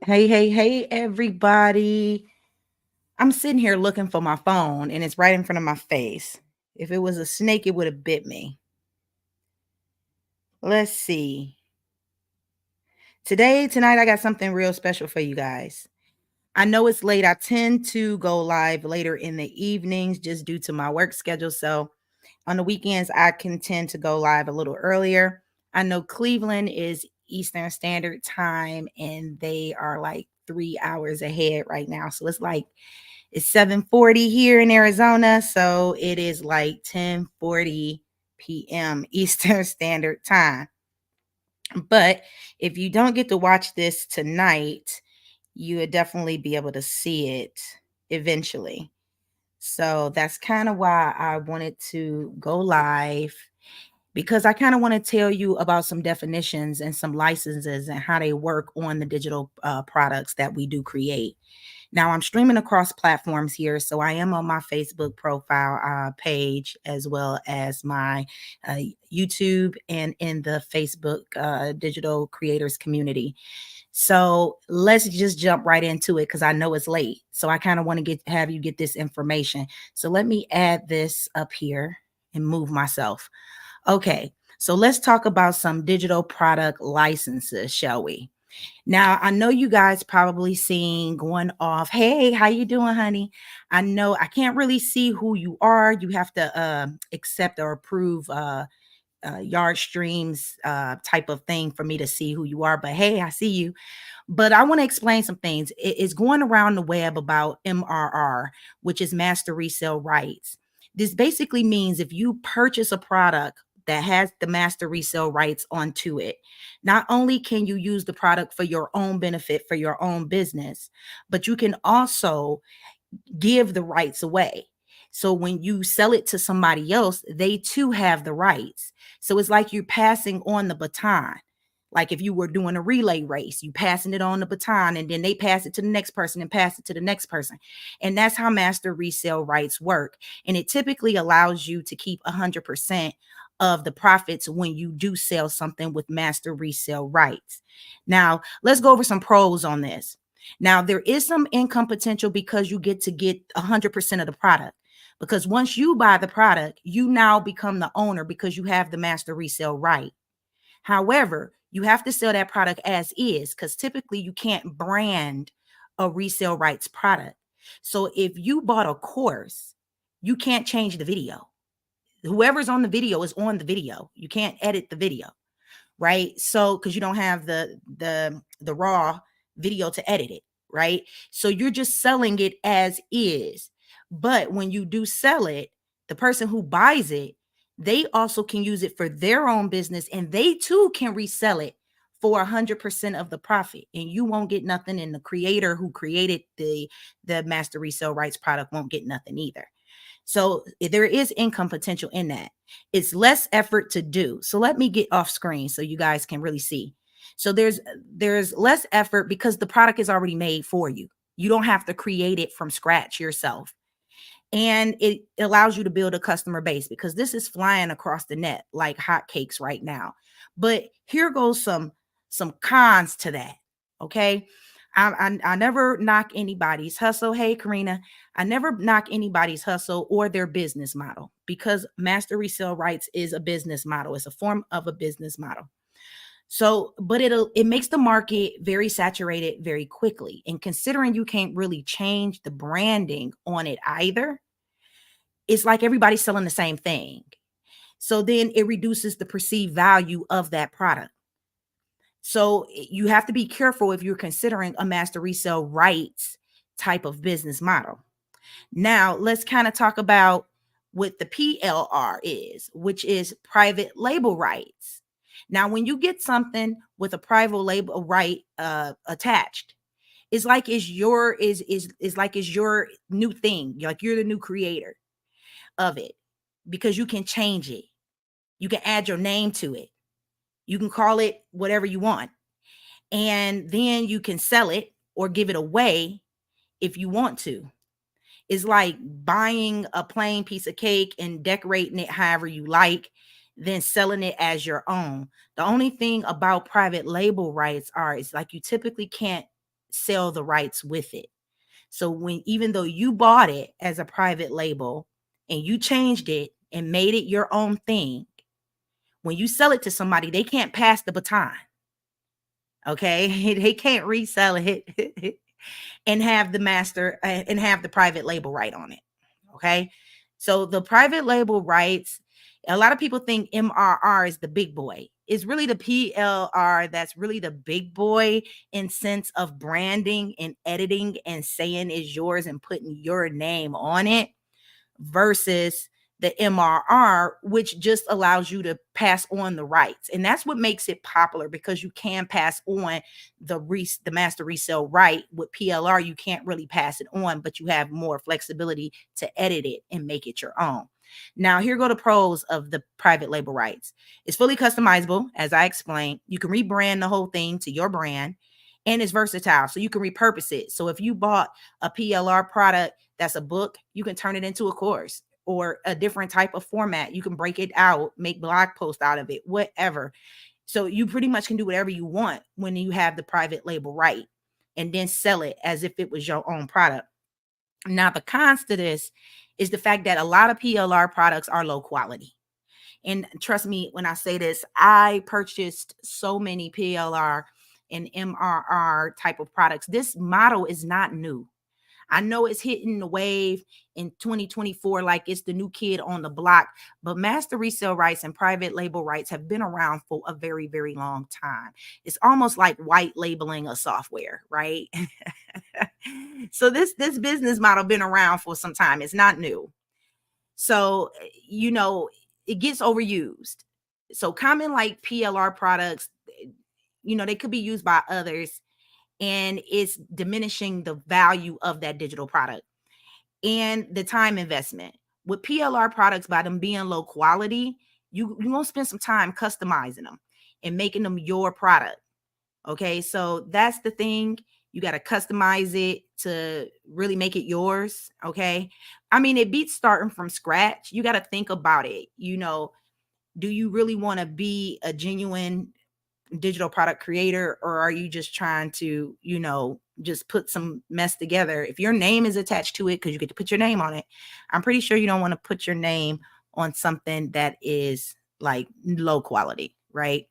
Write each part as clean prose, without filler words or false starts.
Hey, everybody. I'm sitting here looking for my phone and it's right in front of my face. If it was a snake, it would have bit me. Let's see. Tonight, I got something real special for you guys. I know it's late. I tend to go live later in the evenings just due to my work schedule. So on the weekends, I can tend to go live a little earlier. I know Cleveland is Eastern Standard Time and they are like 3 hours ahead right now. So it's 7:40 here in Arizona. So it is like 10:40 p.m. Eastern Standard Time. But if you don't get to watch this tonight, you would definitely be able to see it eventually. So that's kind of why I wanted to go live because I kind of want to tell you about some definitions and some licenses and how they work on the digital products that we do create. Now I'm streaming across platforms here, so I am on my Facebook profile page as well as my uh, YouTube and in the Facebook digital creators community. So let's just jump right into it because I know it's late. So I kind of want to have you get this information. So let me add this up here and move myself. Okay, so let's talk about some digital product licenses, shall we? Now, I know you guys probably seen going off, "Hey, how you doing, honey?" I know I can't really see who you are. You have to accept or approve yard streams type of thing for me to see who you are. But hey, I see you. But I want to explain some things. It's going around the web about MRR, which is master resale rights. This basically means if you purchase a product that has the master resale rights onto it, not only can you use the product for your own benefit for your own business, but you can also give the rights away. So when you sell it to somebody else, they too have the rights. So it's like you're passing on the baton. Like if you were doing a relay race, you passing it on the baton and then they pass it to the next person and pass it to the next person. And that's how master resale rights work. And it typically allows you to keep 100% of the profits when you do sell something with master resale rights. Now, let's go over some pros on this. Now, there is some income potential because you get 100% of the product. Because once you buy the product, you now become the owner because you have the master resale right. However, you have to sell that product as is because typically you can't brand a resale rights product. So if you bought a course, you can't change the video. Whoever's on the video is on the video. You can't edit the video, right? So because you don't have the raw video to edit it, right? So you're just selling it as is. But when you do sell it, the person who buys it, they also can use it for their own business and they too can resell it for 100% of the profit, and you won't get nothing, and the creator who created the master resale rights product won't get nothing either. So there is income potential in that. It's less effort to do. So let me get off screen so you guys can really see. So there's less effort because the product is already made for you. You don't have to create it from scratch yourself. And it allows you to build a customer base because this is flying across the net like hotcakes right now. But here goes some cons to that. Okay. I never knock anybody's hustle. Hey, Karina, I never knock anybody's hustle or their business model because master resale rights is a business model. It's a form of a business model. So, but it makes the market very saturated very quickly. And considering you can't really change the branding on it either, it's like everybody's selling the same thing. So then it reduces the perceived value of that product. So you have to be careful if you're considering a master resale rights type of business model. Now, let's kind of talk about what the PLR is, which is private label rights. Now, when you get something with a private label right attached, it's like it's your is like it's your new thing. Like you're the new creator of it because you can change it. You can add your name to it. You can call it whatever you want. And then you can sell it or give it away if you want to. It's like buying a plain piece of cake and decorating it however you like, then selling it as your own. The only thing about private label rights are it's like you typically can't sell the rights with it. So even though you bought it as a private label and you changed it and made it your own thing, when you sell it to somebody, they can't pass the baton. Okay. They can't resell it and have the master and have the private label right on it. Okay. So the private label rights, a lot of people think MRR is the big boy. It's really the PLR that's really the big boy in sense of branding and editing and saying is yours and putting your name on it, versus the MRR, which just allows you to pass on the rights. And that's what makes it popular, because you can pass on the master resale right. With PLR, you can't really pass it on, but you have more flexibility to edit it and make it your own. Now, here go the pros of the private label rights. It's fully customizable, as I explained. You can rebrand the whole thing to your brand, and it's versatile. So you can repurpose it. So if you bought a PLR product that's a book, you can turn it into a course or a different type of format. You can break it out, make blog posts out of it, whatever. So you pretty much can do whatever you want when you have the private label right, and then sell it as if it was your own product. Now, the cons to this is the fact that a lot of PLR products are low quality. And trust me when I say this, I purchased so many PLR and MRR type of products. This model is not new. I know it's hitting the wave in 2024 like it's the new kid on the block, but master resale rights and private label rights have been around for a very, very long time. It's almost like white labeling a software, right? So this business model been around for some time. It's not new. So, it gets overused. So common like PLR products, they could be used by others, and it's diminishing the value of that digital product and the time investment. With PLR products, by them being low quality, you won't spend some time customizing them and making them your product. Okay, so that's the thing. You got to customize it to really make it yours. Okay, I mean, it beats starting from scratch. You got to think about it. Do you really want to be a genuine digital product creator, or are you just trying to just put some mess together? If your name is attached to it, because you get to put your name on it, I'm pretty sure you don't want to put your name on something that is like low quality, right?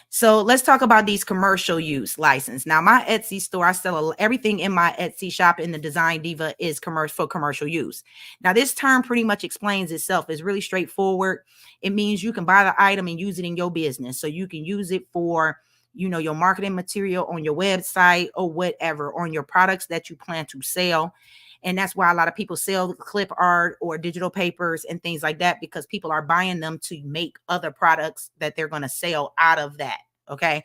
So let's talk about these commercial use license. Now, my Etsy store, I sell everything in my Etsy shop in the Design Diva is for commercial use. Now, this term pretty much explains itself. It's really straightforward. It means you can buy the item and use it in your business. So you can use it for, your marketing material on your website or whatever, on your products that you plan to sell. And that's why a lot of people sell clip art or digital papers and things like that, because people are buying them to make other products that they're going to sell out of that. Okay.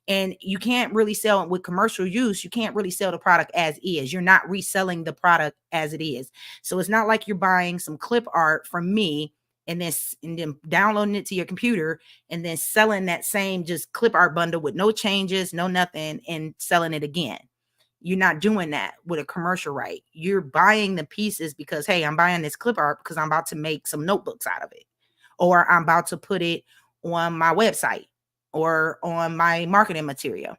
And you can't really sell with commercial use. You can't really sell the product as is. You're not reselling the product as it is. So it's not like you're buying some clip art from me and then downloading it to your computer and then selling that same just clip art bundle with no changes, no nothing, and selling it again. You're not doing that with a commercial right. You're buying the pieces because, hey, I'm buying this clip art because I'm about to make some notebooks out of it, or I'm about to put it on my website or on my marketing material.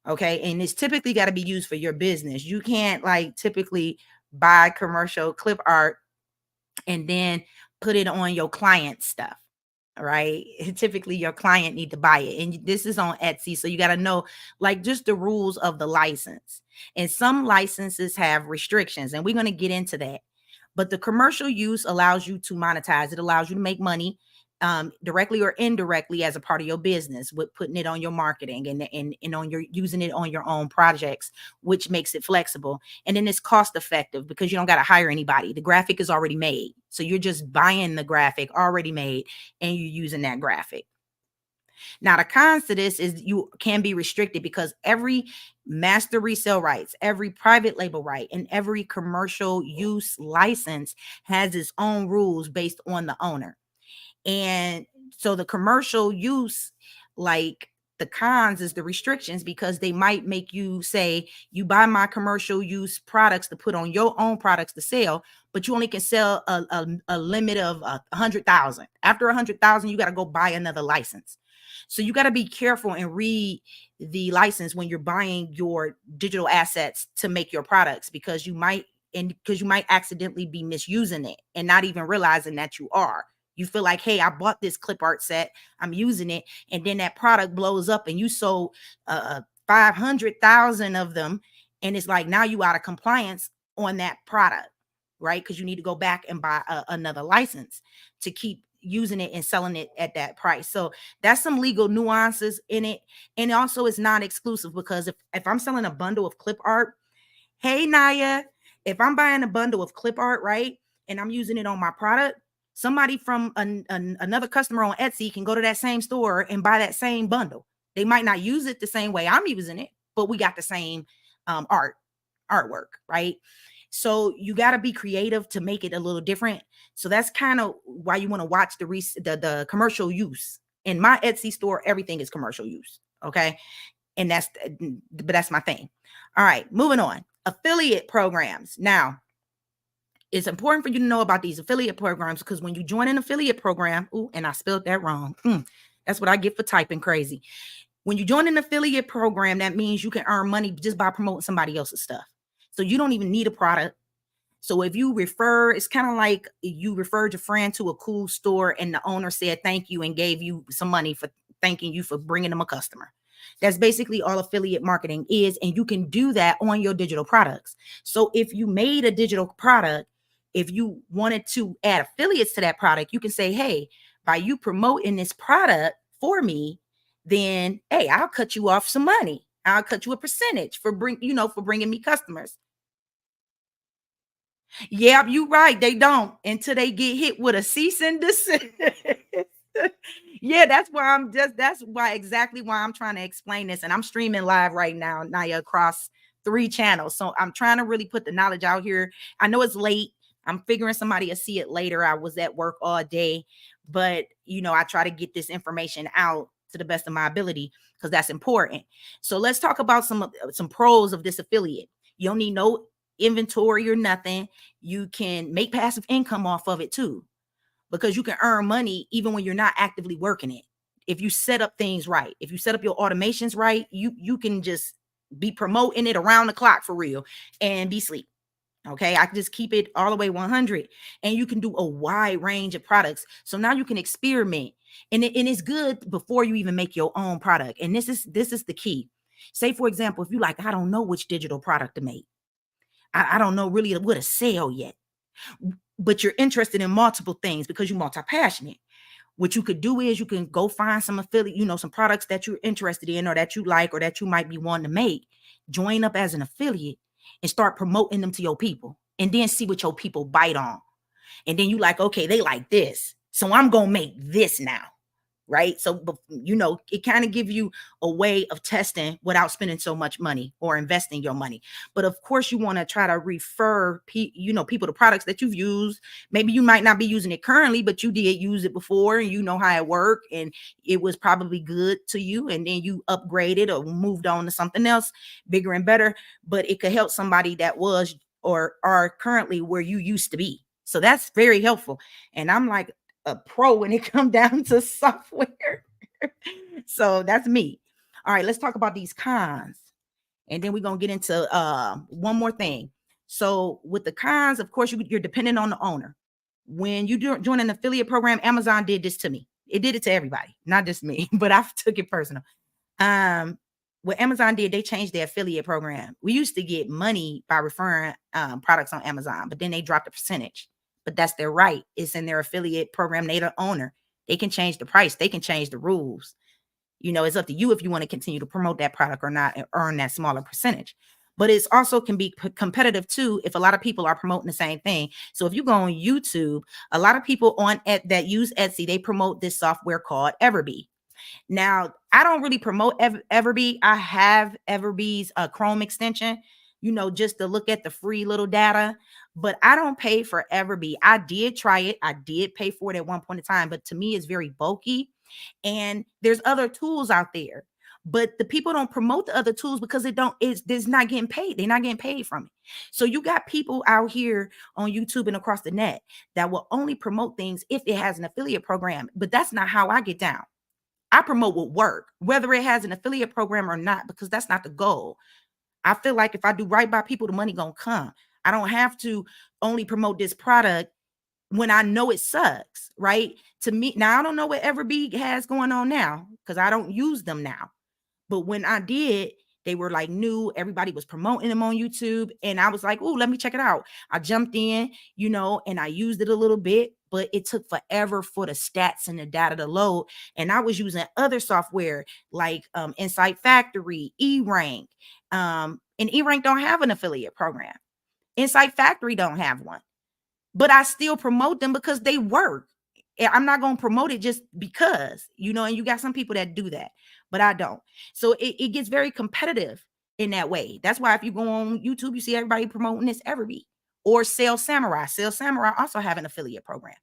Okay. And it's typically got to be used for your business. You can't like typically buy commercial clip art and then put it on your client stuff. Right. Typically your client need to buy it. And this is on Etsy. So you got to know like just the rules of the license. And some licenses have restrictions, and we're going to get into that. But the commercial use allows you to monetize. It allows you to make money directly or indirectly as a part of your business with putting it on your marketing and on your using it on your own projects, which makes it flexible. And then it's cost effective because you don't got to hire anybody. The graphic is already made. So you're just buying the graphic already made and you're using that graphic. Now, the cons to this is you can be restricted because every master resale rights, every private label right, and every commercial use license has its own rules based on the owner. And so the commercial use, like the cons is the restrictions, because they might make you say you buy my commercial use products to put on your own products to sell, but you only can sell a limit of 100,000. After 100,000, you got to go buy another license. So you got to be careful and read the license when you're buying your digital assets to make your products, because you might accidentally be misusing it and not even realizing that you are. You feel like, hey, I bought this clip art set, I'm using it, and then that product blows up and you sold 500,000 of them, and it's like now you out of compliance on that product, right? Because you need to go back and buy another license to keep using it and selling it at that price. So that's some legal nuances in it. And also it's non-exclusive, because if I'm selling a bundle of clip art, hey Naya, if I'm buying a bundle of clip art, right, and I'm using it on my product, somebody from another customer on Etsy can go to that same store and buy that same bundle. They might not use it the same way I'm using it, but we got the same artwork, right? So you got to be creative to make it a little different. So that's kind of why you want to watch the commercial use. In my Etsy store, everything is commercial use. Okay. And that's my thing. All right, moving on. Affiliate programs. Now, it's important for you to know about these affiliate programs, because when you join an affiliate program, and I spelled that wrong. That's what I get for typing crazy. When you join an affiliate program, that means you can earn money just by promoting somebody else's stuff. So you don't even need a product. So if you refer, it's kind of like you referred your friend to a cool store and the owner said thank you and gave you some money for thanking you for bringing them a customer. That's basically all affiliate marketing is. And you can do that on your digital products. So if you made a digital product, if you wanted to add affiliates to that product, you can say, hey, by you promoting this product for me, then, hey, I'll cut you off some money. I'll cut you a percentage for bringing me customers. Yeah, you right. They don't until they get hit with a cease and desist. Yeah, that's why exactly why I'm trying to explain this. And I'm streaming live right now, Naya, across 3 channels. So I'm trying to really put the knowledge out here. I know it's late. I'm figuring somebody will see it later. I was at work all day, but I try to get this information out to the best of my ability because that's important. So let's talk about some pros of this affiliate. You don't need no inventory or nothing. You can make passive income off of it too, because you can earn money even when you're not actively working it. If you set up things right, if you set up your automations right, you can just be promoting it around the clock for real and be sleep. Okay, I can just keep it all the way 100, and you can do a wide range of products. So now you can experiment, and it's good before you even make your own product. And this is the key. Say for example, if you like, I don't know which digital product to make. I don't know really what to sell yet, but you're interested in multiple things because you're multi-passionate. What you could do is you can go find some affiliate, some products that you're interested in or that you like or that you might be wanting to make, join up as an affiliate and start promoting them to your people, and then see what your people bite on. And then you like, okay, they like this, so I'm going to make this now. Right. So, it kind of gives you a way of testing without spending so much money or investing your money. But of course, you want to try to refer, people to products that you've used. Maybe you might not be using it currently, but you did use it before and you know how it worked and it was probably good to you. And then you upgraded or moved on to something else bigger and better. But it could help somebody that was or are currently where you used to be. So that's very helpful. And I'm like, a pro when it comes down to software. So that's me. All right, let's talk about these cons. And then we're going to get into one more thing. So with the cons, of course, you're dependent on the owner. When you join an affiliate program, Amazon did this to me. It did it to everybody, not just me, but I took it personal. What Amazon did, they changed their affiliate program. We used to get money by referring products on Amazon, but then they dropped the percentage. But that's their right. It's in their affiliate program. They're the owner. They can change the price. They can change the rules. It's up to you if you want to continue to promote that product or not and earn that smaller percentage. But it's also can be competitive too if a lot of people are promoting the same thing. So if you go on YouTube, a lot of people that use Etsy, they promote this software called Everbee. Now, I don't really promote Everbee. I have Everbee's Chrome extension, just to look at the free little data, but I don't pay for Everbee. I did try it. I did pay for it at one point in time, but to me, it's very bulky. And there's other tools out there, but the people don't promote the other tools because it's not getting paid. They're not getting paid from it. So you got people out here on YouTube and across the net that will only promote things if it has an affiliate program, but that's not how I get down. I promote what work, whether it has an affiliate program or not, because that's not the goal. I feel like if I do right by people, the money gonna come. I don't have to only promote this product when I know it sucks, right? To me, now I don't know what Everbee has going on now because I don't use them now. But when I did, they were like new. Everybody was promoting them on YouTube. And I was like, oh, let me check it out. I jumped in, and I used it a little bit, but it took forever for the stats and the data to load. And I was using other software like Insight Factory, eRank. And eRank don't have an affiliate program. Insight Factory don't have one. But I still promote them because they work. I'm not going to promote it just because, and you got some people that do that, but I don't. So it gets very competitive in that way. That's why if you go on YouTube, you see everybody promoting this Everbee or Sales Samurai. Sales Samurai also have an affiliate program.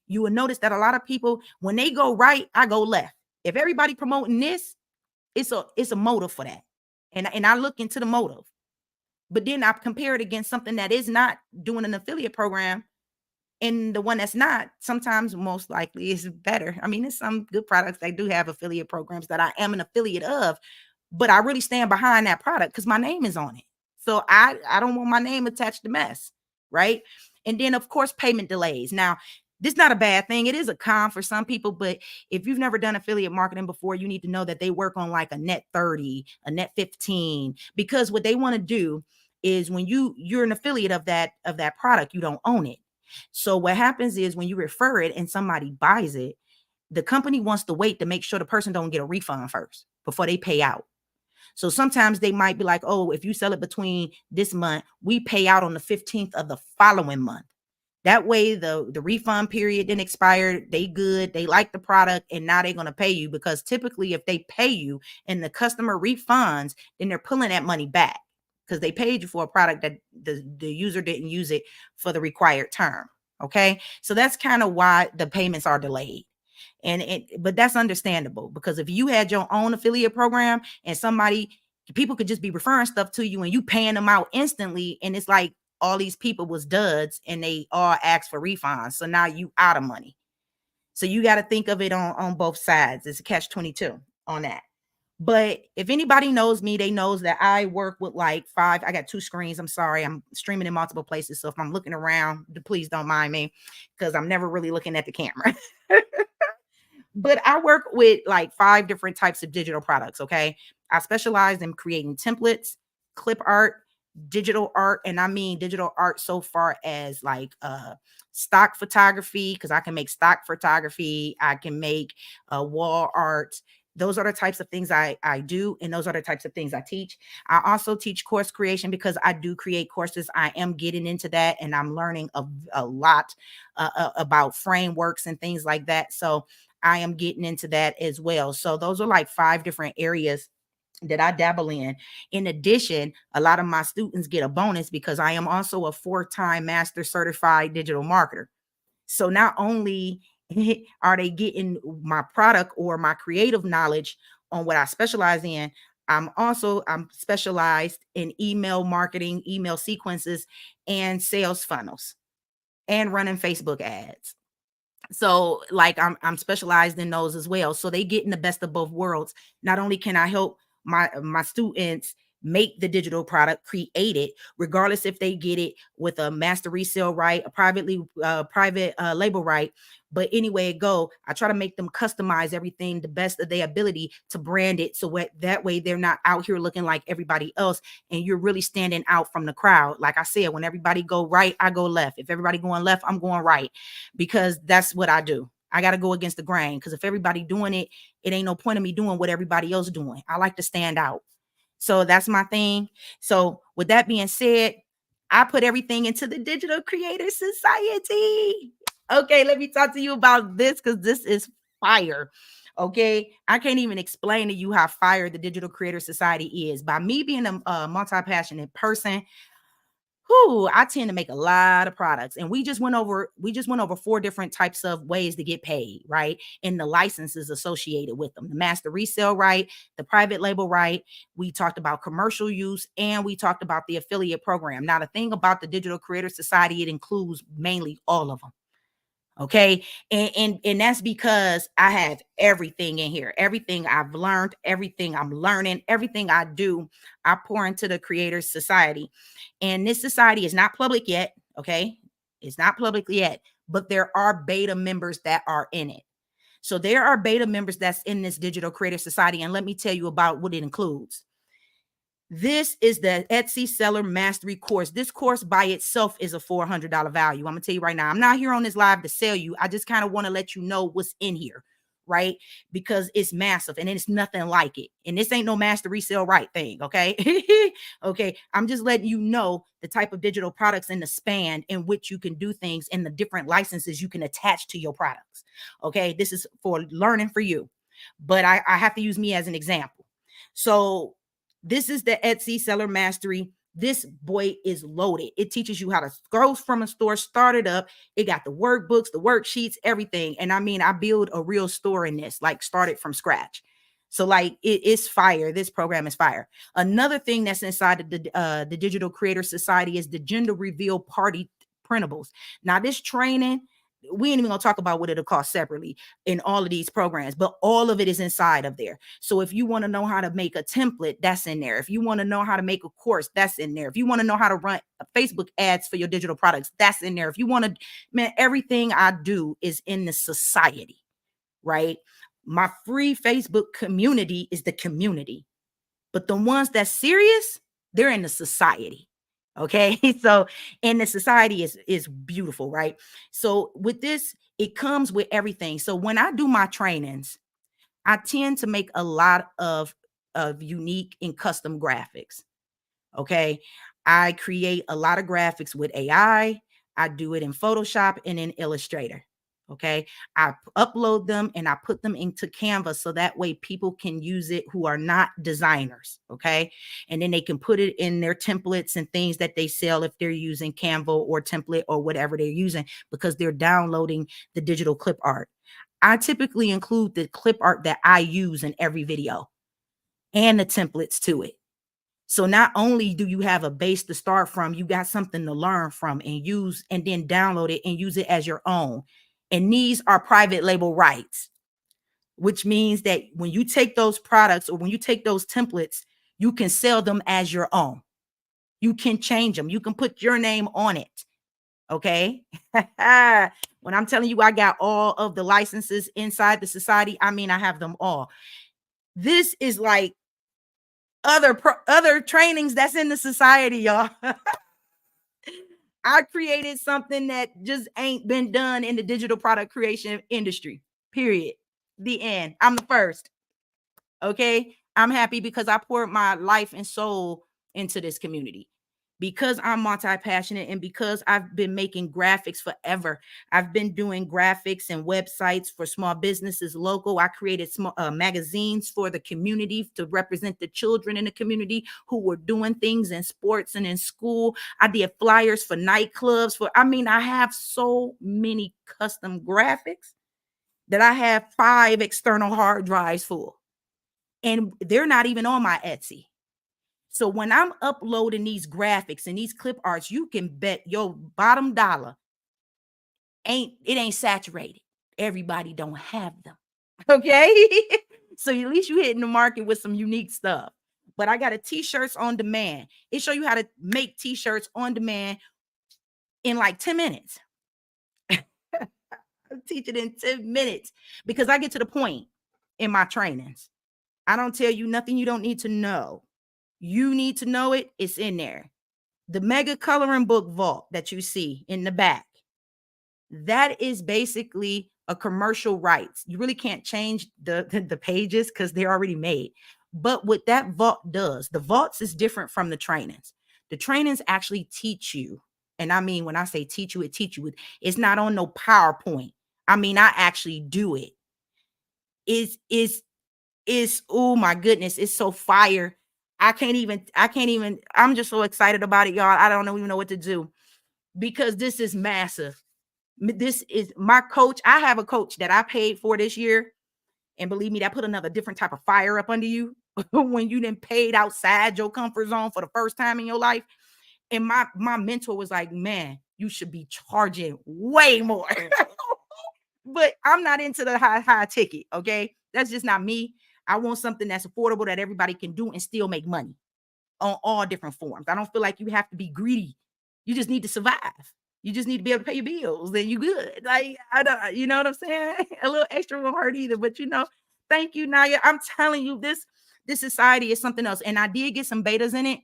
You will notice that a lot of people, when they go right, I go left. If everybody promoting this, it's a motive for that. And I look into the motive. But then I compare it against something that is not doing an affiliate program. And the one that's not, sometimes most likely is better. I mean, there's some good products that do have affiliate programs that I am an affiliate of, but I really stand behind that product because my name is on it. So I don't want my name attached to mess, right? And then of course, payment delays. Now, this is not a bad thing. It is a con for some people, but if you've never done affiliate marketing before, you need to know that they work on like a net 30, a net 15, because what they want to do is when you're an affiliate of that product, you don't own it. So what happens is when you refer it and somebody buys it, the company wants to wait to make sure the person don't get a refund first before they pay out. So sometimes they might be like, oh, if you sell it between this month, we pay out on the 15th of the following month. That way the refund period didn't expire. They good. They like the product and now they're going to pay you, because typically if they pay you and the customer refunds, then they're pulling that money back because they paid you for a product that the user didn't use it for the required term. Okay. So that's kind of why the payments are delayed. But that's understandable, because if you had your own affiliate program and people could just be referring stuff to you and you paying them out instantly, and it's like all these people was duds and they all asked for refunds. So now you out of money. So you got to think of it on both sides. It's a catch-22 on that. But if anybody knows me, they knows that I work with like I got 2 screens. I'm sorry. I'm streaming in multiple places. So if I'm looking around, please don't mind me, because I'm never really looking at the camera. But I work with like 5 different types of digital products. Okay. I specialize in creating templates, clip art, digital art. And I mean digital art so far as like stock photography, because I can make stock photography. I can make wall art. Those are the types of things I do. And those are the types of things I teach. I also teach course creation because I do create courses. I am getting into that and I'm learning a lot about frameworks and things like that. So I am getting into that as well. So those are like 5 different areas that I dabble in. In addition, a lot of my students get a bonus because I am also a 4-time master certified digital marketer. So not only are they getting my product or my creative knowledge on what I specialize in, I'm specialized in email marketing, email sequences, and sales funnels, and running Facebook ads. So like I'm specialized in those as well. So they get in the best of both worlds. Not only can I help my students make the digital product, create it, regardless if they get it with a master resale right, a private label right. But anyway it go, I try to make them customize everything the best of their ability to brand it. So that way they're not out here looking like everybody else and you're really standing out from the crowd. Like I said, when everybody go right, I go left. If everybody going left, I'm going right, because that's what I do. I got to go against the grain, because if everybody doing it, it ain't no point of me doing what everybody else doing. I like to stand out. So that's my thing. So with that being said, I put everything into the Digital Creator Society. Okay, let me talk to you about this, because this is fire. Okay, I can't even explain to you how fire the Digital Creator Society is. By me being a multi-passionate person, I tend to make a lot of products, and we just went over 4 different types of ways to get paid, right? And the licenses associated with them: the master resale right, the private label right. We talked about commercial use, and we talked about the affiliate program. Now, the thing about the Digital Creator Society, it includes mainly all of them. Okay. And that's because I have everything in here, everything I've learned, everything I'm learning, everything I do, I pour into the Creators Society. And this society is not public yet. Okay. It's not public yet, but there are beta members that are in it. So there are beta members that's in this Digital Creator Society. And let me tell you about what it includes. This is the Etsy Seller Mastery course. This course by itself is a $400 value. I'm going to tell you right now, I'm not here on this live to sell you. I just kind of want to let you know what's in here, right? Because it's massive and it's nothing like it. And this ain't no master resale right thing, okay? Okay, I'm just letting you know the type of digital products and the span in which you can do things and the different licenses you can attach to your products, okay? This is for learning for you, but I have to use me as an example. So this is the Etsy Seller Mastery. This boy is loaded. It teaches you how to go from a store, start it up. It got the workbooks, the worksheets, everything. And I mean, I build a real store in this, like started from scratch. So like it's fire. This program is fire. Another thing that's inside of the Digital Creator Society is the gender reveal party printables. Now this training, we ain't even gonna talk about what it'll cost separately in all of these programs, but all of it is inside of there. So if you want to know how to make a template, that's in there. If you want to know how to make a course, that's in there. If you want to know how to run Facebook ads for your digital products, that's in there. If you want to, man, everything I do is in the society, right? My free Facebook community is the community, but the ones that's serious, they're in the society. Okay. So, and the society is beautiful, right? So with this, it comes with everything. So when I do my trainings, I tend to make a lot of unique and custom graphics. Okay. I create a lot of graphics with AI. I do it in Photoshop and in Illustrator. Okay. I upload them and I put them into Canva so that way people can use it who are not designers. Okay. And then they can put it in their templates and things that they sell if they're using Canva or template or whatever they're using because they're downloading the digital clip art. I typically include the clip art that I use in every video and the templates to it. So not only do you have a base to start from, you got something to learn from and use and then download it and use it as your own. And these are private label rights, which means that when you take those products or when you take those templates, you can sell them as your own. You can change them. You can put your name on it. Okay. When I'm telling you, I got all of the licenses inside the society, I mean, I have them all. This is like other trainings that's in the society, y'all. I created something that just ain't been done in the digital product creation industry. Period. The end. I'm the first. Okay. I'm happy because I poured my life and soul into this community. Because I'm multi-passionate and because I've been making graphics forever. I've been doing graphics and websites for small businesses local. I created small magazines for the community to represent the children in the community who were doing things in sports and in school. I did flyers for nightclubs I have so many custom graphics that I have 5 external hard drives full. And they're not even on my Etsy. So when I'm uploading these graphics and these clip arts, you can bet your bottom dollar ain't saturated. Everybody don't have them. Okay. So at least you hitting the market with some unique stuff. But I got a t-shirts on demand. It show you how to make t-shirts on demand in like 10 minutes. I teach it in 10 minutes because I get to the point in my trainings. I don't tell you nothing you don't need to know. You need to know it. It's in there. The mega coloring book vault that you see in the back, that is basically a commercial rights. You really can't change the pages because they're already made. But what that vault does, the vaults is different from the trainings. The trainings actually teach you. And I mean, when I say teach you, it teach you. It's not on no PowerPoint. I mean, I actually do it. Is oh my goodness, it's so fire. I'm just so excited about it, y'all. I don't even know what to do because this is massive. This is my coach. I have a coach that I paid for this year. And believe me, that put another different type of fire up under you when you done paid outside your comfort zone for the first time in your life. And my mentor was like, man, you should be charging way more. But I'm not into the high ticket. Okay. That's just not me. I want something that's affordable that everybody can do and still make money on all different forms. I don't feel like you have to be greedy. You just need to survive. You just need to be able to pay your bills. Then you good. Like I don't, you know what I'm saying? A little extra won't hurt either. But thank you, Naya. I'm telling you, this society is something else. And I did get some betas in it,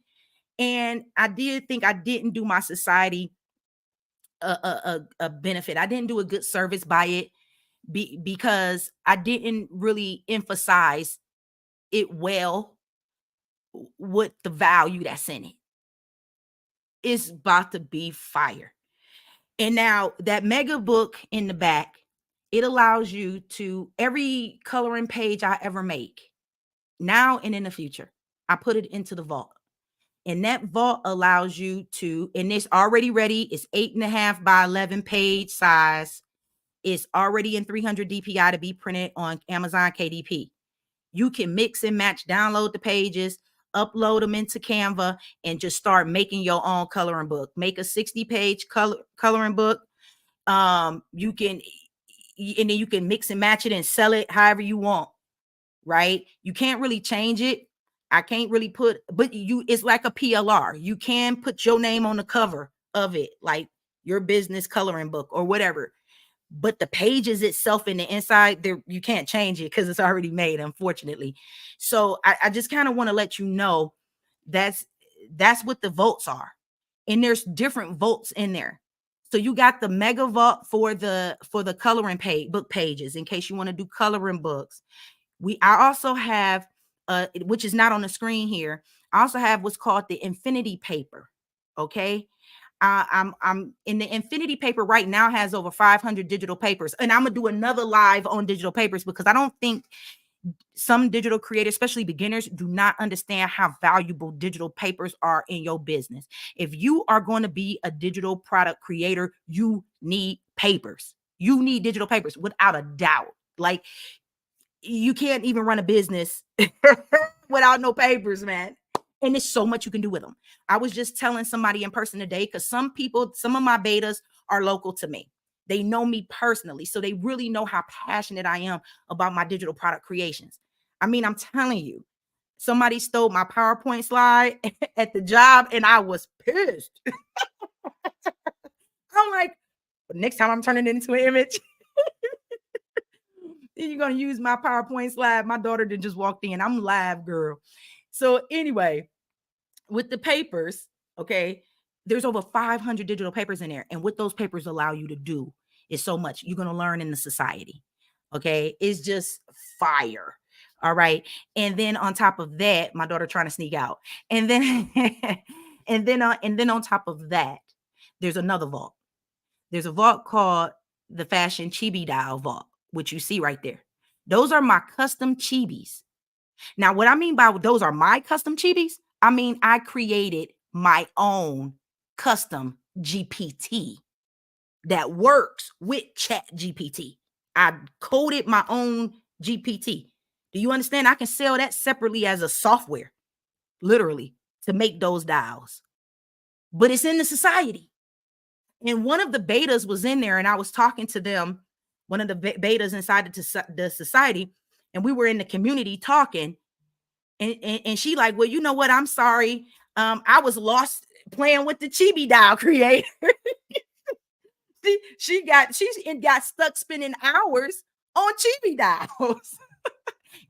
and I did think I didn't do my society a benefit. I didn't do a good service by it because I didn't really emphasize it well with the value that's in it. It's about to be fire. And now that mega book in the back, it allows you to every coloring page I ever make now and in the future, I put it into the vault. And that vault allows you to, and it's already ready. It's 8.5 by 11 page size. It's already in 300 DPI to be printed on Amazon KDP. You can mix and match, download the pages, upload them into Canva, and just start making your own coloring book. Make a 60-page coloring book. You can, and then you can mix and match it and sell it however you want, right? You can't really change it. I can't really put, but it's like a PLR. You can put your name on the cover of it, like your business coloring book or whatever. But the pages itself in the inside there, you can't change it because it's already made, unfortunately. So I just kind of want to let you know that's what the votes are. And there's different votes in there. So you got the mega vault for the coloring book pages in case you want to do coloring books. I also have which is not on the screen here. I also have what's called the infinity paper. Okay. I'm in the infinity paper right now has over 500 digital papers, and I'm gonna do another live on digital papers because I don't think some digital creators, especially beginners, do not understand how valuable digital papers are in your business. If you are going to be a digital product creator, you need papers. You need digital papers without a doubt. Like you can't even run a business without no papers, man. And there's so much you can do with them. I was just telling somebody in person today because some of my betas are local to me. They know me personally. So they really know how passionate I am about my digital product creations. I mean, I'm telling you, somebody stole my PowerPoint slide at the job and I was pissed. I'm like, next time I'm turning it into an image. You're going to use my PowerPoint slide. My daughter did just walked in. I'm live, girl. So anyway, with the papers, okay, there's over 500 digital papers in there. And what those papers allow you to do is so much. You're going to learn in the society. Okay. It's just fire. All right. And then on top of that, my daughter trying to sneak out. And then, and then on top of that, there's another vault. There's a vault called the Fashion Chibi Dial Vault, which you see right there. Those are my custom chibis. Now, what I mean by those are my custom chibis, I mean I created my own custom GPT that works with Chat GPT. I coded my own GPT. Do you understand? I can sell that separately as a software, literally, to make those dials. But it's in the society. And one of the betas was in there, and I was talking to them, one of the betas inside the society, and we were in the community talking. And she like, well, you know what? I'm sorry. I was lost playing with the chibi dial creator. she got stuck spending hours on chibi dials.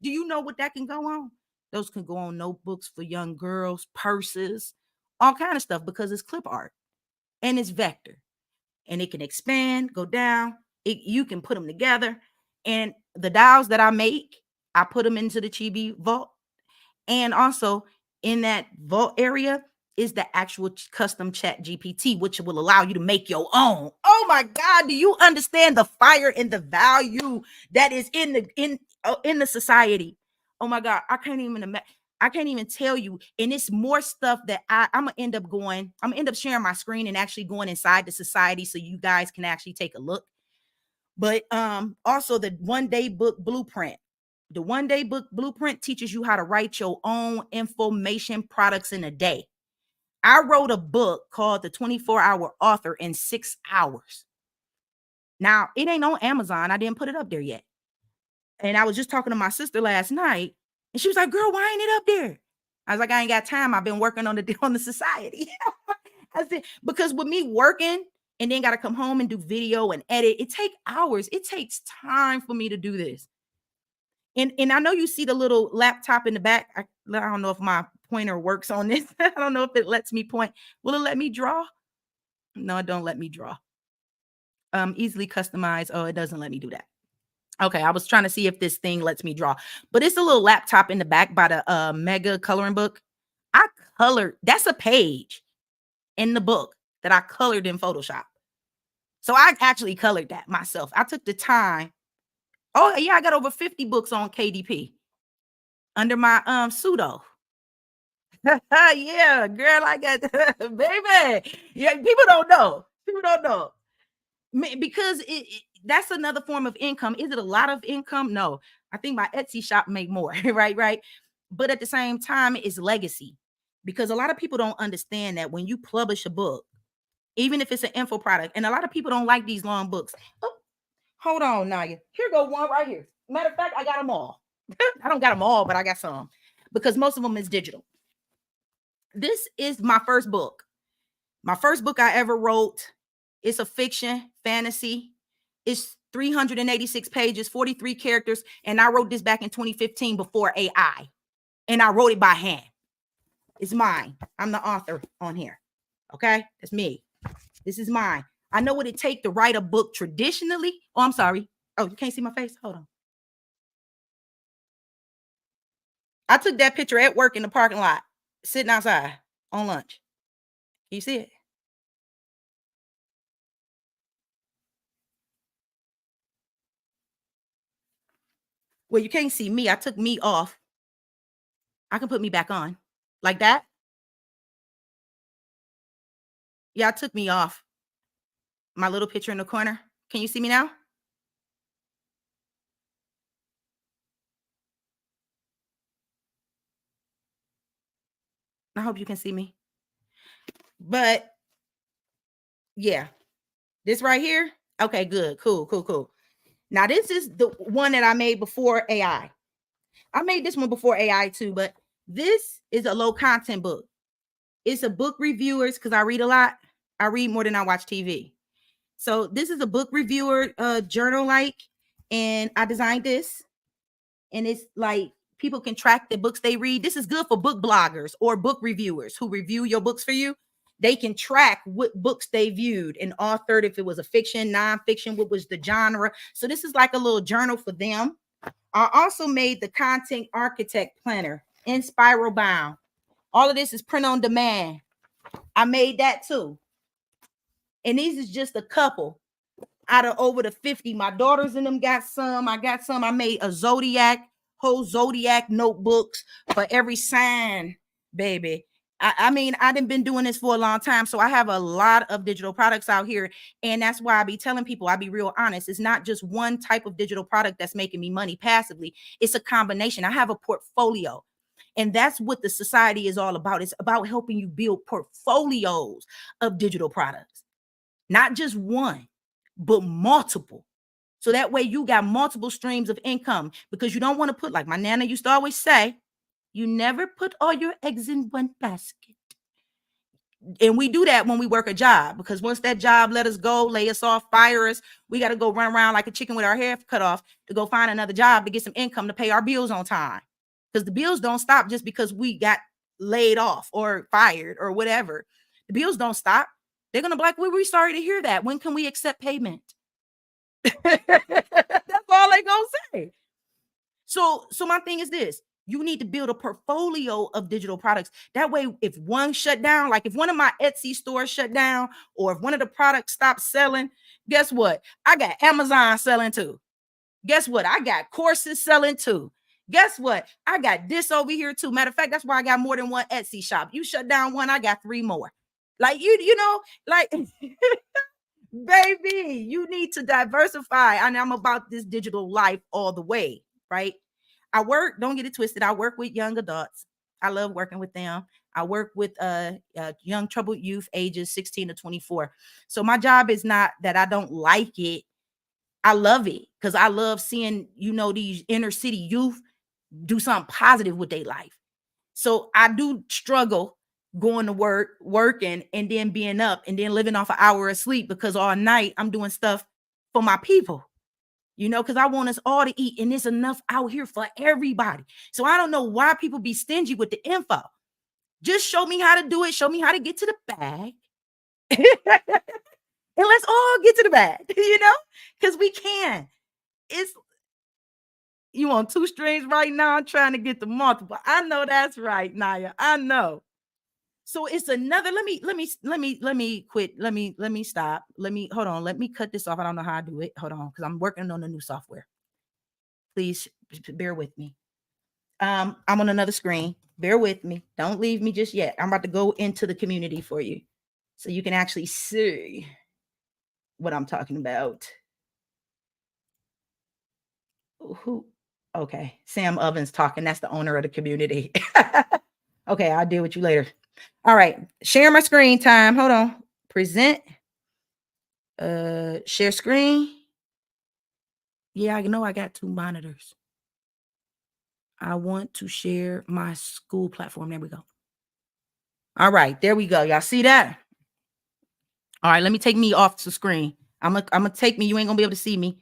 Do you know what that can go on? Those can go on notebooks for young girls, purses, all kind of stuff because it's clip art and it's vector. And it can expand, go down. You can put them together. And the dials that I make, I put them into the Chibi vault. And also in that vault area is the actual custom Chat GPT, which will allow you to make your own. Oh my God, do you understand the fire and the value that is in the society? Oh my God, I can't even tell you. And it's more stuff that I'm gonna end up sharing my screen and actually going inside the society so you guys can actually take a look. But also the one-day book blueprint. The one-day book blueprint teaches you how to write your own information products in a day. I wrote a book called The 24-Hour Author in 6 hours. Now, it ain't on Amazon. I didn't put it up there yet. And I was just talking to my sister last night, and she was like, "Girl, why ain't it up there?" I was like, "I ain't got time. I've been working on the on the society." I said, because with me working and then got to come home and do video and edit, it takes hours. It takes time for me to do this. And I know you see the little laptop in the back. I don't know if my pointer works on this. I don't know if it lets me point. Will it let me draw? No, it don't let me draw. Easily customize. Oh, it doesn't let me do that. Okay, I was trying to see if this thing lets me draw, but it's a little laptop in the back by the mega coloring book. I colored, that's a page in the book that I colored in Photoshop. So I actually colored that myself. I took the time. Oh yeah, I got over 50 books on KDP under my pseudo. Yeah, girl, I got baby. Yeah, people don't know. People don't know. Because that's another form of income. Is it a lot of income? No. I think my Etsy shop make more, right? But at the same time, it's legacy. Because a lot of people don't understand that when you publish a book, even if it's an info product, and a lot of people don't like these long books. Oh, hold on, Naya. Here go one right here. Matter of fact, I got them all. I don't got them all, but I got some because most of them is digital. This is my first book. My first book I ever wrote. It's a fiction, fantasy. It's 386 pages, 43 characters. And I wrote this back in 2015 before AI. And I wrote it by hand. It's mine. I'm the author on here. Okay? That's me. This is mine. I know what it takes to write a book traditionally. Oh, I'm sorry. Oh, you can't see my face? Hold on. I took that picture at work in the parking lot, sitting outside on lunch. You see it? Well, you can't see me. I took me off. I can put me back on like that. Yeah, I took me off. My little picture in the corner. Can you see me now? I hope you can see me. But yeah, this right here. Okay, good. Cool. Now, this is the one that I made before AI. I made this one before AI too, but this is a low content book. It's a book reviewers because I read a lot. I read more than I watch TV. So this is a book reviewer journal like, and I designed this, and it's like people can track the books they read. This is good for book bloggers or book reviewers who review your books for you. They can track what books they viewed and authored, if it was a fiction, nonfiction, what was the genre. So this is like a little journal for them. I also made the content architect planner in spiral bound. All of this is print on demand. I made that too. And these is just a couple out of over the 50. My daughters in them got some. I got some. I made a whole zodiac notebooks for every sign, baby. I mean, I done been doing this for a long time. So I have a lot of digital products out here. And that's why I be telling people, I be real honest. It's not just one type of digital product that's making me money passively. It's a combination. I have a portfolio. And that's what the society is all about. It's about helping you build portfolios of digital products, not just one, but multiple. So that way you got multiple streams of income, because you don't want to put, like my nana used to always say, you never put all your eggs in one basket. And we do that when we work a job, because once that job let us go, lay us off, fire us, we got to go run around like a chicken with our hair cut off to go find another job to get some income to pay our bills on time. Because the bills don't stop just because we got laid off or fired or whatever. The bills don't stop. They're going to be like, we're sorry to hear that. When can we accept payment? That's all they going to say. So my thing is this. You need to build a portfolio of digital products. That way, if one shut down, like if one of my Etsy stores shut down, or if one of the products stopped selling, guess what? I got Amazon selling too. Guess what? I got courses selling too. Guess what? I got this over here too. Matter of fact, that's why I got more than one Etsy shop. You shut down one, I got 3 more. Like you know, like baby, you need to diversify. And I'm about this digital life all the way, right? Don't get it twisted. I work with young adults. I love working with them. I work with young troubled youth ages 16 to 24. So my job is not that I don't like it. I love it because I love seeing, these inner city youth do something positive with their life. So I do struggle going to work, working, and then being up and then living off an hour of sleep because all night I'm doing stuff for my people, because I want us all to eat, and there's enough out here for everybody. So I don't know why people be stingy with the info. Just show me how to do it. Show me how to get to the bag. And let's all get to the bag, because we can. It's You on two strings right now. I'm trying to get the multiple. I know that's right, Naya. I know. So it's another. Let me quit. Let me stop. Hold on. Let me cut this off. I don't know how I do it. Hold on, because I'm working on the new software. Please bear with me. I'm on another screen. Bear with me. Don't leave me just yet. I'm about to go into the community for you, so you can actually see what I'm talking about. Who? Okay, Sam Ovens talking. That's the owner of the community. Okay, I'll deal with you later. All right, share my screen time. Hold on. Present. Share screen. Yeah, I know I got two monitors. I want to share my school platform. There we go. All right, there we go. Y'all see that? All right, let me take me off the screen. I'm gonna take me. You ain't gonna be able to see me.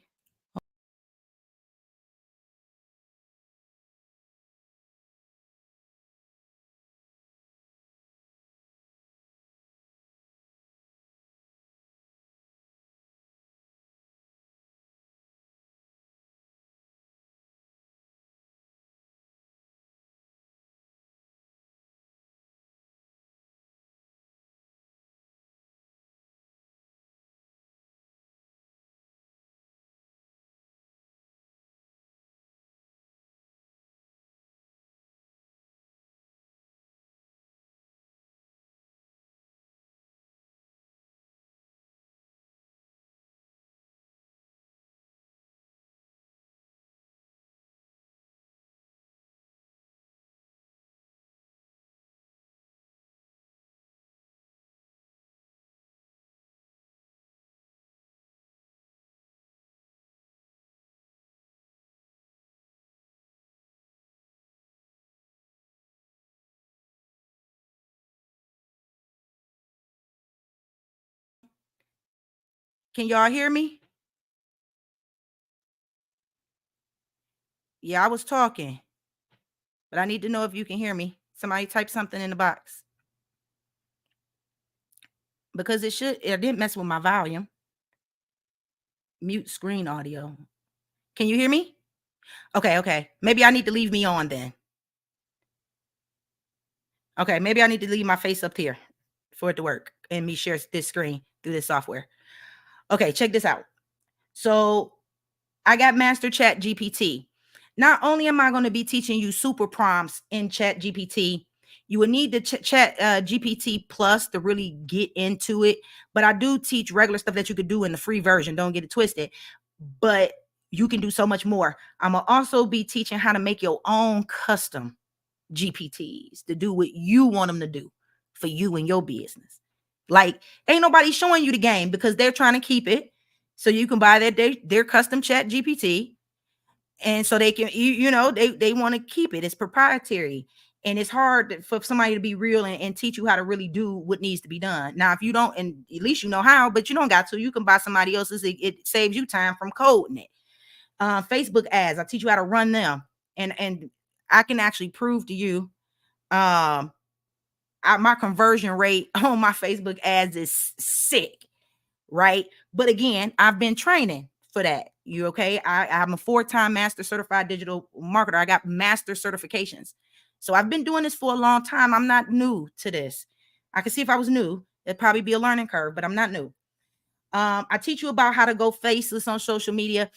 Can y'all hear me? Yeah, I was talking, but I need to know if you can hear me. Somebody type something in the box, because it didn't mess with my volume. Mute screen audio. Can you hear me? Okay. Maybe I need to leave me on then. Okay, maybe I need to leave my face up here for it to work and me share this screen through this software. Okay, check this out. So I got Master Chat GPT. Not only am I going to be teaching you super prompts in Chat GPT, you will need the Chat GPT Plus to really get into it. But I do teach regular stuff that you could do in the free version. Don't get it twisted. But you can do so much more. I'm going to also be teaching how to make your own custom GPTs to do what you want them to do for you and your business. Like, ain't nobody showing you the game because they're trying to keep it so you can buy their custom Chat GPT, and so they can they want to keep it. It's proprietary, and it's hard for somebody to be real and teach you how to really do what needs to be done. Now, if you don't, and at least you know how, but you don't got to, you can buy somebody else's. It saves you time from coding it. Facebook ads, I teach you how to run them, and I can actually prove to you my conversion rate on my Facebook ads is sick, right? But again, I've been training for that. You okay? I'm a 4-time master certified digital marketer. I got master certifications. So I've been doing this for a long time. I'm not new to this. I can see if I was new, it'd probably be a learning curve, but I'm not new. I teach you about how to go faceless on social media.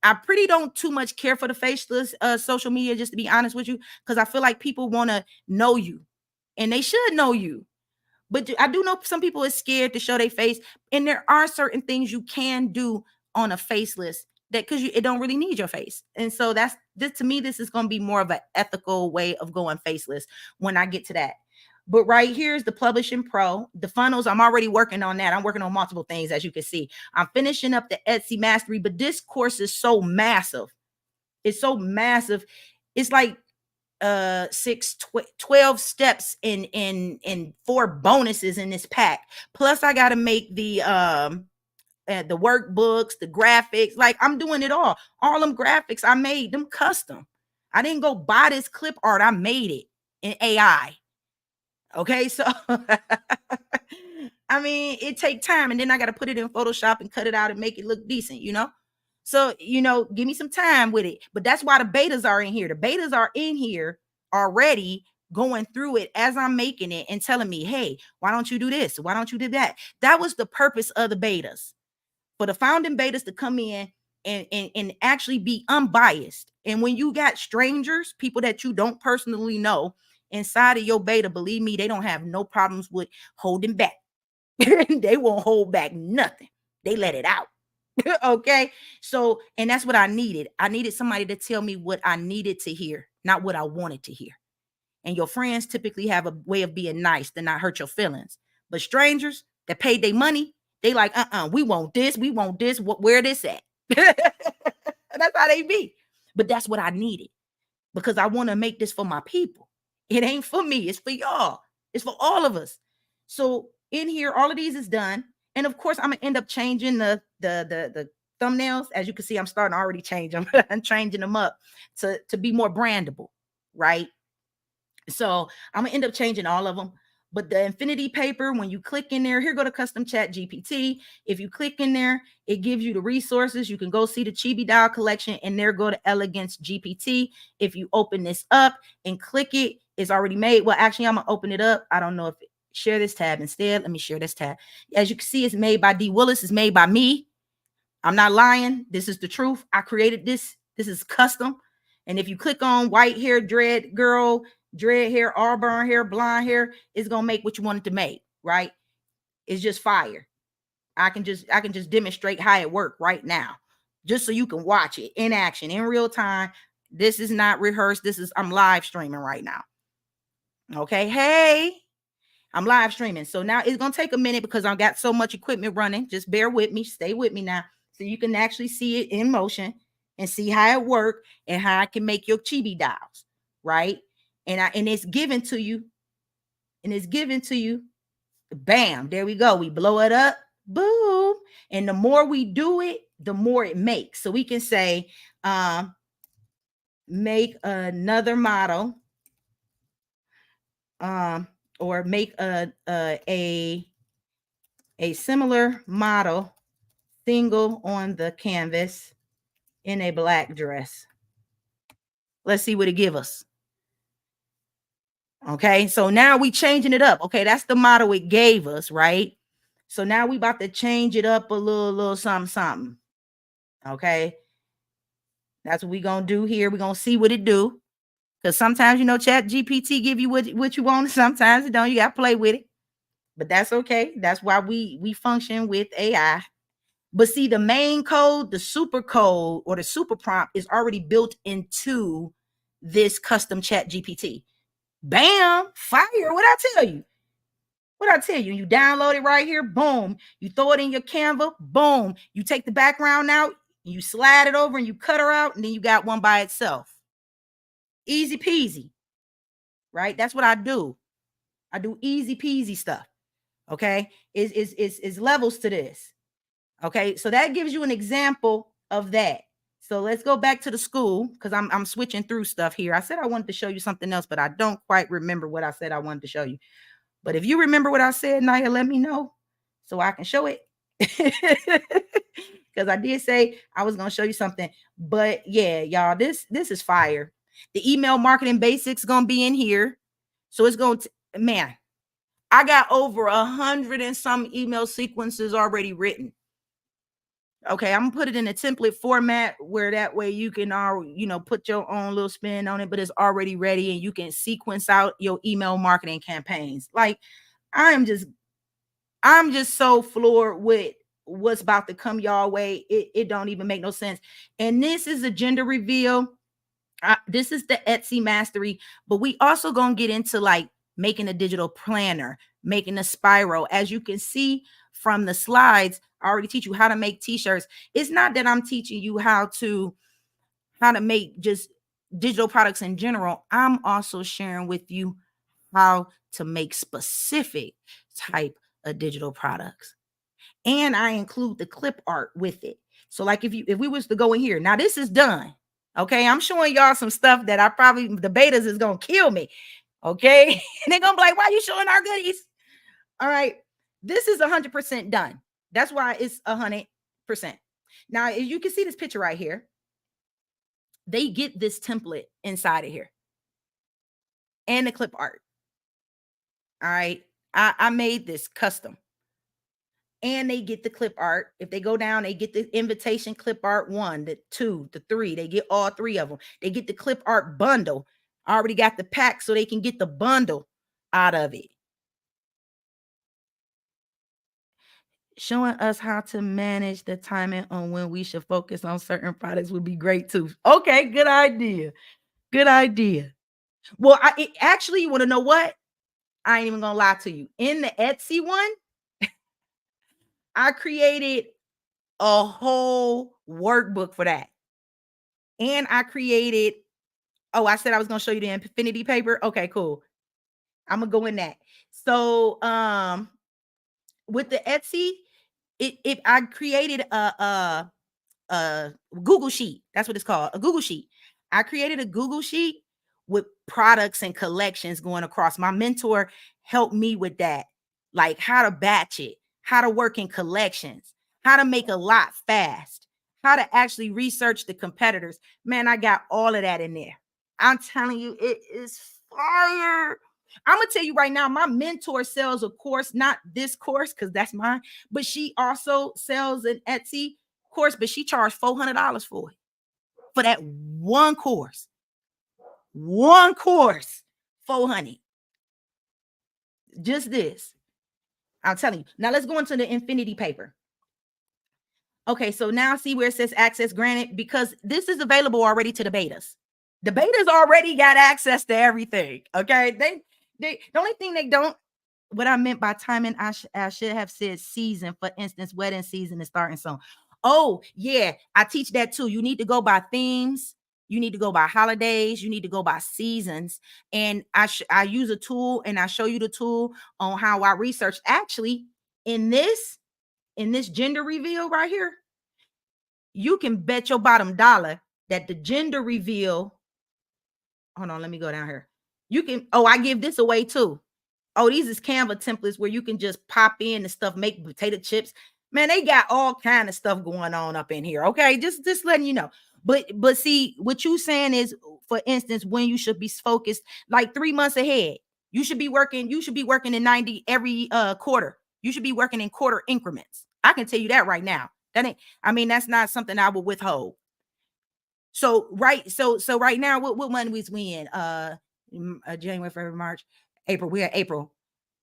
I pretty don't too much care for the faceless social media, just to be honest with you, because I feel like people want to know you, and they should know you. But I do know some people are scared to show their face, and there are certain things you can do on a faceless that because it don't really need your face. And so that's this to me. This is going to be more of an ethical way of going faceless when I get to that. But right here is the Publishing Pro. The funnels, I'm already working on that. I'm working on multiple things, as you can see. I'm finishing up the Etsy Mastery, but this course is so massive. It's so massive. It's like 12 steps in 4 bonuses in this pack. Plus I got to make the workbooks, the graphics. Like, I'm doing it all them graphics I made them custom. I didn't go buy this clip art. I made it in AI. Okay, so I mean, it take time, and then I got to put it in Photoshop and cut it out and make it look decent, So, give me some time with it. But that's why the betas are in here. The betas are in here already, going through it as I'm making it and telling me, hey, why don't you do this? Why don't you do that? That was the purpose of the betas, for the founding betas to come in and actually be unbiased. And when you got strangers, people that you don't personally know inside of your beta, believe me, they don't have no problems with holding back. They won't hold back nothing. They let it out. Okay. So, and that's what I needed. I needed somebody to tell me what I needed to hear, not what I wanted to hear. And your friends typically have a way of being nice to not hurt your feelings. But strangers that paid their money, they like, we want this, where this at? That's how they be. But that's what I needed, because I want to make this for my people. It ain't for me, it's for y'all. It's for all of us. So in here, all of these is done. And of course, I'm gonna end up changing the thumbnails. As you can see, I'm starting to already change them. I'm changing them up to be more brandable, right? So I'm gonna end up changing all of them. But the infinity paper, when you click in there, here go to custom chat GPT. If you click in there, it gives you the resources. You can go see the Chibi Doll collection, and there go to Elegance GPT. If you open this up and click it, it's already made. Well, actually, I'm gonna open it up. I don't know if share this tab instead. Let me share this tab. As you can see, it's made by D. Willis. It's made by me. I'm not lying. This is the truth. I created this. This is custom. And if you click on white hair, dread girl, dread hair, auburn hair, blonde hair, it's gonna make what you want it to make, right? It's just fire. I can just demonstrate how it worked right now, just so you can watch it in action in real time. This is not rehearsed. I'm live streaming right now. Okay, hey, I'm live streaming. So now it's gonna take a minute because I've got so much equipment running. Just bear with me, stay with me now, so you can actually see it in motion and see how it works and how I can make your chibi dolls, right? And it's given to you, bam, there we go. We blow it up, boom. And the more we do it, the more it makes. So we can say, make another model, or make a similar model, single on the canvas in a black dress. Let's see what it give us. Okay, so now we changing it up. Okay, that's the model it gave us, right? So now we about to change it up a little something. Okay, that's what we gonna do here. We're gonna see what it do, because sometimes, chat GPT give you what you want, sometimes it don't. You gotta play with it, but that's okay. That's why we function with AI. But see, the main code, the super code, or the super prompt is already built into this custom chat GPT. Bam, fire. What I tell you? You download it right here, boom. You throw it in your Canva, boom. You take the background out, you slide it over, and you cut her out, and then you got one by itself. Easy peasy, right? That's what I do. I do easy peasy stuff. Okay, is levels to this. Okay, so that gives you an example of that. So let's go back to the school, because I'm switching through stuff here. I said I wanted to show you something else, but I don't quite remember what I said I wanted to show you. But if you remember what I said, Naya, let me know so I can show it. Because I did say I was going to show you something. But yeah, y'all, this is fire. The email marketing basics going to be in here. So it's going to, man, I got over 100 and some email sequences already written. Okay, I'm gonna put it in a template format where that way you can put your own little spin on it, but it's already ready and you can sequence out your email marketing campaigns. Like, I'm just so floored with what's about to come y'all way. It don't even make no sense. And this is a gender reveal. This is the Etsy mastery, but we also gonna get into like making a digital planner, making a spiral. As you can see from the slides, I already teach you how to make t-shirts. It's not that I'm teaching you how to make just digital products in general. I'm also sharing with you how to make specific type of digital products. And I include the clip art with it. So like if we was to go in here, now this is done. Okay, I'm showing y'all some stuff that I probably the betas is gonna kill me. Okay, and they're gonna be like, why are you showing our goodies? All right, this is 100% done. That's why it's 100%. Now, as you can see this picture right here, they get this template inside of here and the clip art. All right, I made this custom. And they get the clip art. If they go down, they get the invitation clip art 1, the 2, the 3. They get all 3 of them. They get the clip art bundle. I already got the pack so they can get the bundle out of it. Showing us how to manage the timing on when we should focus on certain products would be great too. Okay, good idea. Good idea. Well, actually, you want to know what? I ain't even gonna lie to you. In the Etsy one, I created a whole workbook for that. And I created, I said I was gonna show you the infinity paper. Okay, cool. I'm gonna go in that. So with the Etsy, it I created a Google sheet. That's what it's called, a Google sheet. I created a Google sheet with products and collections going across. My mentor helped me with that, like how to batch it, how to work in collections, how to make a lot fast, how to actually research the competitors. Man, I got all of that in there. I'm telling you, it is fire. I'm gonna tell you right now, my mentor sells a course, not this course because that's mine, but she also sells an Etsy course, but she charged $400 for it, for that one course. One course, 400. Just this. I'm telling you. Now let's go into the infinity paper. Okay, so now see where it says access granted, because this is available already to the betas. The betas already got access to everything. Okay, they the only thing they don't, what I meant by timing, I should have said season. For instance, wedding season is starting soon. Oh yeah, I teach that too. You need to go by themes. You need to go by holidays. You need to go by seasons. And I use a tool, and I show you the tool on how I research. Actually, in this gender reveal right here, you can bet your bottom dollar that the gender reveal. Hold on, let me go down here. You can. Oh, I give this away too. Oh, these is Canva templates where you can just pop in and stuff, make potato chips. Man, they got all kind of stuff going on up in here. Okay, just letting you know. But see, what you saying is, for instance, when you should be focused like 3 months ahead. You should be working in 90 every quarter. You should be working in quarter increments. I can tell you that right now. That ain't, I mean, that's not something I will withhold. So right now, what month is we in? January, February, March, April. We're at April.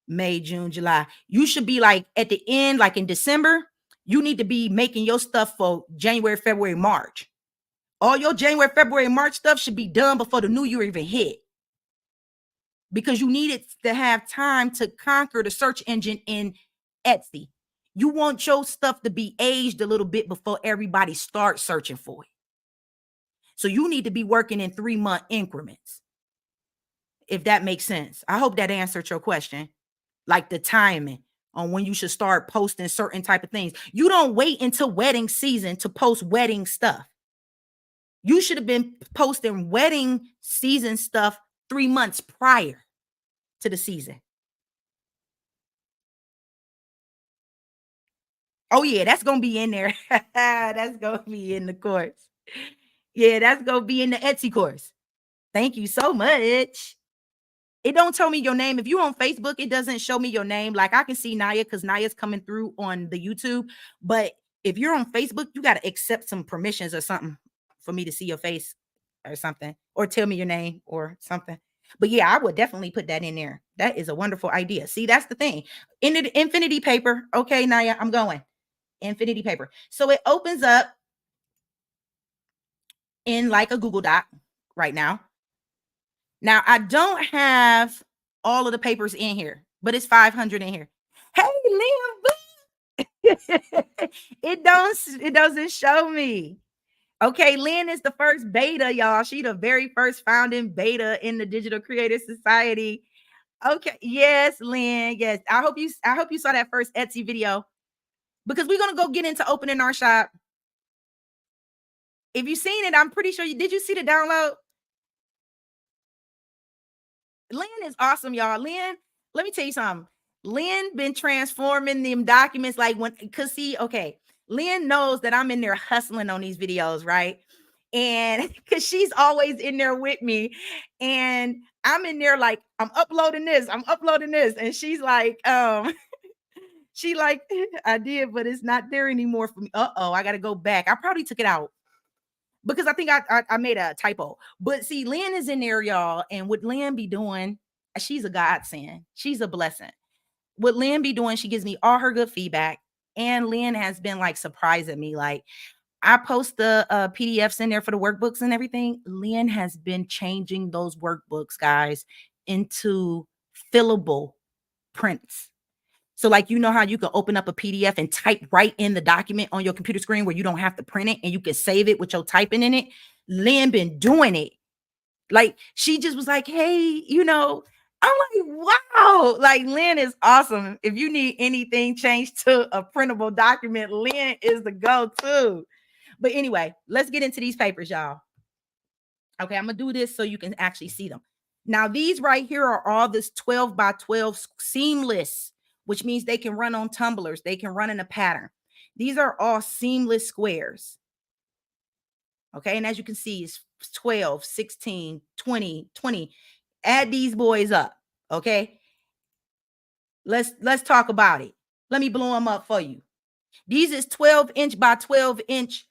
May, June, July. You should be like at the end, like in December, you need to be making your stuff for January, February, March. All your January, February, March stuff should be done before the new year even hit. Because you need it to have time to conquer the search engine in Etsy. You want your stuff to be aged a little bit before everybody starts searching for it. So you need to be working in 3-month increments, if that makes sense. I hope that answered your question. Like the timing on when you should start posting certain type of things. You don't wait until wedding season to post wedding stuff. You should have been posting wedding season stuff 3 months prior to the season. Oh yeah, that's gonna be in there. That's gonna be in the course. Yeah, that's gonna be in the Etsy course. Thank you so much. It don't tell me your name. If you're on Facebook, it doesn't show me your name. Like I can see Naya because Naya's coming through on the YouTube. But if you're on Facebook, you got to accept some permissions or something for me to see your face or something, or tell me your name or something. But yeah, I would definitely put that in there. That is a wonderful idea. See, that's the thing. In the infinity paper. Okay, Naya, I'm going. Infinity paper. So it opens up in like a Google Doc right now. Now I don't have all of the papers in here, but it's 500 in here. Hey, Liam, it doesn't show me. Okay, Lynn is the first beta, y'all. She the very first founding beta in the Digital Creator Society. Okay, yes, Lynn. Yes, I hope you saw that first Etsy video, because we're gonna go get into opening our shop. If you seen it, I'm pretty sure you did. You see the download? Lynn is awesome, y'all. Lynn, let me tell you something. Lynn been transforming them documents like when, cause see, okay, Lynn knows that I'm in there hustling on these videos, right? And because she's always in there with me, and I'm in there like I'm uploading this, and she's like, she like, I did, but it's not there anymore for me. Uh-oh, I gotta go back. I probably took it out because I think I made a typo. But see, Lynn is in there, y'all, and what Lynn be doing, she's a godsend. She's a blessing. What Lynn be doing, she gives me all her good feedback, and Lynn has been like surprising me. Like I post the PDFs in there for the workbooks and everything. Lynn has been changing those workbooks, guys, into fillable prints. So, like, you know how you can open up a PDF and type right in the document on your computer screen where you don't have to print it and you can save it with your typing in it? Lynn been doing it. Like, she just was like, hey, I'm like, wow. Like, Lynn is awesome. If you need anything changed to a printable document, Lynn is the go-to. But anyway, let's get into these papers, y'all. Okay, I'm gonna do this so you can actually see them. Now, these right here are all this 12 by 12 seamless, which means they can run on tumblers. They can run in a pattern. These are all seamless squares. Okay, and as you can see, it's 12, 16, 20, 20. Add these boys up. Okay, let's talk about it. Let me blow them up for you. These is 12-inch by 12-inch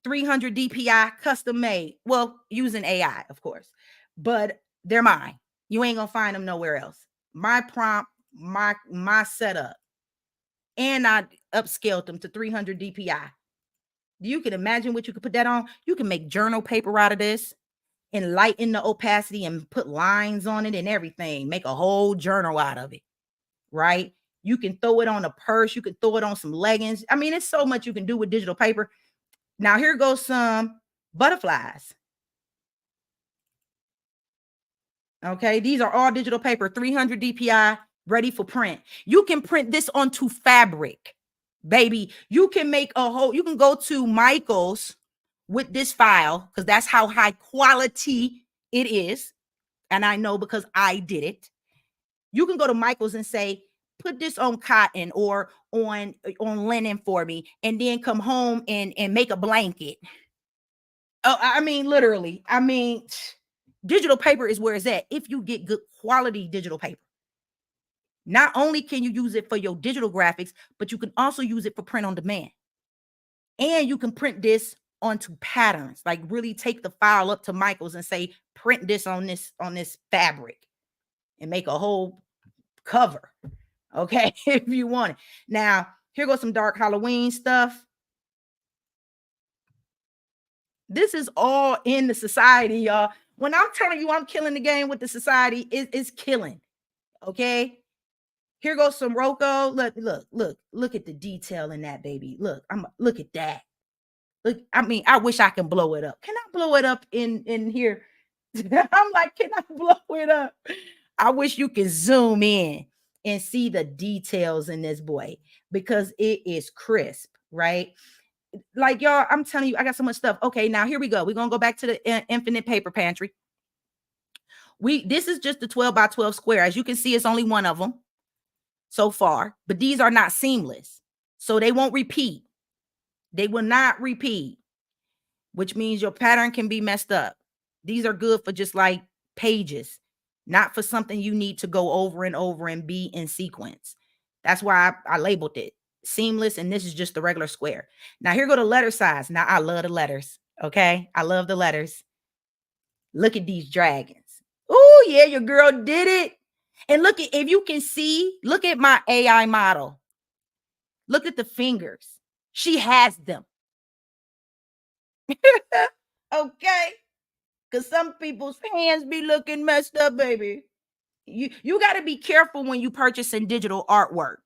300 DPI custom made. Well, using AI, of course, but they're mine. You ain't gonna find them nowhere else. My prompt, my setup, and I upscaled them to 300 DPI. You can imagine what you could put that on. You can make journal paper out of this and lighten the opacity and put lines on it and everything. Make a whole journal out of it, right? You can throw it on a purse. You can throw it on some leggings. I mean, it's so much you can do with digital paper. Now, here goes some butterflies. Okay, these are all digital paper, 300 DPI, ready for print. You can print this onto fabric, baby. You can make you can go to Michael's with this file because that's how high quality it is. And I know because I did it. You can go to Michael's and say, put this on cotton or on linen for me, and then come home and make a blanket. Oh, I mean, literally. I mean, digital paper is where it's at if you get good quality digital paper. Not only can you use it for your digital graphics, but you can also use it for print on demand. And you can print this onto patterns. Like really take the file up to Michael's and say, print this on this fabric and make a whole cover. Okay, if you want it. Now, here goes some dark Halloween stuff. This is all in the society, y'all. When I'm telling you I'm killing the game with the society, it's killing. Okay. Here goes some Rocco. Look at the detail in that, baby. Look at that. Look, I mean, I wish I can blow it up. Can I blow it up in here? I'm like, can I blow it up? I wish you can zoom in and see the details in this boy because it is crisp, right? Like y'all, I'm telling you, I got so much stuff. Okay, now here we go. We're gonna go back to the infinite paper pantry. This is just the 12 by 12 square. As you can see, it's only one of them so far, but these are not seamless, so they won't repeat. They will not repeat, which means your pattern can be messed up. These are good for just like pages, not for something you need to go over and over and be in sequence. That's why I labeled it seamless, and this is just the regular square. Now here go the letter size. Now I love the letters. Okay, I love the letters. Look at these dragons. Oh yeah, your girl did it. And look at, if you can see, look at my AI model. Look at the fingers. She has them. Okay, because some people's hands be looking messed up, baby. You got to be careful when you purchasing digital artwork.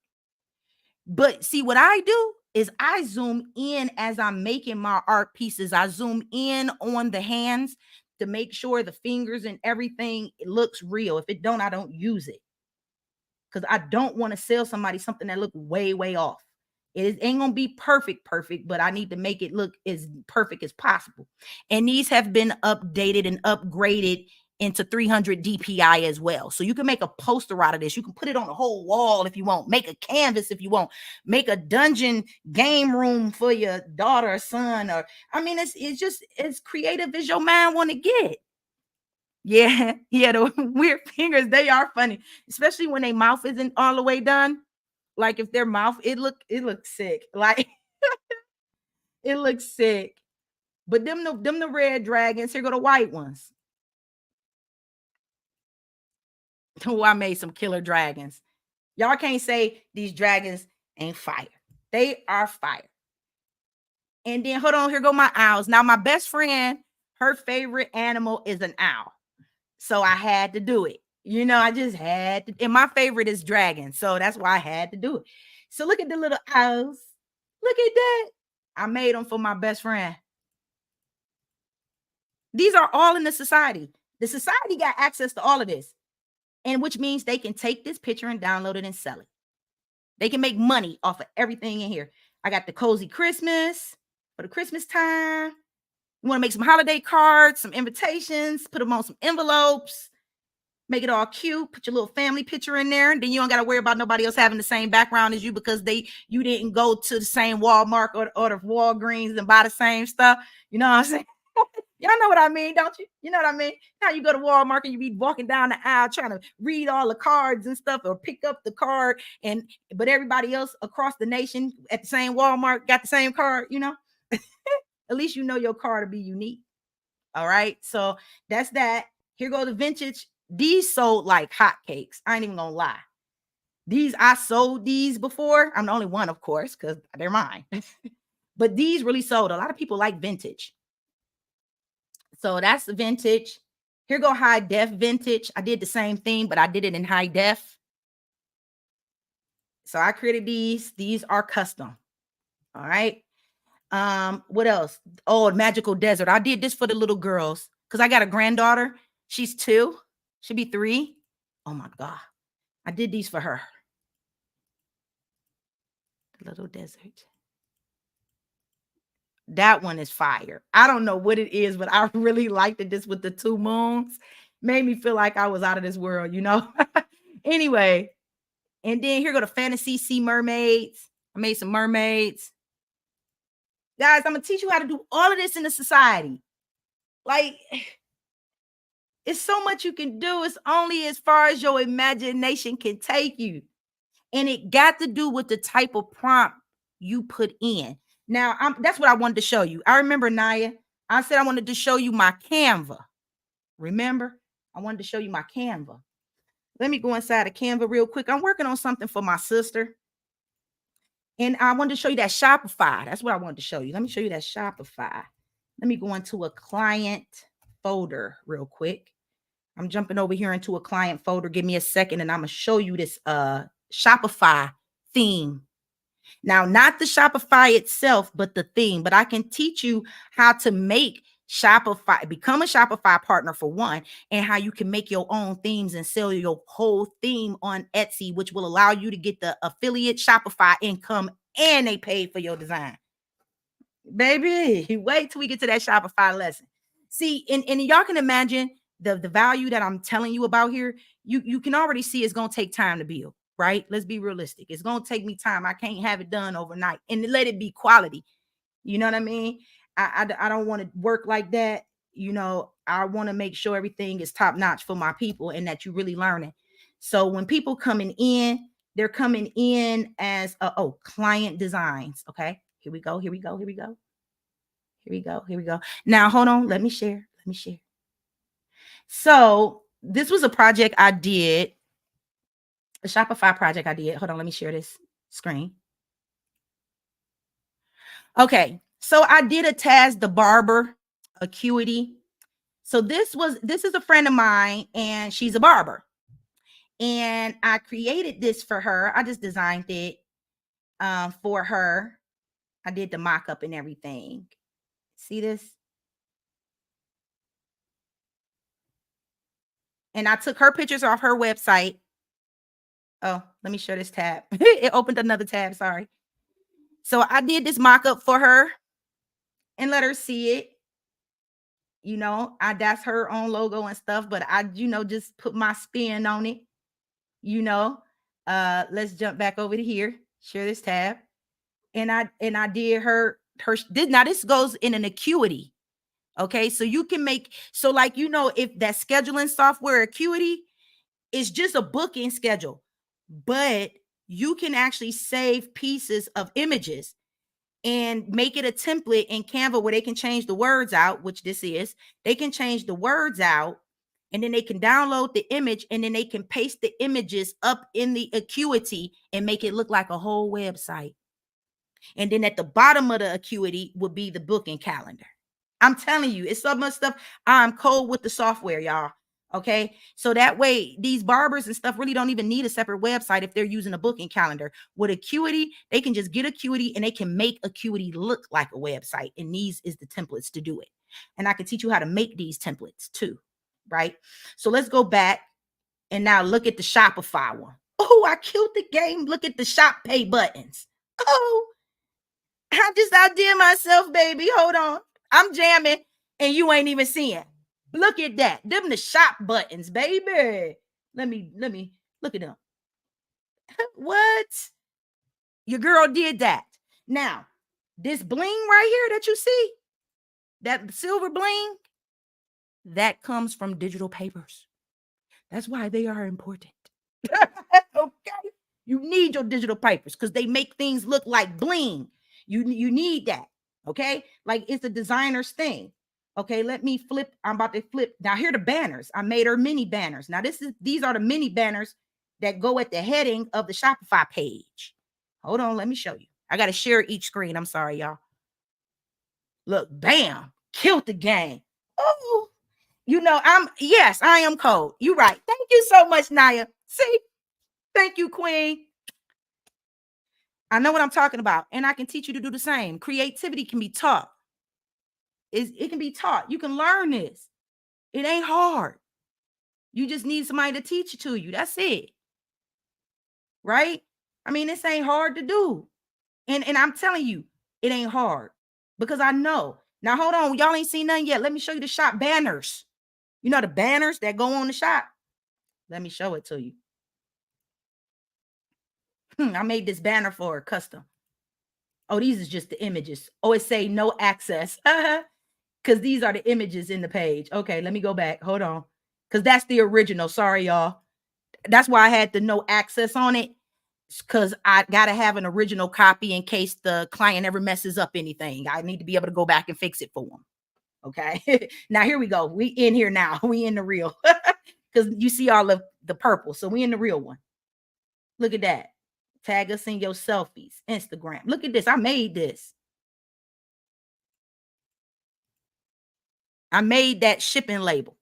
But see, what I do is I zoom in as I'm making my art pieces. I zoom in on the hands to make sure the fingers and everything looks real. If it don't, I don't use it, because I don't want to sell somebody something that look way off. It ain't gonna be perfect, but I need to make it look as perfect as possible. And these have been updated and upgraded into 300 DPI as well. So you can make a poster out of this. You can put it on a whole wall if you want, make a canvas if you want, make a dungeon game room for your daughter or son, or I mean, it's just as creative as your mind want to get. Yeah, yeah, the weird fingers, they are funny, especially when their mouth isn't all the way done. Like if their mouth, it looks sick. Like it looks sick. But them the red dragons. Here go the white ones. Oh, I made some killer dragons. Y'all can't say these dragons ain't fire. They are fire. And then hold on, here go my owls. Now my best friend, her favorite animal is an owl. So I had to do it. I just had to. And my favorite is dragons. So that's why I had to do it. So look at the little owls. Look at that. I made them for my best friend. These are all in the society. The society got access to all of this. And which means they can take this picture and download it and sell it. They can make money off of everything in here. I got the cozy Christmas for the Christmas time. You want to make some holiday cards, some invitations, put them on some envelopes. Make it all cute. Put your little family picture in there. And then you don't got to worry about nobody else having the same background as you because you didn't go to the same Walmart or the Walgreens and buy the same stuff. You know what I'm saying? Y'all know what I mean, don't you? You know what I mean? Now you go to Walmart and you be walking down the aisle trying to read all the cards and stuff or pick up the card. But everybody else across the nation at the same Walmart got the same card, At least you know your card to be unique. All right. So that's that. Here go the vintage. These sold like hotcakes. I ain't even gonna lie. I sold these before. I'm the only one, of course, because they're mine. But these really sold. A lot of people like vintage. So that's the vintage. Here go high def vintage. I did the same thing, but I did it in high def. So I created these. These are custom. All right. What else? Oh, magical desert. I did this for the little girls because I got a granddaughter. She's 2. She'll be 3. Oh my God. I did these for her. The little desert. That one is fire. I don't know what it is, but I really liked it. This with the 2 moons made me feel like I was out of this world, Anyway, and then here go the fantasy sea mermaids. I made some mermaids. Guys, I'm gonna teach you how to do all of this in the society. Like, it's so much you can do. It's only as far as your imagination can take you. And it got to do with the type of prompt you put in. Now, that's what I wanted to show you. I remember, Naya, I said I wanted to show you my Canva. Remember? I wanted to show you my Canva. Let me go inside of Canva real quick. I'm working on something for my sister. And I wanted to show you that Shopify. That's what I wanted to show you. Let me show you that Shopify. Let me go into a client folder real quick. I'm jumping over here into a client folder. Give me a second and I'm going to show you this Shopify theme. Now, not the Shopify itself, but the theme. But I can teach you how to make Shopify, become a Shopify partner for one, and how you can make your own themes and sell your whole theme on Etsy, which will allow you to get the affiliate Shopify income and they paid for your design. Baby, wait till we get to that Shopify lesson. See, and y'all can imagine the value that I'm telling you about here. You can already see it's going to take time to build, right? Let's be realistic. It's going to take me time. I can't have it done overnight and let it be quality. You know what I mean? I don't want to work like that. I want to make sure everything is top notch for my people and that you really learn it. So when people coming in, they're coming in as client designs. Okay, here we go. Now, hold on. Let me share. So this was a project I did, a Shopify project I did. Hold on. Let me share this screen. Okay. So I did a Taz the Barber Acuity. So this is a friend of mine and she's a barber. And I created this for her. I just designed it for her. I did the mock-up and everything. See this? And I took her pictures off her website. Oh, let me show this tab. It opened another tab, sorry. So I did this mock-up for her and let her see it. You know, that's her own logo and stuff, but I, just put my spin on it. You know, let's jump back over to here, share this tab. And I did her now this goes in an acuity. Okay, so you can make, so like, if that scheduling software acuity is just a booking schedule, but you can actually save pieces of images and make it a template in Canva where they can change the words out, which this is. They can change the words out, and then they can download the image, and then they can paste the images up in the acuity and make it look like a whole website. And then at the bottom of the acuity would be the booking calendar. I'm telling you, it's so much stuff. I'm cold with the software, y'all. Okay. So that way, these barbers and stuff really don't even need a separate website if they're using a booking calendar. With Acuity, they can just get Acuity and they can make Acuity look like a website. And these is the templates to do it. And I can teach you how to make these templates too. Right. So let's go back and now look at the Shopify one. Oh, I killed the game. Look at the shop pay buttons. Oh, I just outdid myself, baby. Hold on. I'm jamming and you ain't even seeing. Look at that. Them the shop buttons, baby. Let me look at them. What? Your girl did that. Now, this bling right here that you see, that silver bling, that comes from digital papers. That's why they are important. Okay. You need your digital papers because they make things look like bling. You need that. Okay. Like it's a designer's thing. Okay. Let me flip. I'm about to flip. Now here are the banners. I made her mini banners. Now these are the mini banners that go at the heading of the Shopify page. Hold on. Let me show you. I got to share each screen. I'm sorry, y'all. Look, bam, killed the game. Oh, I am cold. You're right. Thank you so much, Naya. See, thank you, Queen. I know what I'm talking about, and I can teach you to do the same. Creativity can be taught. It can be taught. You can learn this. It ain't hard. You just need somebody to teach it to you. That's it. Right? I mean, this ain't hard to do. And I'm telling you, it ain't hard because I know. Now, hold on. Y'all ain't seen nothing yet. Let me show you the shop banners. You know the banners that go on the shop? Let me show it to you. I made this banner for her custom. Oh, these is just the images. Oh, it say no access. Because these are the images in the page. Okay, let me go back. Hold on. Because that's the original. Sorry, y'all. That's why I had the no access on it. Because I got to have an original copy in case the client ever messes up anything. I need to be able to go back and fix it for them. Okay. Now, here we go. We in here now. We in the real. Because you see all of the purple. So we in the real one. Look at that. Tag us in your selfies. Instagram. Look at this. I made this. I made that shipping label.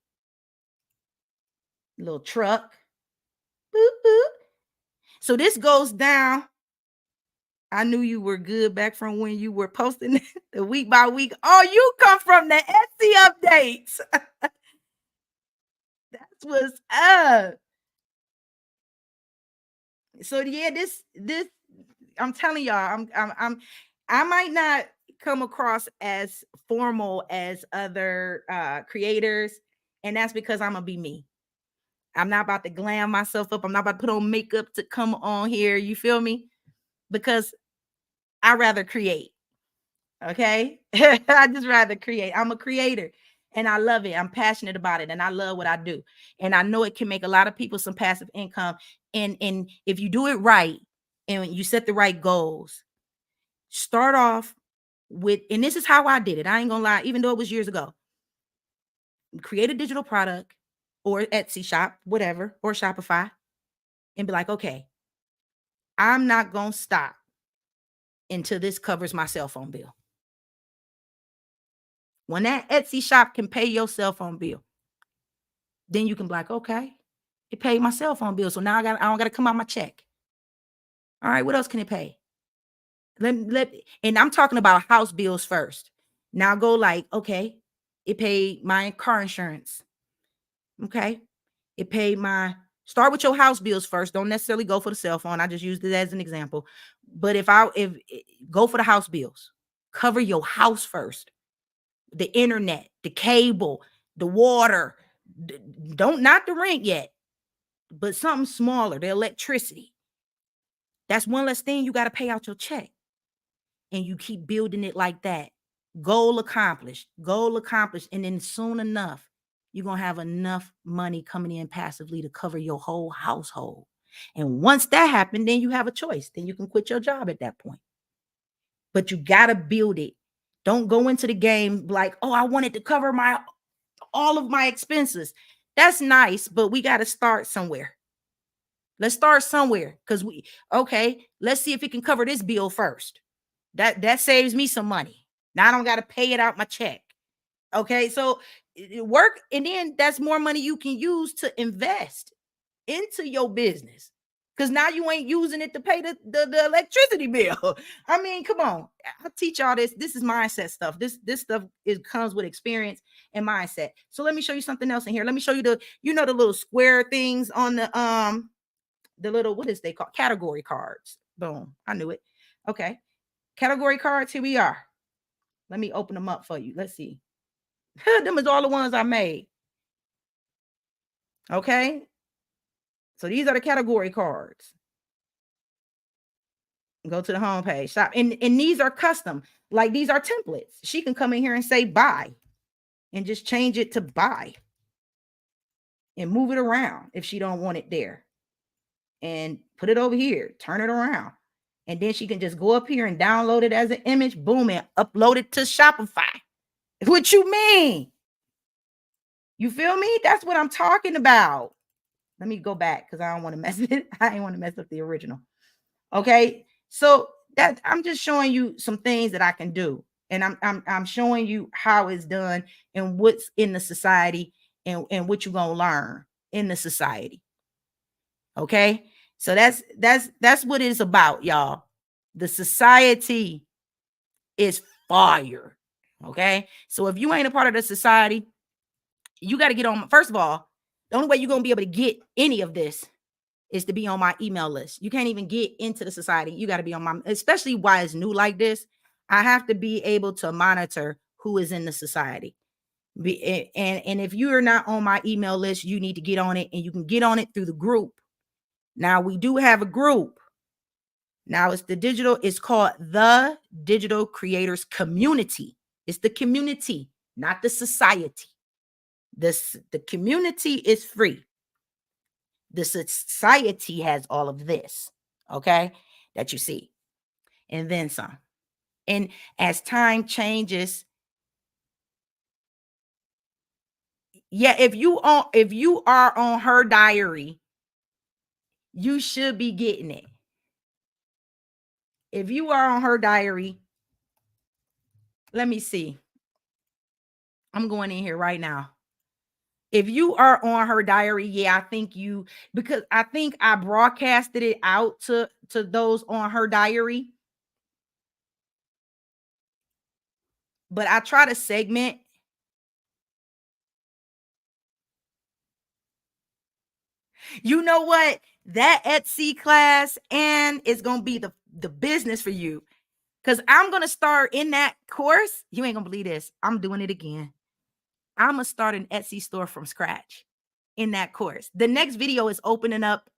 Little truck. Boop, boop. So this goes down. I knew you were good back from when you were posting the week by week. Oh, you come from the Etsy updates. That's what's up. So yeah, this I'm telling y'all, I might not come across as formal as other creators, and that's because I'm gonna be me. I'm not about to glam myself up. I'm not about to put on makeup to come on here. You feel me? Because I rather create. Okay. I just rather create. I'm a creator and I love it. I'm passionate about it and I love what I do. And I know it can make a lot of people some passive income. And if you do it right and you set the right goals, start off with, and this is how I did it. I ain't gonna lie, even though it was years ago. Create a digital product or Etsy shop, whatever, or Shopify, and be like, okay, I'm not gonna stop until this covers my cell phone bill. When that Etsy shop can pay your cell phone bill, then you can be like, okay, It paid my cell phone bill. So now I don't got to come out my check. All right, what else can it pay? And I'm talking about house bills first. Now go like, okay, it paid my car insurance. Okay. It paid my start with your house bills first. Don't necessarily go for the cell phone. I just used it as an example. But if go for the house bills, cover your house first. The internet, the cable, the water. Don't not the rent yet, but something smaller, the electricity. That's one less thing you got to pay out your check. And you keep building it like that. Goal accomplished, goal accomplished. And then soon enough, you're going to have enough money coming in passively to cover your whole household. And once that happened, then you have a choice. Then you can quit your job at that point. But you got to build it. Don't go into the game like, oh, I wanted to cover all of my expenses. That's nice, but we got to start somewhere. Let's start somewhere because let's see if it can cover this bill first. That saves me some money. Now I don't got to pay it out my check. Okay, so it work, and then that's more money you can use to invest into your business. Because now you ain't using it to pay the electricity bill. I mean, come on. I'll teach y'all this. This is mindset stuff. This stuff comes with experience and mindset. So let me show you something else in here. Let me show you the little square things on the little, what is they called? Category cards. Boom. I knew it. Okay. Category cards, here we are. Let me open them up for you. Let's see. Them is all the ones I made. Okay. So these are the category cards. Go to the home page. Shop. And these are custom. Like these are templates. She can come in here and say buy. And just change it to buy. And move it around if she don't want it there. And put it over here. Turn it around. And then she can just go up here and download it as an image. Boom. And upload it to Shopify. What you mean? You feel me? That's what I'm talking about. Let me go back because I don't want to mess it. I ain't want to mess up the original. Okay. So that I'm just showing you some things that I can do. And I'm showing you how it's done and what's in the society and what you're gonna learn in the society. Okay. So that's what it's about, y'all. The society is fire. Okay. So if you ain't a part of the society, you got to get on. First of all, the only way you're going to be able to get any of this is to be on my email list. You can't even get into the society. You got to be on my, especially why it's new like this. I have to be able to monitor who is in the society. And if you're not on my email list, you need to get on it, and you can get on it through the group. Now we do have a group. Now it's called the Digital Creators Community. It's the community, not the society. The community is free. The society has all of this, okay, that you see, and then some. And as time changes, yeah, if you are on her diary, you should be getting it. If you are on her diary, let me see. I'm going in here right now. If you are on her diary, yeah, I think because I think I broadcasted it out to those on her diary. But I try to segment. You know what? That Etsy class, and it's going to be the business for you. Because I'm going to start in that course. You ain't going to believe this. I'm doing it again. I'm going to start an Etsy store from scratch in that course. The next video is opening up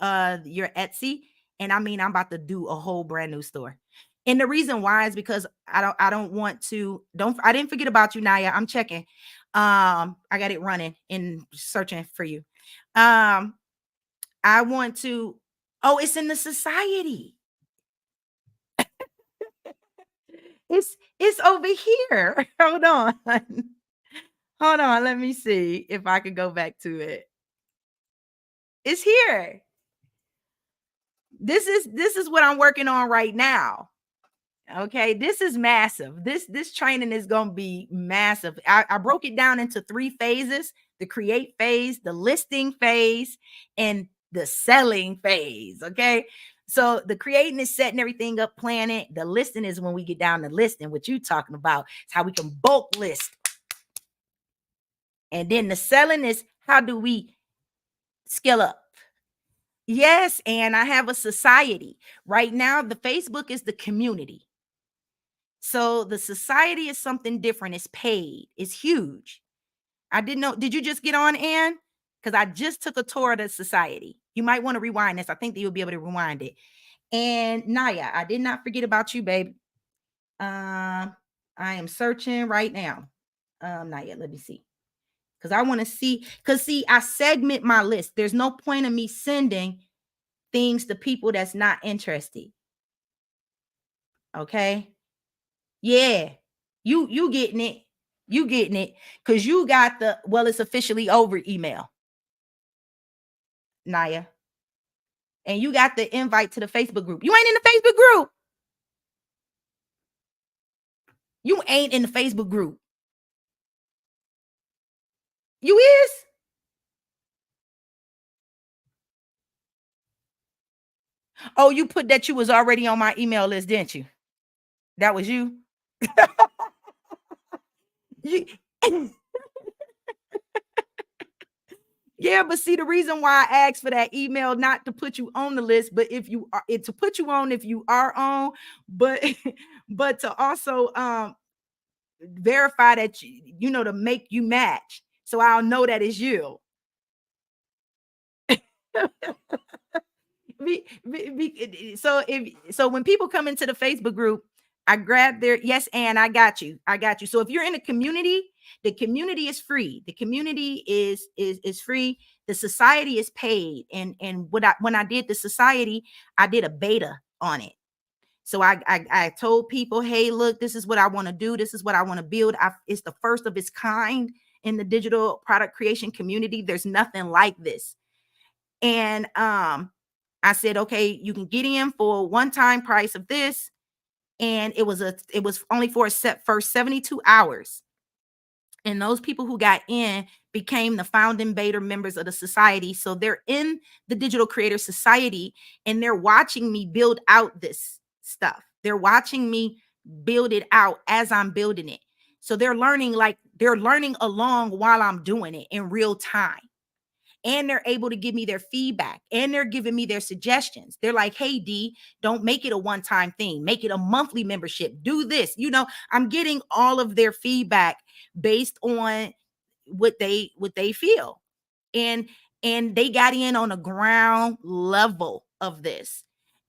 your Etsy. And I mean, I'm about to do a whole brand new store. And the reason why is because I didn't forget about you, Naya. I'm checking. I got it running and searching for you. I want to, it's in the society. It's over here. Hold on. Hold on. Let me see if I can go back to it. It's here. This is what I'm working on right now. Okay, this is massive. This training is gonna be massive. I broke it down into 3 phases: the create phase, the listing phase, and the selling phase. Okay. So the creating is setting everything up, planning. The listing is when we get down to listing, what you talking about. It's how we can bulk list. And then the selling is how do we scale up? Yes, and I have a society. Right now, the Facebook is the community. So the society is something different. It's paid. It's huge. I didn't know. Did you just get on, Ann? Because I just took a tour of the society. You might want to rewind this. I think that you'll be able to rewind it. And Naya, I did not forget about you, babe. I am searching right now. Naya, let me see. Because I want to see. Because see, I segment my list. There's no point in me sending things to people that's not interested. Okay. Yeah. You getting it. You getting it. Because you got the well, it's officially over email, Naya. And you got the invite to the Facebook group. You ain't in the Facebook group. You ain't in the Facebook group. You is? Oh, you put that you was already on my email list, didn't you? That was you. You yeah, but see, the reason why I asked for that email, not to put you on the list, but if you are it to put you on if you are on, but but to also verify that you know, to make you match. So I'll know that it's you. So when people come into the Facebook group, I grab their yes, and I got you. I got you. So if you're in the community is free. The community is free. The society is paid. And when I did the society, I did a beta on it. So I told people, hey, look, this is what I want to do. This is what I want to build. It's the first of its kind in the digital product creation community. There's nothing like this. And I said, okay, you can get in for a one-time price of this. And it was only for a set first 72 hours. And those people who got in became the founding beta members of the society. So they're in the Digital Creator Society and they're watching me build out this stuff. They're watching me build it out as I'm building it. So they're learning along while I'm doing it in real time. And they're able to give me their feedback and they're giving me their suggestions. They're like, hey, D, don't make it a one-time thing. Make it a monthly membership. Do this. You know, I'm getting all of their feedback based on what they feel. And they got in on a ground level of this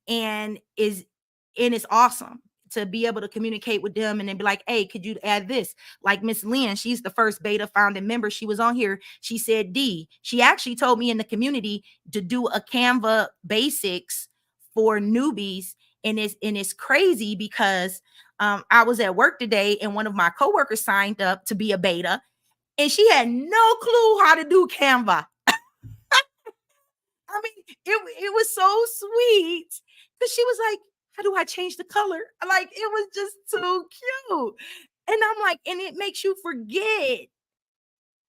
and it's awesome to be able to communicate with them and then be like, hey, could you add this? Like Miss Lynn, she's the first beta founding member. She was on here. She said, D, she actually told me in the community to do a Canva basics for newbies. And it's crazy because I was at work today and one of my coworkers signed up to be a beta and she had no clue how to do Canva. I mean, it was so sweet because she was like, how do I change the color? Like, it was just so cute. And I'm like, and it makes you forget.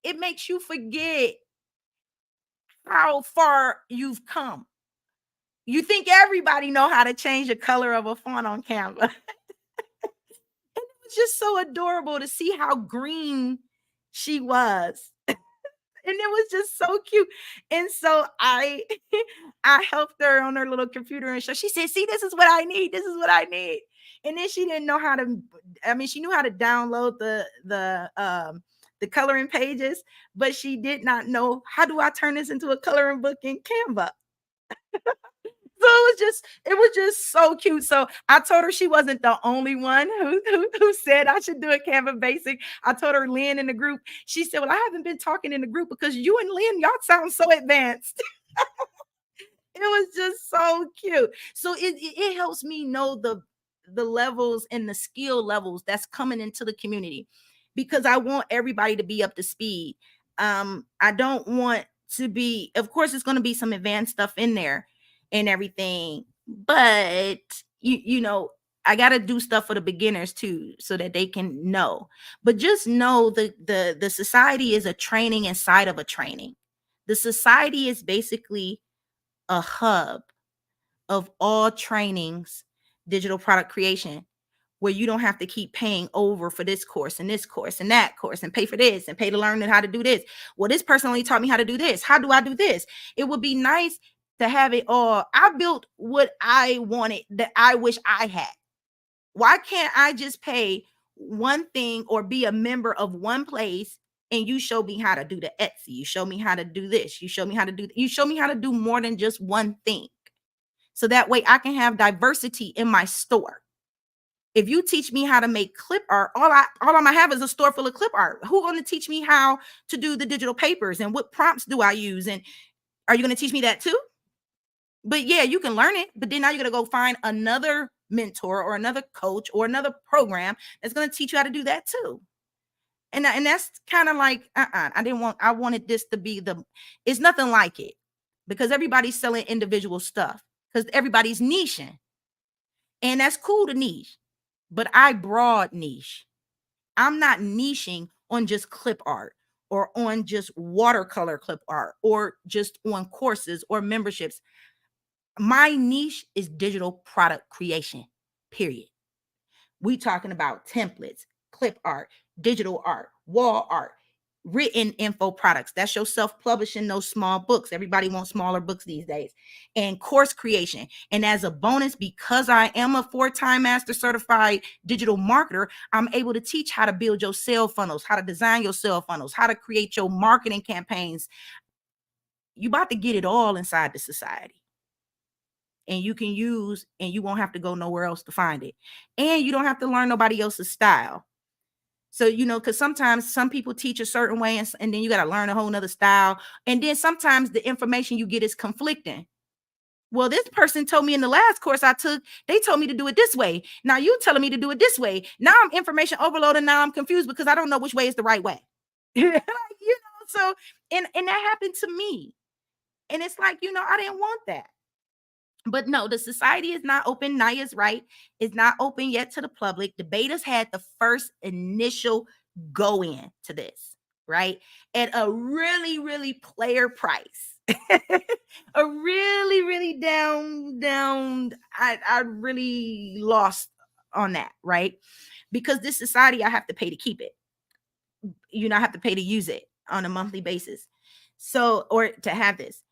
It makes you forget how far you've come. You think everybody know how to change the color of a font on Canva. And it was just so adorable to see how green she was. And it was just so cute. And so I I helped her on her little computer and show. She said, see, this is what I need. This is what I need. And then she didn't know how to, I mean, she knew how to download the coloring pages, but she did not know how do I turn this into a coloring book in Canva. So it was just so cute. So I told her she wasn't the only one who said I should do a Canva basic. I told her Lynn in the group. She said, well, I haven't been talking in the group because you and Lynn, y'all sound so advanced. It was just so cute. So it helps me know the levels and the skill levels that's coming into the community because I want everybody to be up to speed. I don't want to be, of course, it's going to be some advanced stuff in there and everything, but you know, I got to do stuff for the beginners too, so that they can know. But just know the society is a training inside of a training. The society is basically a hub of all trainings, digital product creation, where you don't have to keep paying over for this course and this course and that course and pay for this and pay to learn how to do this. Well, this person only taught me how to do this. How do I do this? It would be nice to have it all. I built what I wanted that I wish I had. Why can't I just pay one thing or be a member of one place, and you show me how to do the Etsy, you show me how to do this, you show me how to do, you show me how to do more than just one thing. So that way I can have diversity in my store. If you teach me how to make clip art, all I'm gonna have is a store full of clip art. Who's gonna teach me how to do the digital papers and what prompts do I use? And are you gonna teach me that too? But yeah, you can learn it, but then now you're gonna go find another mentor or another coach or another program that's gonna teach you how to do that too. And that's kind of like I wanted this to be it's nothing like it, because everybody's selling individual stuff because everybody's niching, and that's cool to niche, but I broad niche. I'm not niching on just clip art or on just watercolor clip art or just on courses or memberships. My niche is digital product creation, period. We talking about templates, clip art, digital art, wall art, written info products. That's your self-publishing, those small books. Everybody wants smaller books these days. And course creation. And as a bonus, because I am a 4-time master certified digital marketer, I'm able to teach how to build your sale funnels, how to design your sale funnels, how to create your marketing campaigns. You about to get it all inside the society. And you can use, and you won't have to go nowhere else to find it. And you don't have to learn nobody else's style. So, because sometimes some people teach a certain way, and then you got to learn a whole nother style. And then sometimes the information you get is conflicting. Well, this person told me in the last course I took, they told me to do it this way. Now you telling me to do it this way. Now I'm information overloaded. Now I'm confused because I don't know which way is the right way. So, and that happened to me. And it's like, I didn't want that. But no, the society is not open. Naya's right. It's not open yet to the public. The betas had the first initial go in to this, right? At a really, really player price. A really, really down. I really lost on that, right? Because this society, I have to pay to keep it. I have to pay to use it on a monthly basis. So, or to have this.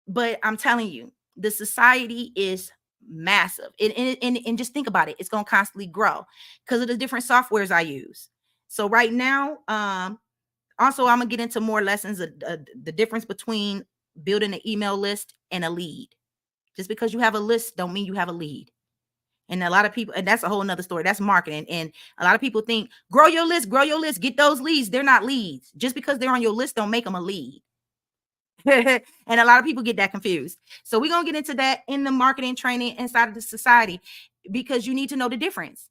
But I'm telling you, the society is massive. And just think about it. It's going to constantly grow because of the different softwares I use. So right now, also, I'm going to get into more lessons of the difference between building an email list and a lead. Just because you have a list don't mean you have a lead. And a lot of people, and that's a whole nother story. That's marketing. And a lot of people think, grow your list, get those leads. They're not leads. Just because they're on your list don't make them a lead. And a lot of people get that confused. So we're going to get into that in the marketing training inside of the society, because you need to know the difference,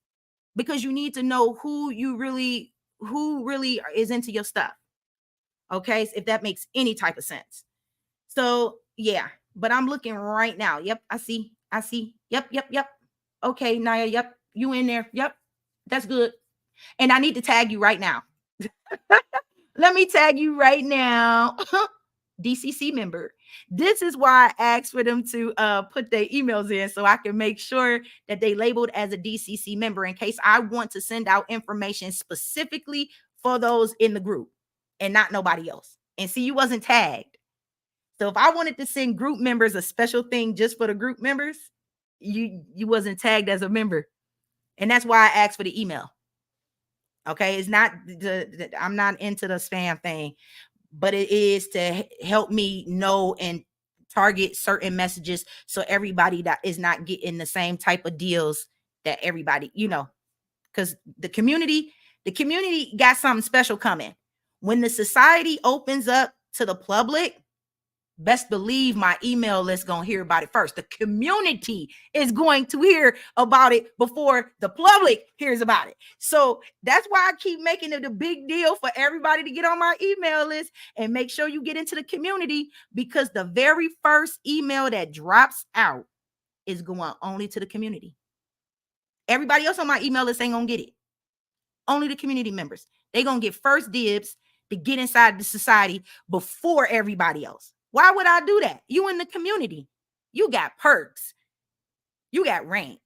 because you need to know who really is into your stuff. Okay. So if that makes any type of sense. So yeah, but I'm looking right now. Yep. I see. Yep. Okay, Naya. Yep. You in there. Yep. That's good. And I need to tag you right now. Let me tag you right now. DCC member. This is why I asked for them to put their emails in, so I can make sure that they labeled as a DCC member in case I want to send out information specifically for those in the group and not nobody else. And see, you wasn't tagged. So if I wanted to send group members a special thing just for the group members, you wasn't tagged as a member. And that's why I asked for the email. Okay, it's not I'm not into the spam thing, but it is to help me know and target certain messages so everybody that is not getting the same type of deals that everybody, because the community got something special coming. When the society opens up to the public, best believe my email list gonna hear about it first. The community is going to hear about it before the public hears about it. So that's why I keep making it a big deal for everybody to get on my email list and make sure you get into the community, because the very first email that drops out is going only to the community. Everybody else on my email list ain't gonna get it. Only the community members. They gonna get first dibs to get inside the society before everybody else. Why would I do that? You in the community. You got perks. You got rank.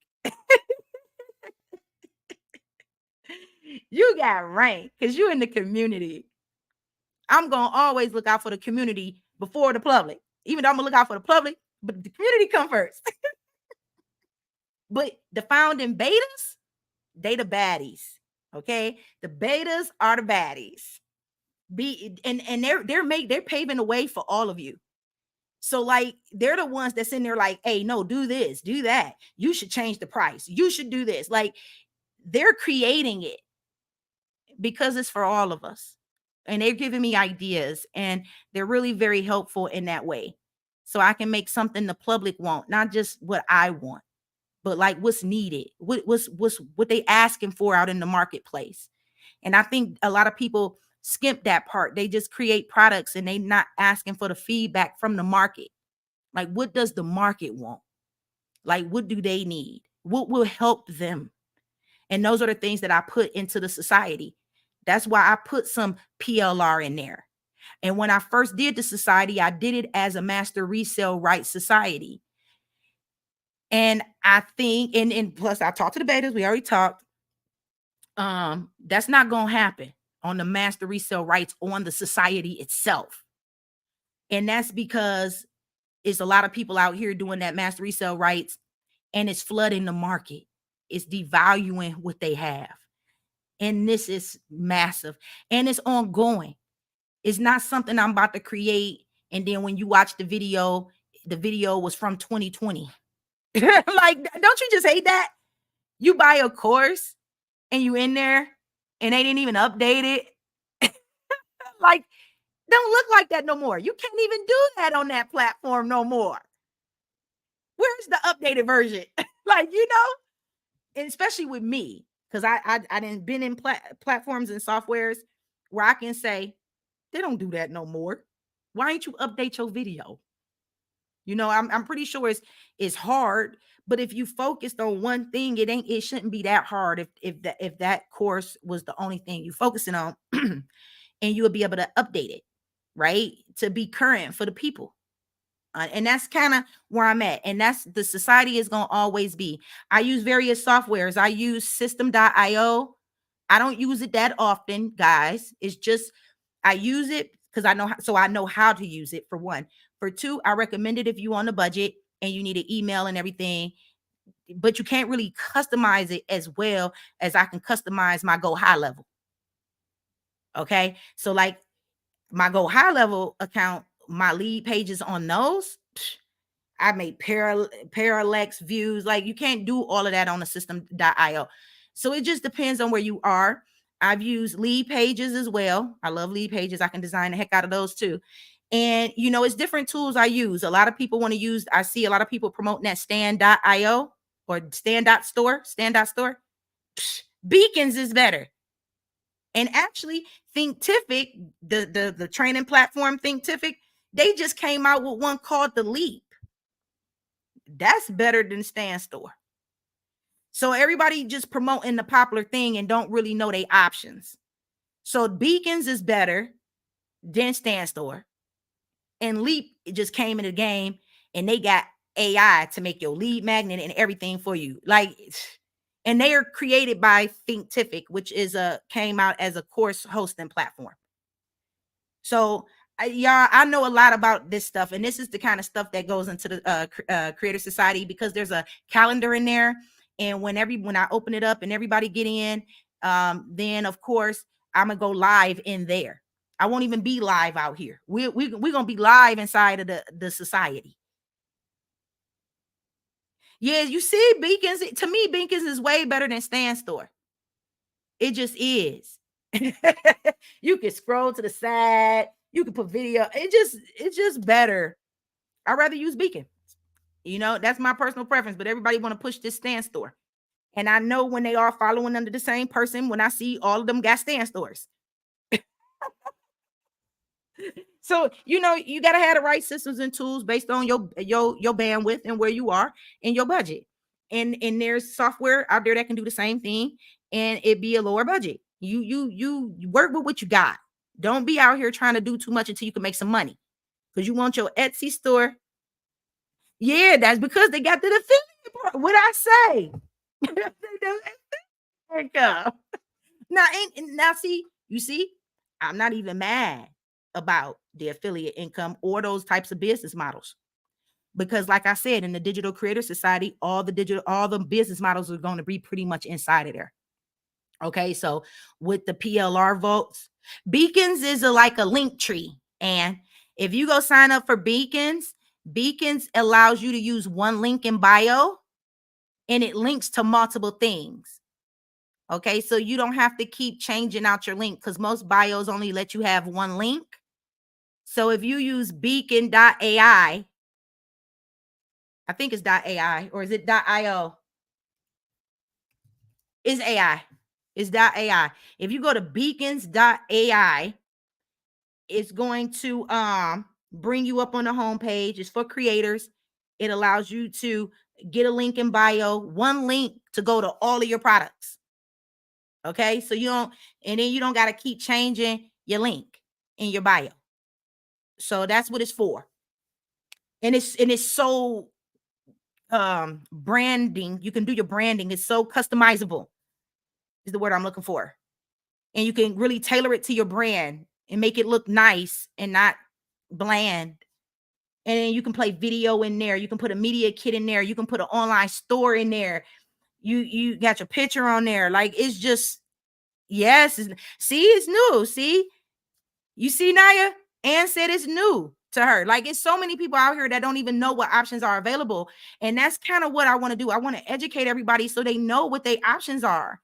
You got rank because you in the community. I'm gonna always look out for the community before the public. Even though I'm gonna look out for the public, but the community come first. But the founding betas, they the baddies. Okay, the betas are the baddies. They're paving the way for all of you. So like they're the ones that's in there like, hey, no, do this, do that. You should change the price. You should do this. Like they're creating it because it's for all of us. And they're giving me ideas and they're really very helpful in that way. So I can make something the public want, not just what I want, but like what's needed, what they asking for out in the marketplace. And I think a lot of people skimp that part. They just create products and they not asking for the feedback from the market. Like, what does the market want? Like, what do they need? What will help them? And those are the things that I put into the society. That's why I put some PLR in there. And when I first did the society, I did it as a master resale rights society. And I think, and plus I talked to the betas, we already talked. That's not gonna happen on the master resale rights on the society itself. And that's because it's a lot of people out here doing that master resale rights and it's flooding the market. It's devaluing what they have. And this is massive and it's ongoing. It's not something I'm about to create. And then when you watch the video was from 2020. Like, don't you just hate that? You buy a course and you in there and they didn't even update it. Like, don't look like that no more. You can't even do that on that platform no more. Where's the updated version? Like, and especially with me, because I didn't been in platforms and softwares where I can say, they don't do that no more. Why ain't you update your video? I'm pretty sure it's hard, but if you focused on one thing, it shouldn't be that hard if that course was the only thing you focusing on, and you would be able to update it, right? To be current for the people. And that's kind of where I'm at. And that's the society is going to always be. I use various softwares. I use system.io. I don't use it that often, guys. It's just, I use it because I know how to use it, for one. For two, I recommend it if you on a budget and you need an email and everything, but you can't really customize it as well as I can customize my Go High Level. Okay. So like my Go High Level account, my lead pages on those, I made parallax views. Like you can't do all of that on the system.io. So it just depends on where you are. I've used lead pages as well. I love lead pages. I can design the heck out of those too. And it's different tools I use. A lot of people want to use, I see a lot of people promoting that stand.io or stand.store. Beacons is better. And actually, Thinkific, the training platform Thinkific, they just came out with one called The Leap. That's better than Stand Store. So everybody just promoting the popular thing and don't really know their options. So Beacons is better than Stand Store. And Leap, it just came in the game and they got AI to make your lead magnet and everything for you. Like, and they are created by Thinkific, which came out as a course hosting platform. So I know a lot about this stuff, and this is the kind of stuff that goes into the Creator Society, because there's a calendar in there, and when I open it up and everybody get in, then of course I'm gonna go live in there. I won't even be live out here. We're gonna be live inside of the society. Yeah, you see, Beacons, to me, Beacons is way better than Stand Store. It just is. You can scroll to the side, you can put video. It's just better. I'd rather use Beacon. That's my personal preference, but everybody want to push this Stand Store. And I know when they are following under the same person, when I see all of them got Stand Stores. So, you got to have the right systems and tools based on your bandwidth and where you are in your budget. And there's software out there that can do the same thing, and it be a lower budget. You work with what you got. Don't be out here trying to do too much until you can make some money, because you want your Etsy store. Yeah, that's because they got the affiliate part. What I say? Now, now, see, you see, I'm not even mad about the affiliate income or those types of business models, because, like I said, in the Digital Creator Society, all the business models are going to be pretty much inside of there. Okay, so with the PLR votes, Beacons is like a link tree, and if you go sign up for Beacons, Beacons allows you to use one link in bio, and it links to multiple things. Okay, so you don't have to keep changing out your link, because most bios only let you have one link. So if you use beacon.ai, I think it's .ai, or is it .io? It's AI. It's .ai. If you go to beacons.ai, it's going to bring you up on the homepage. It's for creators. It allows you to get a link in bio, one link to go to all of your products. Okay, so you don't, and then you don't got to keep changing your link in your bio. So that's what it's for. And it's so branding. You can do your branding. It's so customizable, is the word I'm looking for. And you can really tailor it to your brand and make it look nice and not bland. And then you can play video in there. You can put a media kit in there. You can put an online store in there. You got your picture on there. Like, it's just, yes. See, it's new. See, you see, Naya? Ann said it's new to her. Like, it's so many people out here that don't even know what options are available. And that's kind of what I want to do. I want to educate everybody so they know what their options are.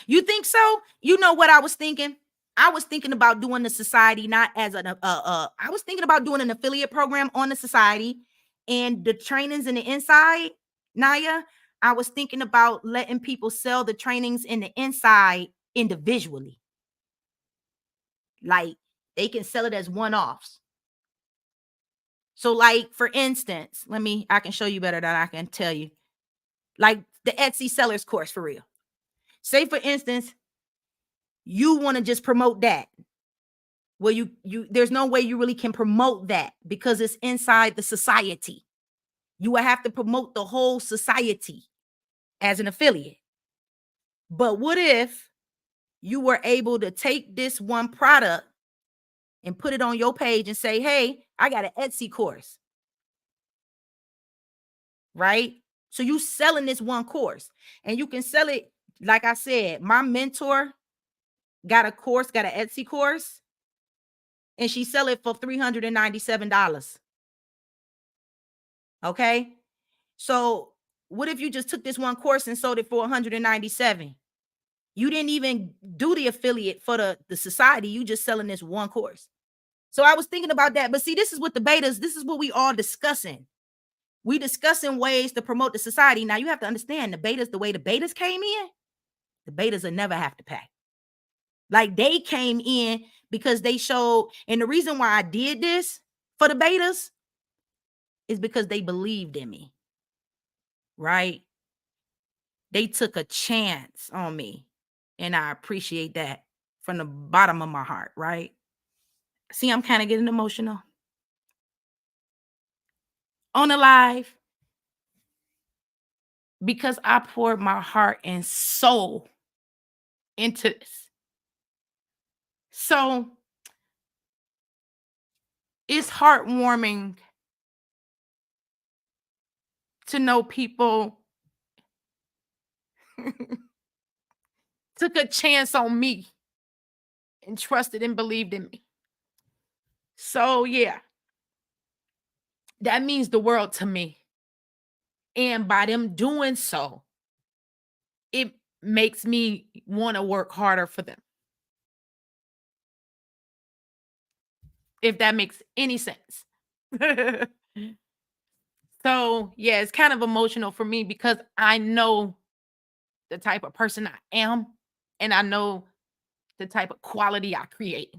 You think so? You know what I was thinking? I was thinking about doing the society not as I was thinking about doing an affiliate program on the society, and the trainings in the inside, Naya. I was thinking about letting people sell the trainings in the inside individually. Like, they can sell it as one-offs. So, like, for instance, I can show you better than I can tell you. Like the Etsy sellers course, for real. Say, for instance, you want to just promote that. Well, you there's no way you really can promote that, because it's inside the society. You will have to promote the whole society as an affiliate. But what if you were able to take this one product and put it on your page and say, hey, I got an Etsy course, right? So you selling this one course, and you can sell it. Like I said, my mentor got an Etsy course, and she sell it for $397. Okay. So what if you just took this one course and sold it for 197? You didn't even do the affiliate for the society. You just selling this one course. So I was thinking about that. But see, this is what this is what we all discussing. We discussing ways to promote the society. Now you have to understand, the way the betas came in, the betas will never have to pay. Like, they came in because they showed, and the reason why I did this for the betas is because they believed in me, right? They took a chance on me, and I appreciate that from the bottom of my heart, right? See, I'm kind of getting emotional on the live, because I poured my heart and soul into this. So it's heartwarming to know people took a chance on me and trusted and believed in me. So yeah, that means the world to me. And by them doing so, it makes me want to work harder for them. If that makes any sense. So yeah, it's kind of emotional for me, because I know the type of person I am, and I know the type of quality I create.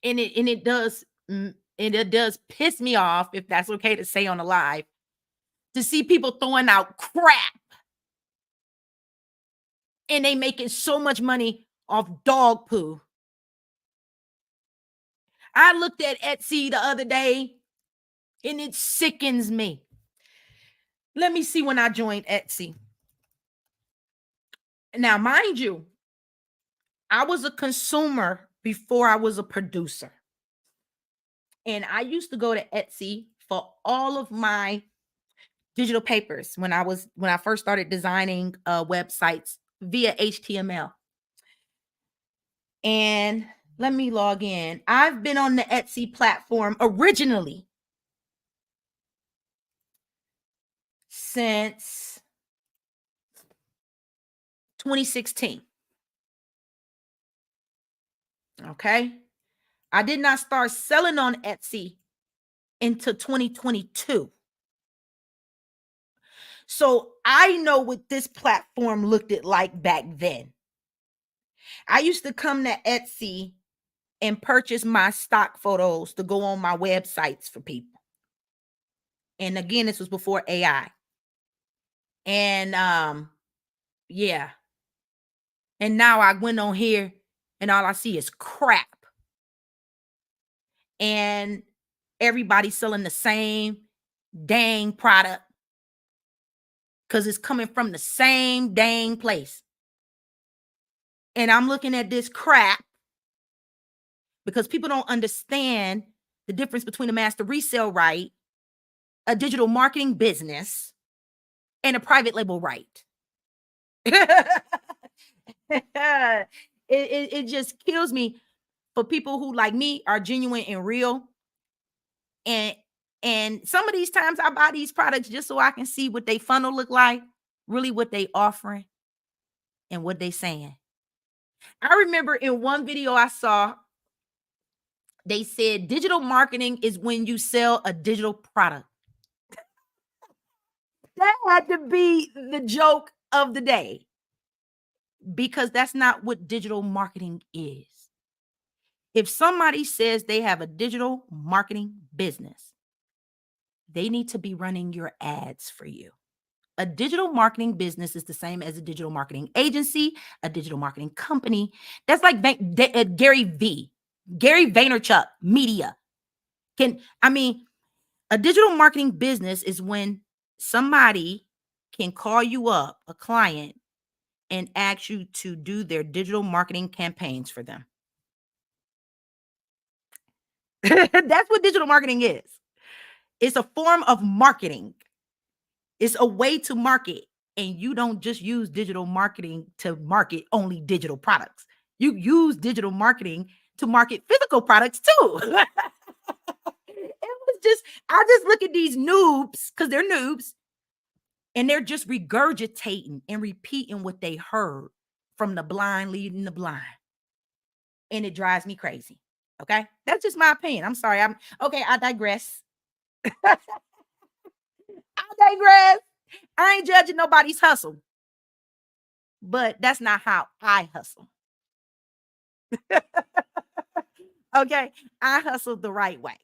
And it does And it does piss me off, if that's okay to say on a live, to see people throwing out crap and they making so much money off dog poo. I looked at Etsy the other day and it sickens me. Let me see when I joined Etsy. Now, mind you, I was a consumer before I was a producer. And I used to go to Etsy for all of my digital papers when I first started designing websites via HTML. And let me log in. I've been on the Etsy platform originally since 2016. Okay. I did not start selling on Etsy until 2022. So I know what this platform looked like back then. I used to come to Etsy and purchase my stock photos to go on my websites for people. And again, this was before AI. And yeah. And now I went on here and all I see is crap. And everybody's selling the same dang product because it's coming from the same dang place. And I'm looking at this crap because people don't understand the difference between a master resale right, a digital marketing business, and a private label right. It just kills me for people who, like me, are genuine and real. And some of these times I buy these products just so I can see what they funnel look like, really what they offering and what they saying. I remember in one video I saw, they said digital marketing is when you sell a digital product. That had to be the joke of the day because that's not what digital marketing is. If somebody says they have a digital marketing business, they need to be running your ads for you. A digital marketing business is the same as a digital marketing agency, a digital marketing company. That's like Gary Vaynerchuk media. A digital marketing business is when somebody can call you up, a client, and ask you to do their digital marketing campaigns for them. That's what digital marketing is. It's a form of marketing. It's a way to market. And you don't just use digital marketing to market only digital products. You use digital marketing to market physical products too. I just look at these noobs, because they're noobs, and they're just regurgitating and repeating what they heard from the blind leading the blind. And it drives me crazy. Okay. That's just my opinion. I'm sorry. I digress. I digress. I ain't judging nobody's hustle, but that's not how I hustle. Okay. I hustle the right way.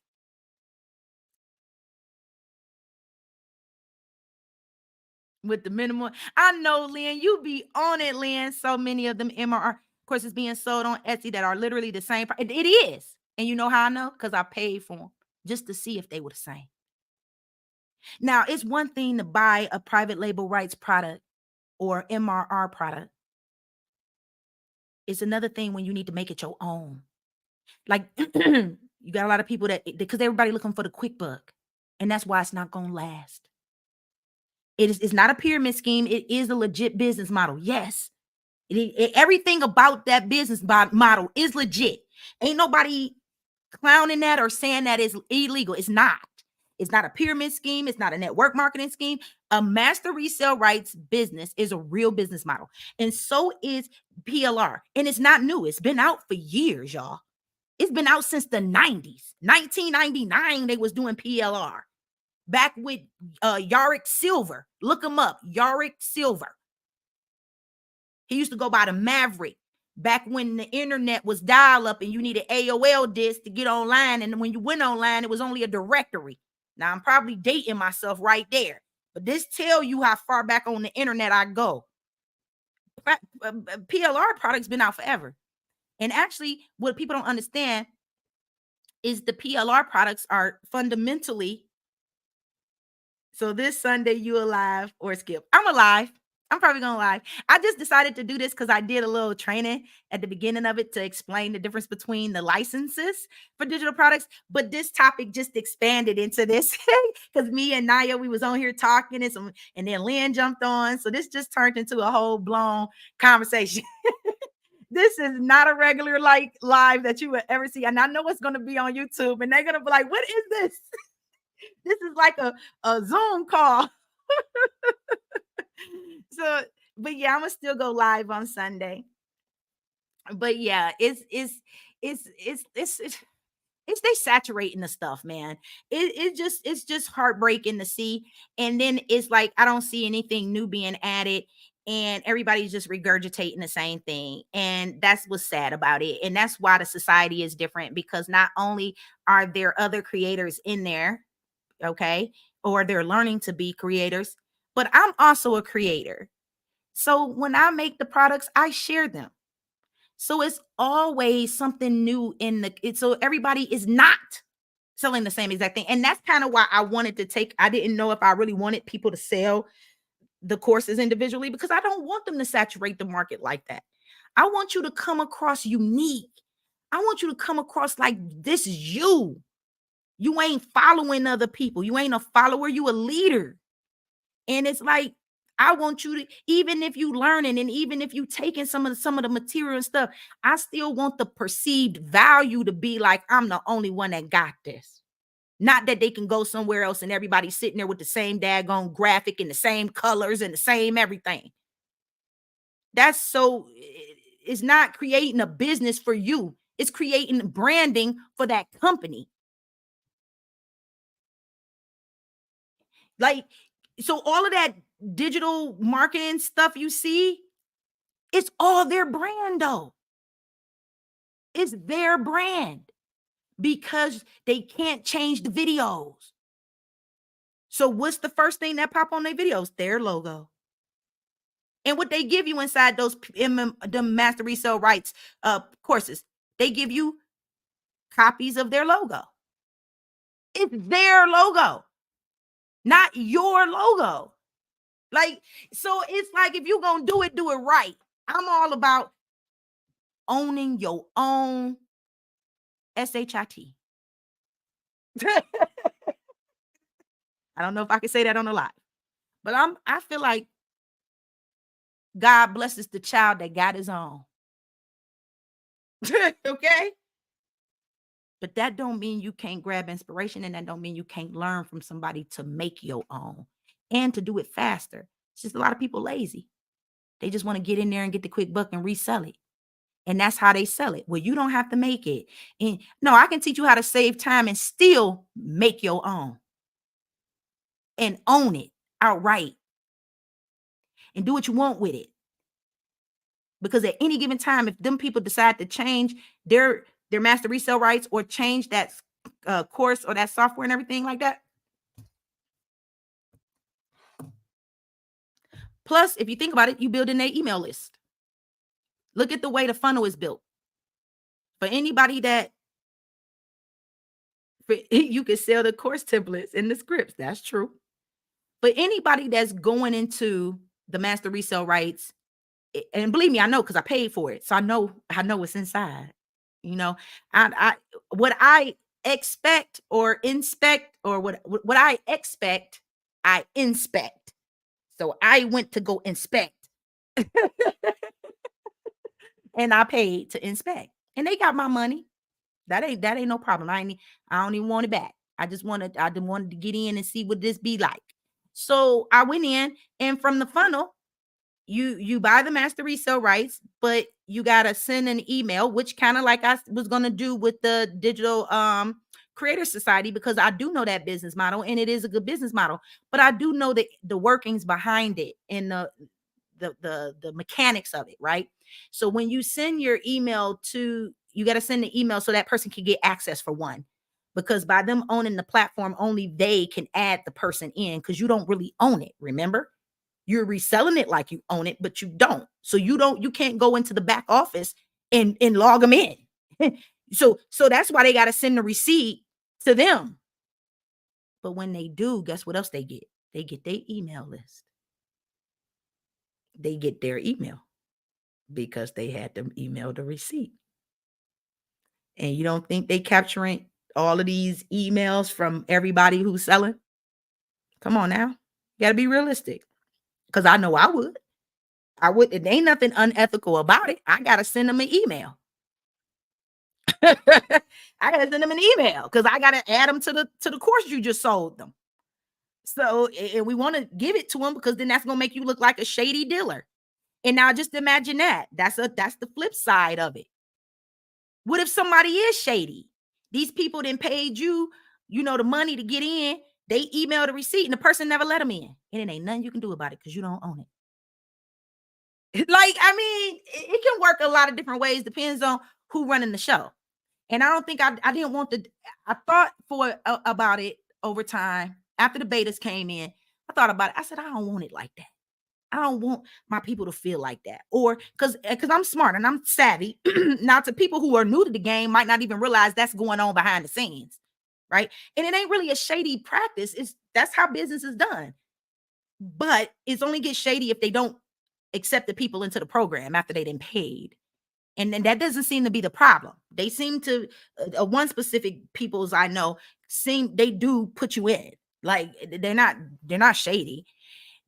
With the minimum. I know, Lynn, you be on it, Lynn. So many of them MRR courses being sold on Etsy that are literally the same. It is. And you know how I know? Because I paid for them just to see if they were the same. Now, it's one thing to buy a private label rights product or MRR product. It's another thing when you need to make it your own. Like, you got a lot of people because everybody looking for the quick buck. And that's why it's not going to last. It's not a pyramid scheme. It is a legit business model. Yes. Everything about that business model is legit. Ain't nobody clowning that or saying that is illegal. It's not. It's not a pyramid scheme. It's not a network marketing scheme. A master resale rights business is a real business model. And so is PLR. And it's not new. It's been out for years, y'all. It's been out since the 90s. 1999, they was doing PLR. Back with Yarick Silver. Look him up. Yarick Silver. He used to go by the Maverick. back when the internet was dial up and you needed AOL disc to get online. And when you went online, it was only a directory. Now I'm probably dating myself right there, but this tell you how far back on the internet I go. PLR products been out forever. And actually, what people don't understand is the PLR products are fundamentally. So this Sunday, you alive or skip? I'm alive. I'm probably going to lie. I just decided to do this because I did a little training at the beginning of it to explain the difference between the licenses for digital products. But this topic just expanded into this because me and Naya, we was on here talking and then Lynn jumped on. So this just turned into a whole blown conversation. This is not a regular like live that you would ever see. And I know it's going to be on YouTube and they're going to be like, what is this? This is like a Zoom call. So, but yeah, I'm gonna still go live on Sunday. But yeah, it's they saturating the stuff, man. It's just heartbreaking to see. And then it's like I don't see anything new being added, and everybody's just regurgitating the same thing. And that's what's sad about it. And that's why the society is different, because not only are there other creators in there, okay, or they're learning to be creators, but I'm also a creator. So when I make the products, I share them. So it's always something new in so everybody is not selling the same exact thing. And that's kind of why I wanted to I didn't know if I really wanted people to sell the courses individually, because I don't want them to saturate the market like that. I want you to come across unique. I want you to come across like this is you. You ain't following other people. You ain't a follower, you a leader. And it's like, I want you to, even if you learning and even if you taking some of the material and stuff, I still want the perceived value to be like, I'm the only one that got this. Not that they can go somewhere else and everybody's sitting there with the same daggone graphic and the same colors and the same everything. That's so, it's not creating a business for you. It's creating branding for that company. Like, so all of that digital marketing stuff you see, it's all their brand though. It's their brand because they can't change the videos. So what's the first thing that pop on their videos? Their logo. And what they give you inside those the master resale rights courses, they give you copies of their logo. It's their logo, not your logo. Like, so it's like, if you're going to do it right. I'm all about owning your own SHIT. I don't know if I can say that on a live, but I feel like God blesses the child that got his own. Okay? But that don't mean you can't grab inspiration, and that don't mean you can't learn from somebody to make your own and to do it faster. It's just a lot of people lazy. They just want to get in there and get the quick buck and resell it. And that's how they sell it. Well, you don't have to make it. And no, I can teach you how to save time and still make your own and own it outright and do what you want with it. Because at any given time, if them people decide to change their master resale rights or change that course or that software and everything like that. Plus, if you think about it, you build in their email list. Look at the way the funnel is built. For anybody that you can sell the course templates and the scripts, that's true. But anybody that's going into the master resale rights, and believe me, I know because I paid for it. So I know what's inside. You know, I what I expect or inspect, or what I expect, I inspect. So I went to go inspect. And I paid to inspect. And they got my money. That ain't no problem. I don't even want it back. I just wanted to get in and see what this be like. So I went in, and from the funnel, you buy the master resale rights, but you gotta send an email, which kind of like I was gonna do with the digital creator society, because I do know that business model and it is a good business model, but I do know the workings behind it and the mechanics of it, right? So when you send your email to, you got to send the email so that person can get access for one, because by them owning the platform, only they can add the person in, because you don't really own it. Remember, you're reselling it like you own it, but you don't. So you can't go into the back office and log them in. So that's why they got to send the receipt to them. But when they do, guess what else they get? They get their email list. They get their email because they had them email the receipt. And you don't think they capturing all of these emails from everybody who's selling? Come on now. You got to be realistic. Because I know I would. I would. It ain't nothing unethical about it. I got to send them an email. I got to send them an email because I got to add them to the course you just sold them. So, and we want to give it to them because then that's going to make you look like a shady dealer. And now just imagine that. That's the flip side of it. What if somebody is shady? These people then paid you, the money to get in. They emailed a receipt and the person never let them in. And it ain't nothing you can do about it because you don't own it. Like, I mean, it can work a lot of different ways. Depends on who running the show. And I don't think I didn't want to. I thought about it over time. After the betas came in, I thought about it. I said, I don't want it like that. I don't want my people to feel like that. Or because I'm smart and I'm savvy. Now, to people who are new to the game, might not even realize that's going on behind the scenes, right? And it ain't really a shady practice. That's how business is done. But it's only get shady if they don't accept the people into the program after they done paid. And then that doesn't seem to be the problem. They seem to, one specific peoples I know, they do put you in. Like they're not shady.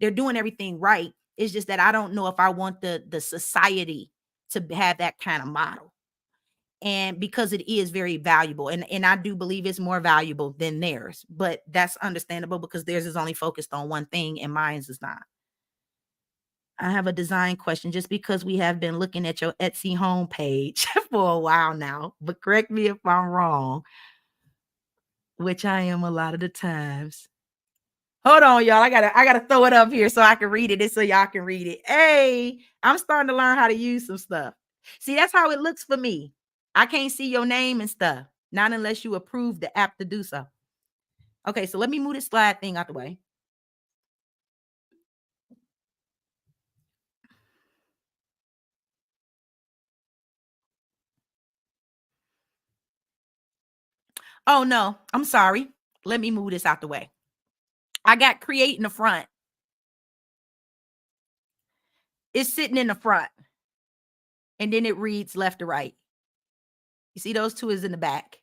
They're doing everything right. It's just that I don't know if I want the society to have that kind of model. And because it is very valuable, and I do believe it's more valuable than theirs, but that's understandable because theirs is only focused on one thing and mine's is not. I have a design question, just because we have been looking at your Etsy homepage for a while now, but correct me if I'm wrong, which I am a lot of the times. Hold on, y'all. I gotta throw it up here so I can read it, so y'all can read it. Hey, I'm starting to learn how to use some stuff. See, that's how it looks for me. I can't see your name and stuff, not unless you approve the app to do so. Okay, so let me move this slide thing out the way. Oh no, I'm sorry. Let me move this out the way. I got create in the front. It's sitting in the front. And then it reads left to right. You see those two is in the back.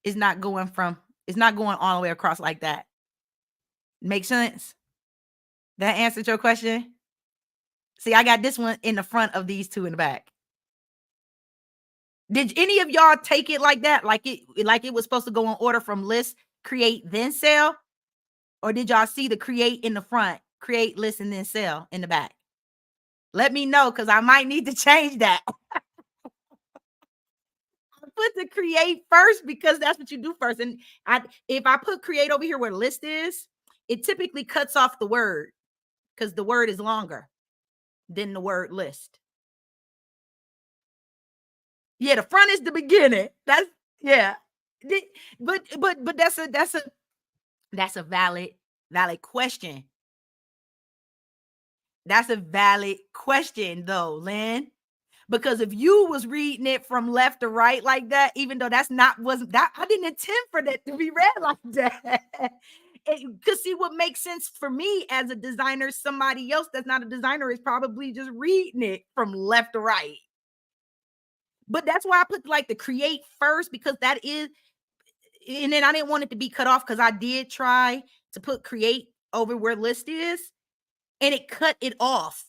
It's not going all the way across like that. Make sense? That answered your question? See, I got this one in the front of these two in the back. Did any of y'all take it like that? Like it was supposed to go in order from list, create, then sell? Or did y'all see the create in the front, create, list, and then sell in the back? Let me know, because I might need to change that. Put the create first because that's what you do first. And if I put create over here where list is, it typically cuts off the word because the word is longer than the word list. Yeah, the front is the beginning. That's yeah. But that's a valid question. That's a valid question though, Lynn. Because if you was reading it from left to right like that, even though wasn't that, I didn't intend for that to be read like that. Because see, what makes sense for me as a designer, somebody else that's not a designer is probably just reading it from left to right. But that's why I put like the create first, because that is, and then I didn't want it to be cut off because I did try to put create over where list is, and it cut it off.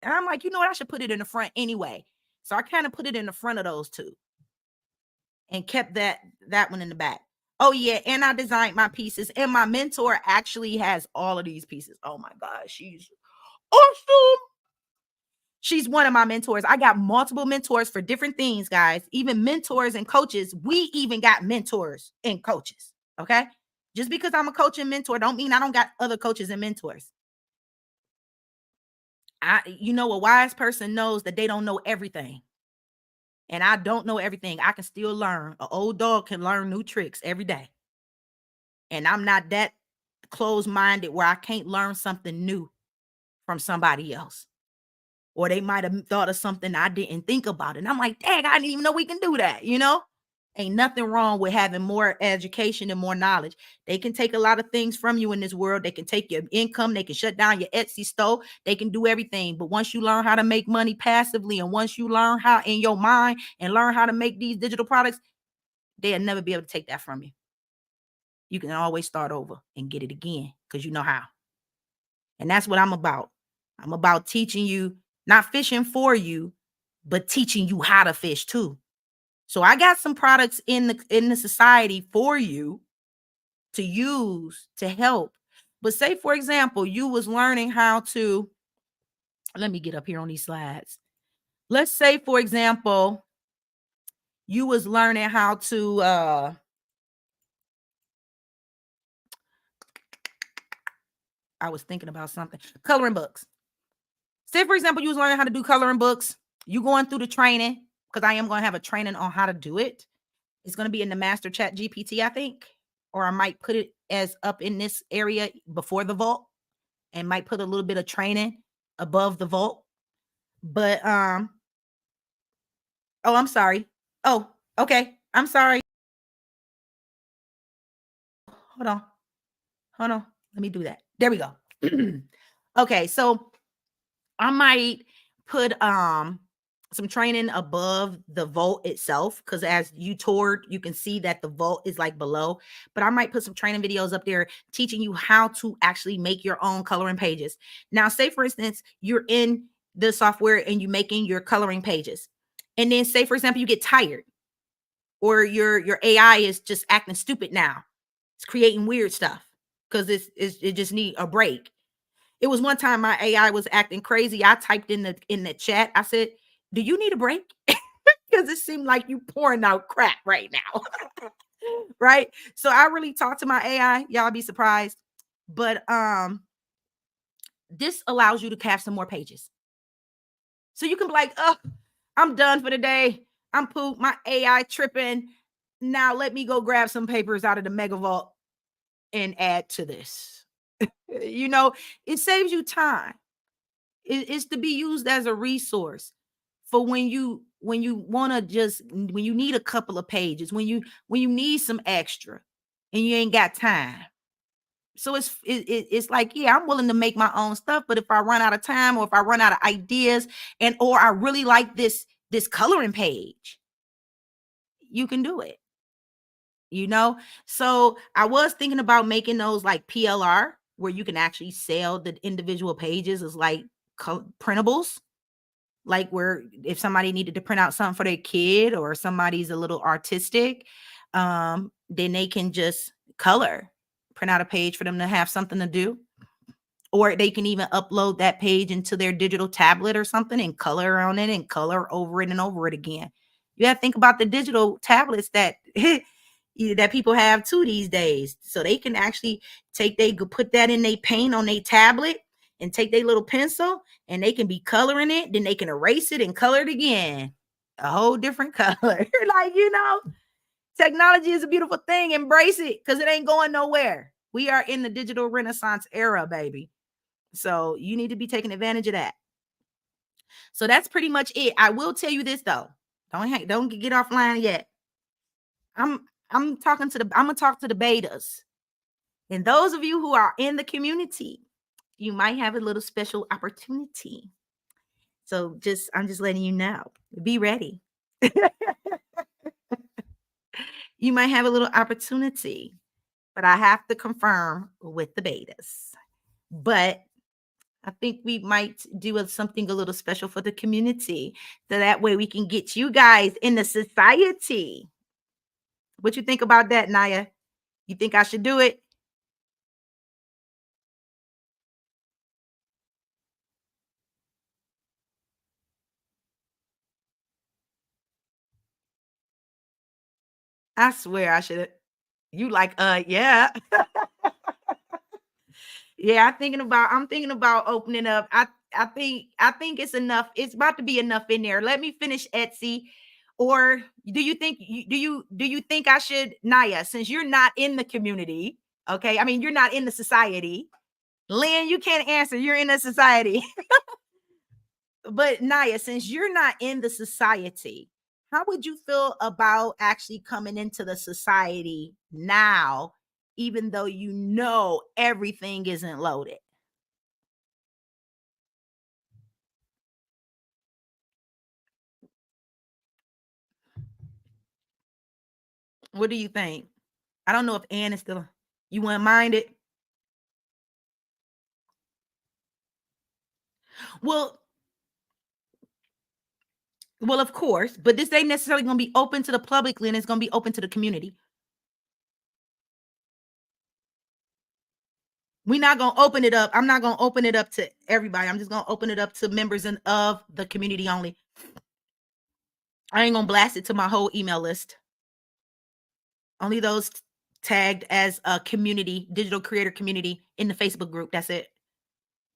And I'm like, you know what? I should put it in the front anyway. So I kind of put it in the front of those two and kept that one in the back. Oh yeah, and I designed my pieces, and my mentor actually has all of these pieces. Oh my gosh, she's awesome. She's one of my mentors. I got multiple mentors for different things, guys. Even mentors and coaches. We even got mentors and coaches. Okay. Just because I'm a coach and mentor don't mean I don't got other coaches and mentors. A wise person knows that they don't know everything. And I don't know everything. I can still learn. An old dog can learn new tricks every day. And I'm not that closed minded where I can't learn something new from somebody else. Or they might have thought of something I didn't think about. And I'm like, dang, I didn't even know we can do that, you know? Ain't nothing wrong with having more education and more knowledge. They can take a lot of things from you in this world. They can take your income. They can shut down your Etsy store. They can do everything. But once you learn how to make money passively, and once you learn how in your mind and learn how to make these digital products, they'll never be able to take that from you. You can always start over and get it again because you know how. And that's what I'm about. I'm about teaching you, not fishing for you, but teaching you how to fish too. So I got some products in the society for you to use to help. But say, for example, you was learning how to, let me get up here on these slides. Let's say, for example, you was learning how to I was thinking about something. Coloring books. Say, for example, you was learning how to do coloring books. You going through the training, because I am going to have a training on how to do it. It's going to be in the Master Chat GPT, I think. Or I might put it as up in this area before the vault, and might put a little bit of training above the vault. But oh, I'm sorry. Oh, okay. I'm sorry. Hold on. Hold on. Let me do that. There we go. Okay, so I might put some training above the vault itself, because as you toured, you can see that the vault is like below. But I might put some training videos up there teaching you how to actually make your own coloring pages. Now, say for instance, you're in the software and you're making your coloring pages. And then say, for example, you get tired, or your AI is just acting stupid now. It's creating weird stuff because it just need a break. It was one time my AI was acting crazy. I typed in the chat. I said, "Do you need a break?" Because it seemed like you pouring out crap right now. Right? So I really talked to my AI. Y'all be surprised. But this allows you to have some more pages. So you can be like, "Oh, I'm done for the day. I'm poop. My AI tripping. Now let me go grab some papers out of the mega vault and add to this." You know, it saves you time. It's to be used as a resource for when you want to, just when you need a couple of pages, when you need some extra and you ain't got time. So it's like, yeah, I'm willing to make my own stuff, but if I run out of time, or if I run out of ideas, and or I really like this coloring page, you can do it. you know so I was thinking about making those like PLR, where you can actually sell the individual pages as like printables, like where if somebody needed to print out something for their kid, or somebody's a little artistic, then they can just print out a page for them to have something to do. Or they can even upload that page into their digital tablet or something and color on it and color over it and over it again. You have to think about the digital tablets that that people have too these days. So they can actually they could put that in their paint on their tablet and take their little pencil, and they can be coloring it. Then they can erase it and color it again. A whole different color. Like, technology is a beautiful thing. Embrace it, because it ain't going nowhere. We are in the digital renaissance era, baby. So you need to be taking advantage of that. So that's pretty much it. I will tell you this though. Don't get offline yet. I'm gonna talk to the betas. And those of you who are in the community, you might have a little special opportunity. So I'm just letting you know. Be ready. You might have a little opportunity, but I have to confirm with the betas. But I think we might do something a little special for the community, so that way we can get you guys in the society. What you think about that, Naya? You think I should do it? I swear I should. You like, yeah. Yeah, I'm thinking about opening up. I think it's enough. It's about to be enough in there. Let me finish Etsy. Or do you think I should, Naya, since you're not in the community, okay? I mean, you're not in the society. Lynn, you can't answer. You're in the society. But Naya, since you're not in the society, how would you feel about actually coming into the society now, even though you know everything isn't loaded? What do you think? I don't know if Ann is still. You wouldn't mind it? Well, well, of course, but this ain't necessarily going to be open to the public, Lynn. It's going to be open to the community. We're not going to open it up. I'm not going to open it up to everybody. I'm just going to open it up to members of the community only. I ain't going to blast it to my whole email list. Only those tagged as a community, digital creator community in the Facebook group. That's it.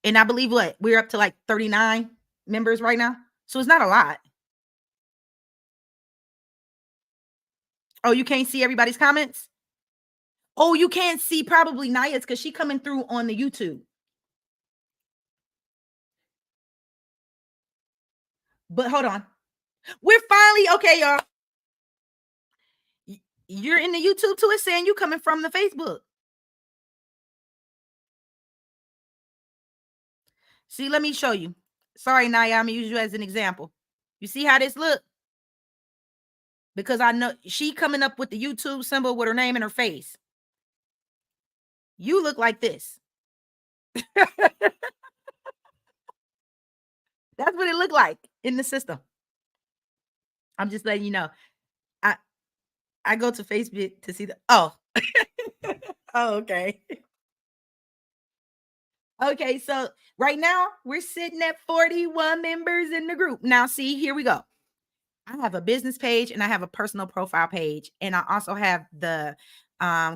And I believe what? We're up to like 39 members right now. So it's not a lot. Oh, you can't see everybody's comments? Oh, you can't see probably Naya's because she coming through on the YouTube. But hold on. We're finally okay, y'all. You're in the YouTube too. It's saying you coming from the Facebook. See, let me show you. Sorry, Naya, I'm gonna use you as an example. You see how this look? Because I know she coming up with the YouTube symbol with her name and her face. You look like this. That's what it looked like in the system. I'm just letting you know. I I go to Facebook to see the oh okay. Okay, so right now we're sitting at 41 members in the group. Now, see, here we go. I have a business page and I have a personal profile page. And I also have the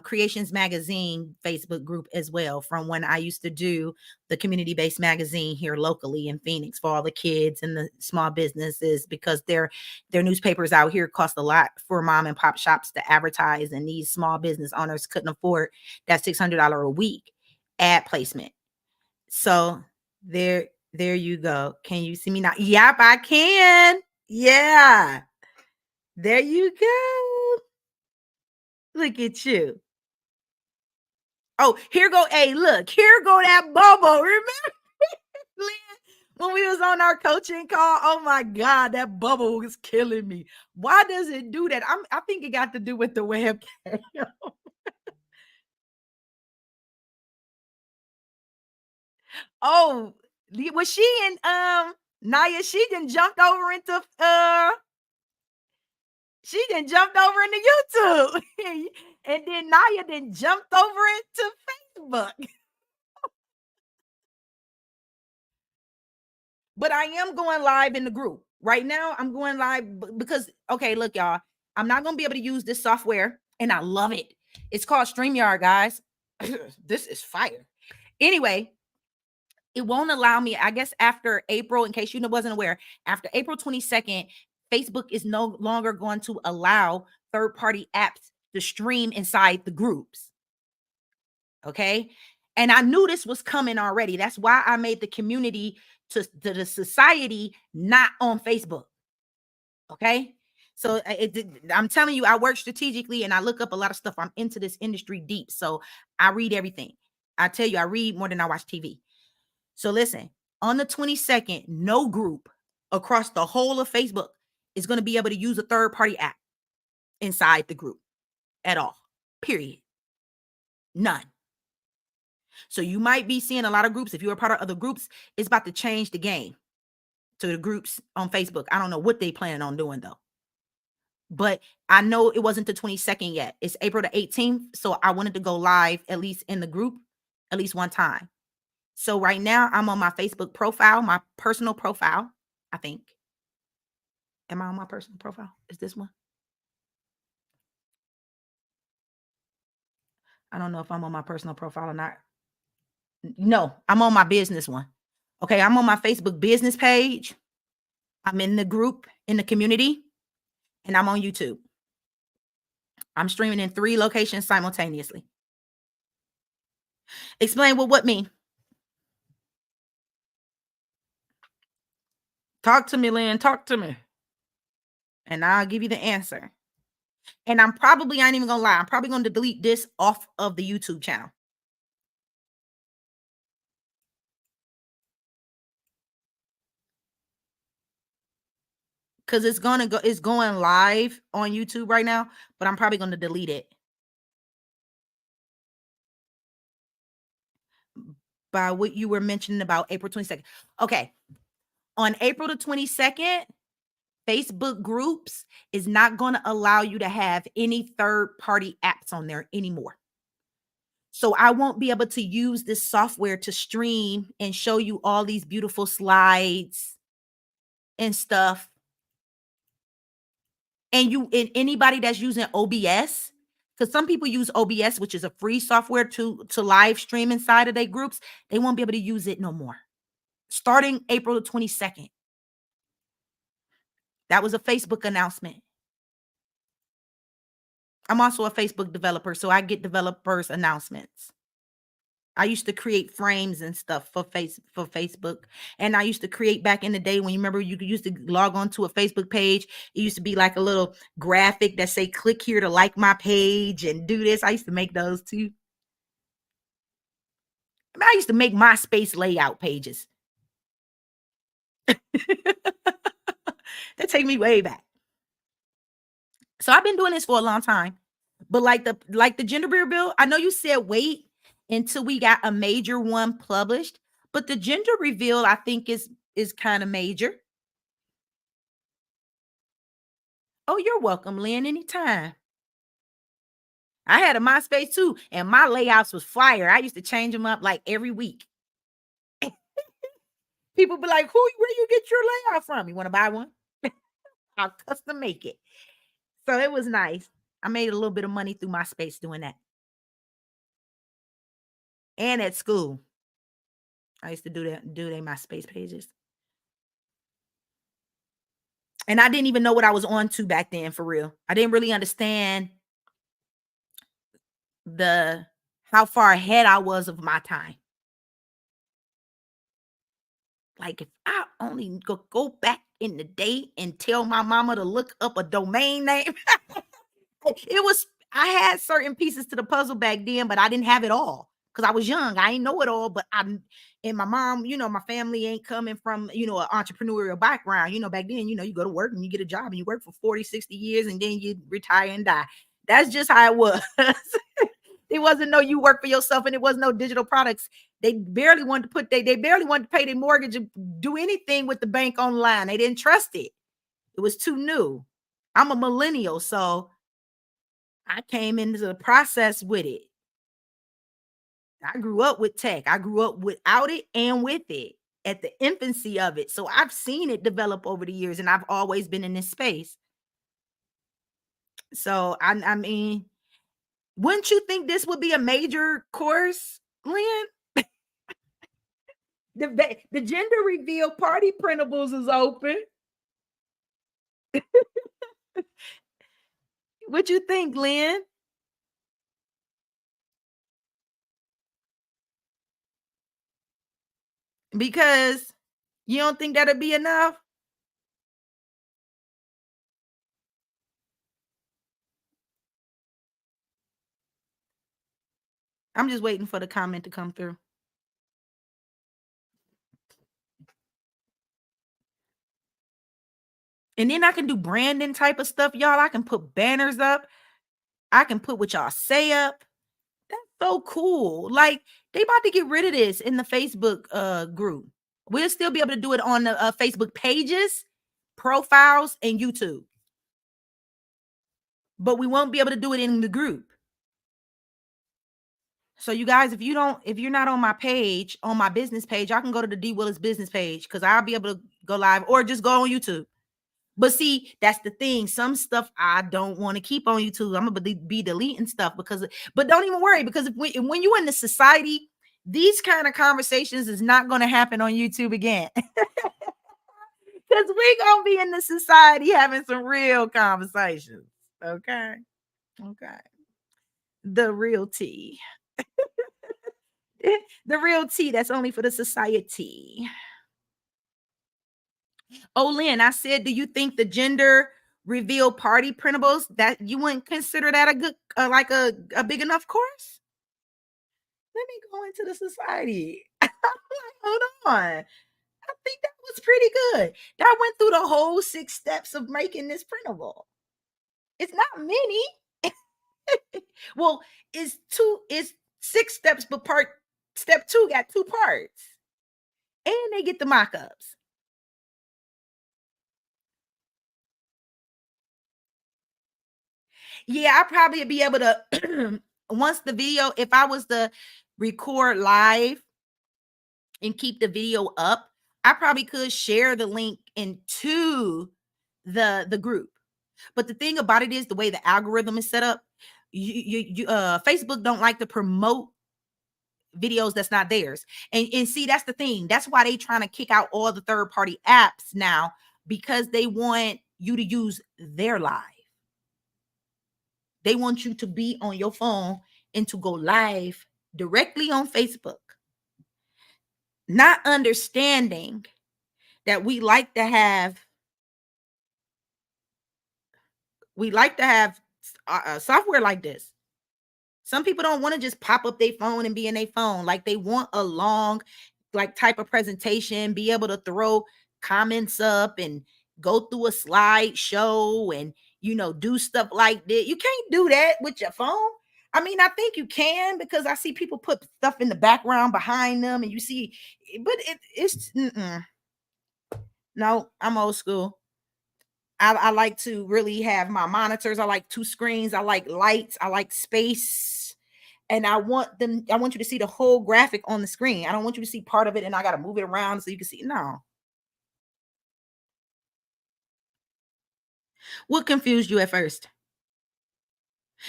Creations Magazine Facebook group as well, from when I used to do the community based magazine here locally in Phoenix for all the kids and the small businesses, because their newspapers out here cost a lot for mom and pop shops to advertise. And these small business owners couldn't afford that $600 a week ad placement. So there you go. Can you see me now? Yep, I can. Yeah. There you go. Look at you. Oh, here go. Hey, look, here go that bubble. Remember, Lynn, when we was on our coaching call? Oh my God, that bubble was killing me. Why does it do that? I think it got to do with the webcam. Oh, was she in Naya? She done jumped over into she then jumped over into YouTube. And then Naya then jumped over into Facebook. But I am going live in the group. Right now, I'm going live because, okay, look, y'all, I'm not going to be able to use this software, and I love it. It's called StreamYard, guys. This is fire. Anyway, it won't allow me, I guess, after April, in case you wasn't aware, after April 22nd, Facebook is no longer going to allow third-party apps to stream inside the groups. Okay. And I knew this was coming already. That's why I made the community to the society not on Facebook. Okay. So I'm telling you, I work strategically and I look up a lot of stuff. I'm into this industry deep. So I read everything. I tell you, I read more than I watch TV. So listen, on the 22nd, no group across the whole of Facebook is going to be able to use a third party app inside the group at all. Period. None. So you might be seeing a lot of groups. If you're a part of other groups, it's about to change the game to the groups on Facebook. I don't know what they planning on doing though. But I know it wasn't the 22nd yet. It's April the 18th. So I wanted to go live at least in the group at least one time. So right now I'm on my Facebook profile, my personal profile, I think. Am I on my personal profile? Is this one? I don't know if I'm on my personal profile or not. No, I'm on my business one. Okay, I'm on my Facebook business page. I'm in the group, in the community, and I'm on YouTube. I'm streaming in 3 locations simultaneously. Explain what mean? Talk to me, Lynn. Talk to me. And I'll give you the answer. And I ain't even gonna lie, I'm probably gonna delete this off of the YouTube channel. Because it's going live on YouTube right now, but I'm probably gonna delete it. By what you were mentioning about April 22nd. Okay. On April the 22nd, Facebook groups is not going to allow you to have any third-party apps on there anymore. So I won't be able to use this software to stream and show you all these beautiful slides and stuff. And anybody that's using OBS, because some people use OBS, which is a free software to live stream inside of their groups, they won't be able to use it no more. Starting April the 22nd. That was a Facebook announcement. I'm also a Facebook developer, so I get developers announcements. I used to create frames and stuff for Facebook. And I used to create back in the day when you remember you used to log on to a Facebook page. It used to be like a little graphic that say click here to like my page and do this. I used to make those too. I used to make MySpace layout pages. That take me way back. So I've been doing this for a long time. But like the gender reveal, I know you said wait until we got a major one published, but the gender reveal I think is kind of major. Oh, you're welcome, Lynn, anytime. I had a MySpace too, and my layouts was fire. I used to change them up like every week. People be like, where do you get your layout from? You want to buy one? I'll custom make it. So it was nice. I made a little bit of money through MySpace doing that. And at school. I used to do their MySpace pages. And I didn't even know what I was on to back then, for real. I didn't really understand how far ahead I was of my time. Like if I only go back in the day and tell my mama to look up a domain name. I had certain pieces to the puzzle back then, but I didn't have it all because I was young. I didn't know it all, but and my mom, my family ain't coming from, an entrepreneurial background. Back then, you go to work and you get a job and you work for 40, 60 years and then you retire and die. That's just how it was. It wasn't no you work for yourself and it wasn't no digital products. They barely wanted to they barely wanted to pay their mortgage and do anything with the bank online. They didn't trust it. It was too new. I'm a millennial, so I came into the process with it. I grew up with tech. I grew up without it and with it at the infancy of it. So I've seen it develop over the years and I've always been in this space. So I mean, wouldn't you think this would be a major course, Lynn? The gender reveal party printables is open. What you think, Lynn? Because you don't think that'll be enough? I'm just waiting for the comment to come through. And then I can do branding type of stuff, y'all. I can put banners up. I can put what y'all say up. That's so cool. Like they about to get rid of this in the Facebook group. We'll still be able to do it on the Facebook pages, profiles, and YouTube. But we won't be able to do it in the group. So you guys, if you're not on my page, on my business page, I can go to the D Willis business page because I'll be able to go live or just go on YouTube. But see, that's the thing. Some stuff I don't want to keep on YouTube. I'm gonna be deleting stuff but don't even worry because when you're in the society These kind of conversations is not going to happen on YouTube again. Because we gonna be in the society having some real conversations. Okay. Okay. The real tea. The real tea that's only for the society. Oh, Lynn, I said, do you think the gender reveal party printables that you wouldn't consider that a good, like a big enough course? Let me go into the society. Hold on. I think that was pretty good. That went through the whole 6 steps of making this printable. It's not many. Well, it's 6 steps, but step two got 2 parts. And they get the mock-ups. Yeah, I probably be able to once the video, if I was to record live and keep the video up, I probably could share the link into the group. But the thing about it is the way the algorithm is set up, Facebook don't like to promote videos that's not theirs. And see, that's the thing. That's why they trying to kick out all the third party apps now, because they want you to use their live. They want you to be on your phone and to go live directly on Facebook. Not understanding that we like to have software like this. Some people don't want to just pop up their phone and be in their phone. Like, they want a long, like, type of presentation, be able to throw comments up and go through a slideshow and, do stuff like that. You can't do that with your phone. I mean, I think you can, because I see people put stuff in the background behind them and you see, but it's no, I'm old school. I like to really have my monitors. I like 2 screens. I like lights. I like space. And I want you to see the whole graphic on the screen. I don't want you to see part of it and I got to move it around so you can see. No. What confused you at first?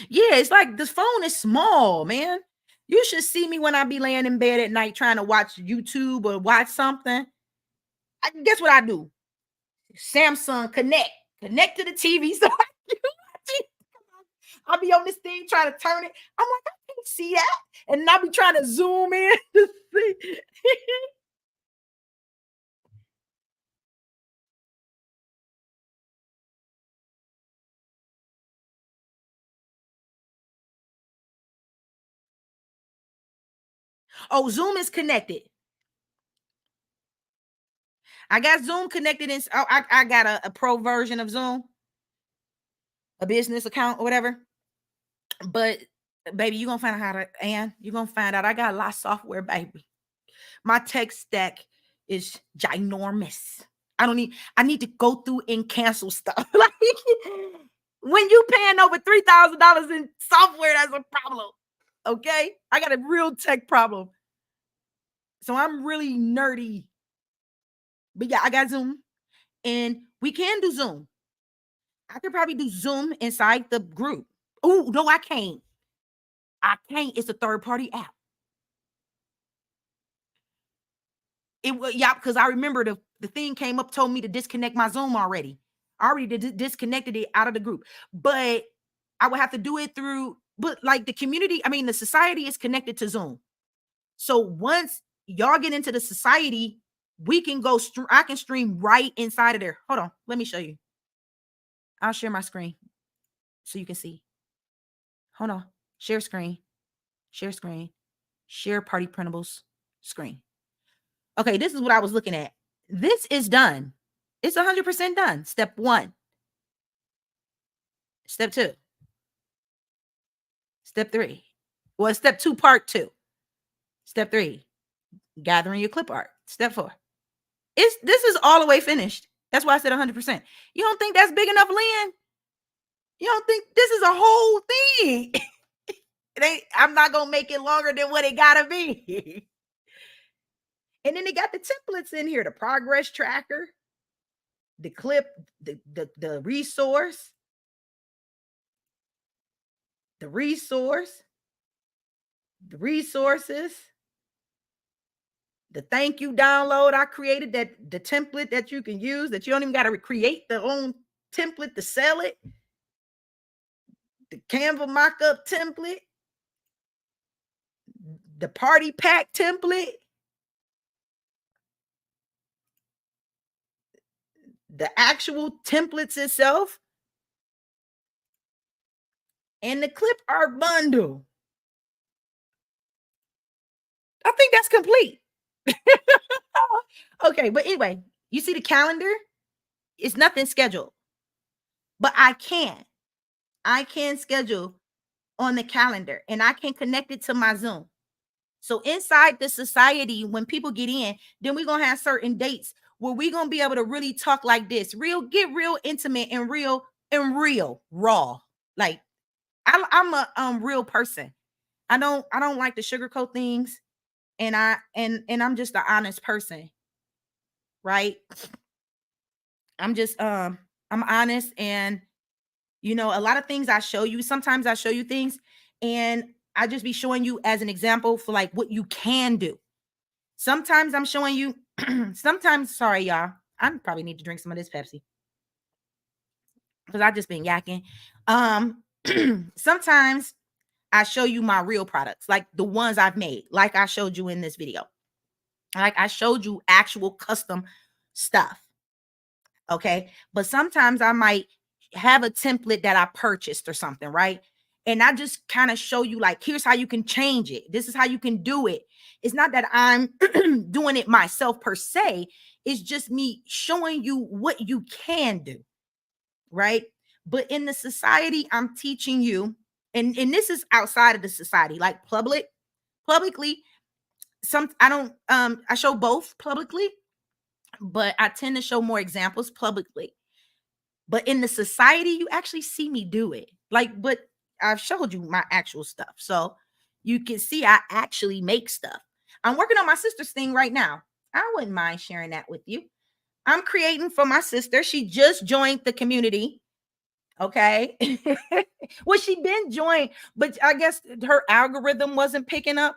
Yeah, it's like this phone is small, man. You should see me when I be laying in bed at night trying to watch YouTube or watch something. Guess what I do? Samsung connect to the TV. So I'll be on this thing trying to turn it. I'm like, I can't see that. And I'll be trying to zoom in to see. Oh, Zoom is connected. I got Zoom connected in. Oh, I got a pro version of Zoom, a business account or whatever. But baby, you're gonna find out how to, and you're gonna find out I got a lot of software, baby. My tech stack is ginormous. I need to go through and cancel stuff. Like, when you paying over $3,000 in software, that's a problem. Okay. I got a real tech problem. So I'm really nerdy. But yeah, I got Zoom and we can do Zoom. I could probably do Zoom inside the group. Oh, no, I can't. I can't. It's a third party app. It was, yeah, because I remember the thing came up, told me to disconnect my Zoom already. I already disconnected it out of the group, but I would have to do it through. But like the community, I mean, the society is connected to Zoom. So once y'all get into the society, we can go. I can stream right inside of there. Hold on, let me show you. I'll share my screen so you can see. Hold on, share screen, share screen, share party printables screen. Okay, this is what I was looking at. This is done. It's 100% done. Step 1. Step 2. Step 3. Well, step 2, part 2. Step 3, gathering your clip art. Step 4. This is all the way finished. That's why I said 100%. You don't think that's big enough, Lynn? You don't think this is a whole thing? I'm not gonna make it longer than what it gotta be. And then they got the templates in here, the progress tracker, the clip, the resource, the resource, the resources. The thank you download I created, that the template that you can use, that you don't even got to create the own template to sell it. The Canva mock-up template, the party pack template, the actual templates itself, and the clip art bundle. I think that's complete. Okay, but anyway, you see the calendar? It's nothing scheduled, but I can schedule on the calendar and I can connect it to my Zoom. So inside the society, when people get in, then we're gonna have certain dates where we're gonna be able to really talk like this, get real intimate and real, raw. Like I'm a real person. I don't like to sugarcoat things, and I'm just an honest person, right? I'm just I'm honest, and a lot of things I show you, sometimes I show you things and I just be showing you as an example for like what you can do. Sometimes I'm showing you sometimes, sorry y'all, I probably need to drink some of this Pepsi because I just been yakking. Um Sometimes I show you my real products, like the ones I've made, like I showed you in this video. Like I showed you actual custom stuff. Okay. But sometimes I might have a template that I purchased or something, right? And I just kind of show you, like, here's how you can change it. This is how you can do it. It's not that I'm doing it myself per se. It's just me showing you what you can do, right? But in the society, I'm teaching you, and this is outside of the society, like publicly. I show both publicly, but I tend to show more examples publicly. But in the society, you actually see me do it. Like, but I've showed you my actual stuff. So you can see I actually make stuff. I'm working on my sister's thing right now. I wouldn't mind sharing that with you. I'm creating for my sister. She just joined the community. Okay. Well, she been joined, but I guess her algorithm wasn't picking up.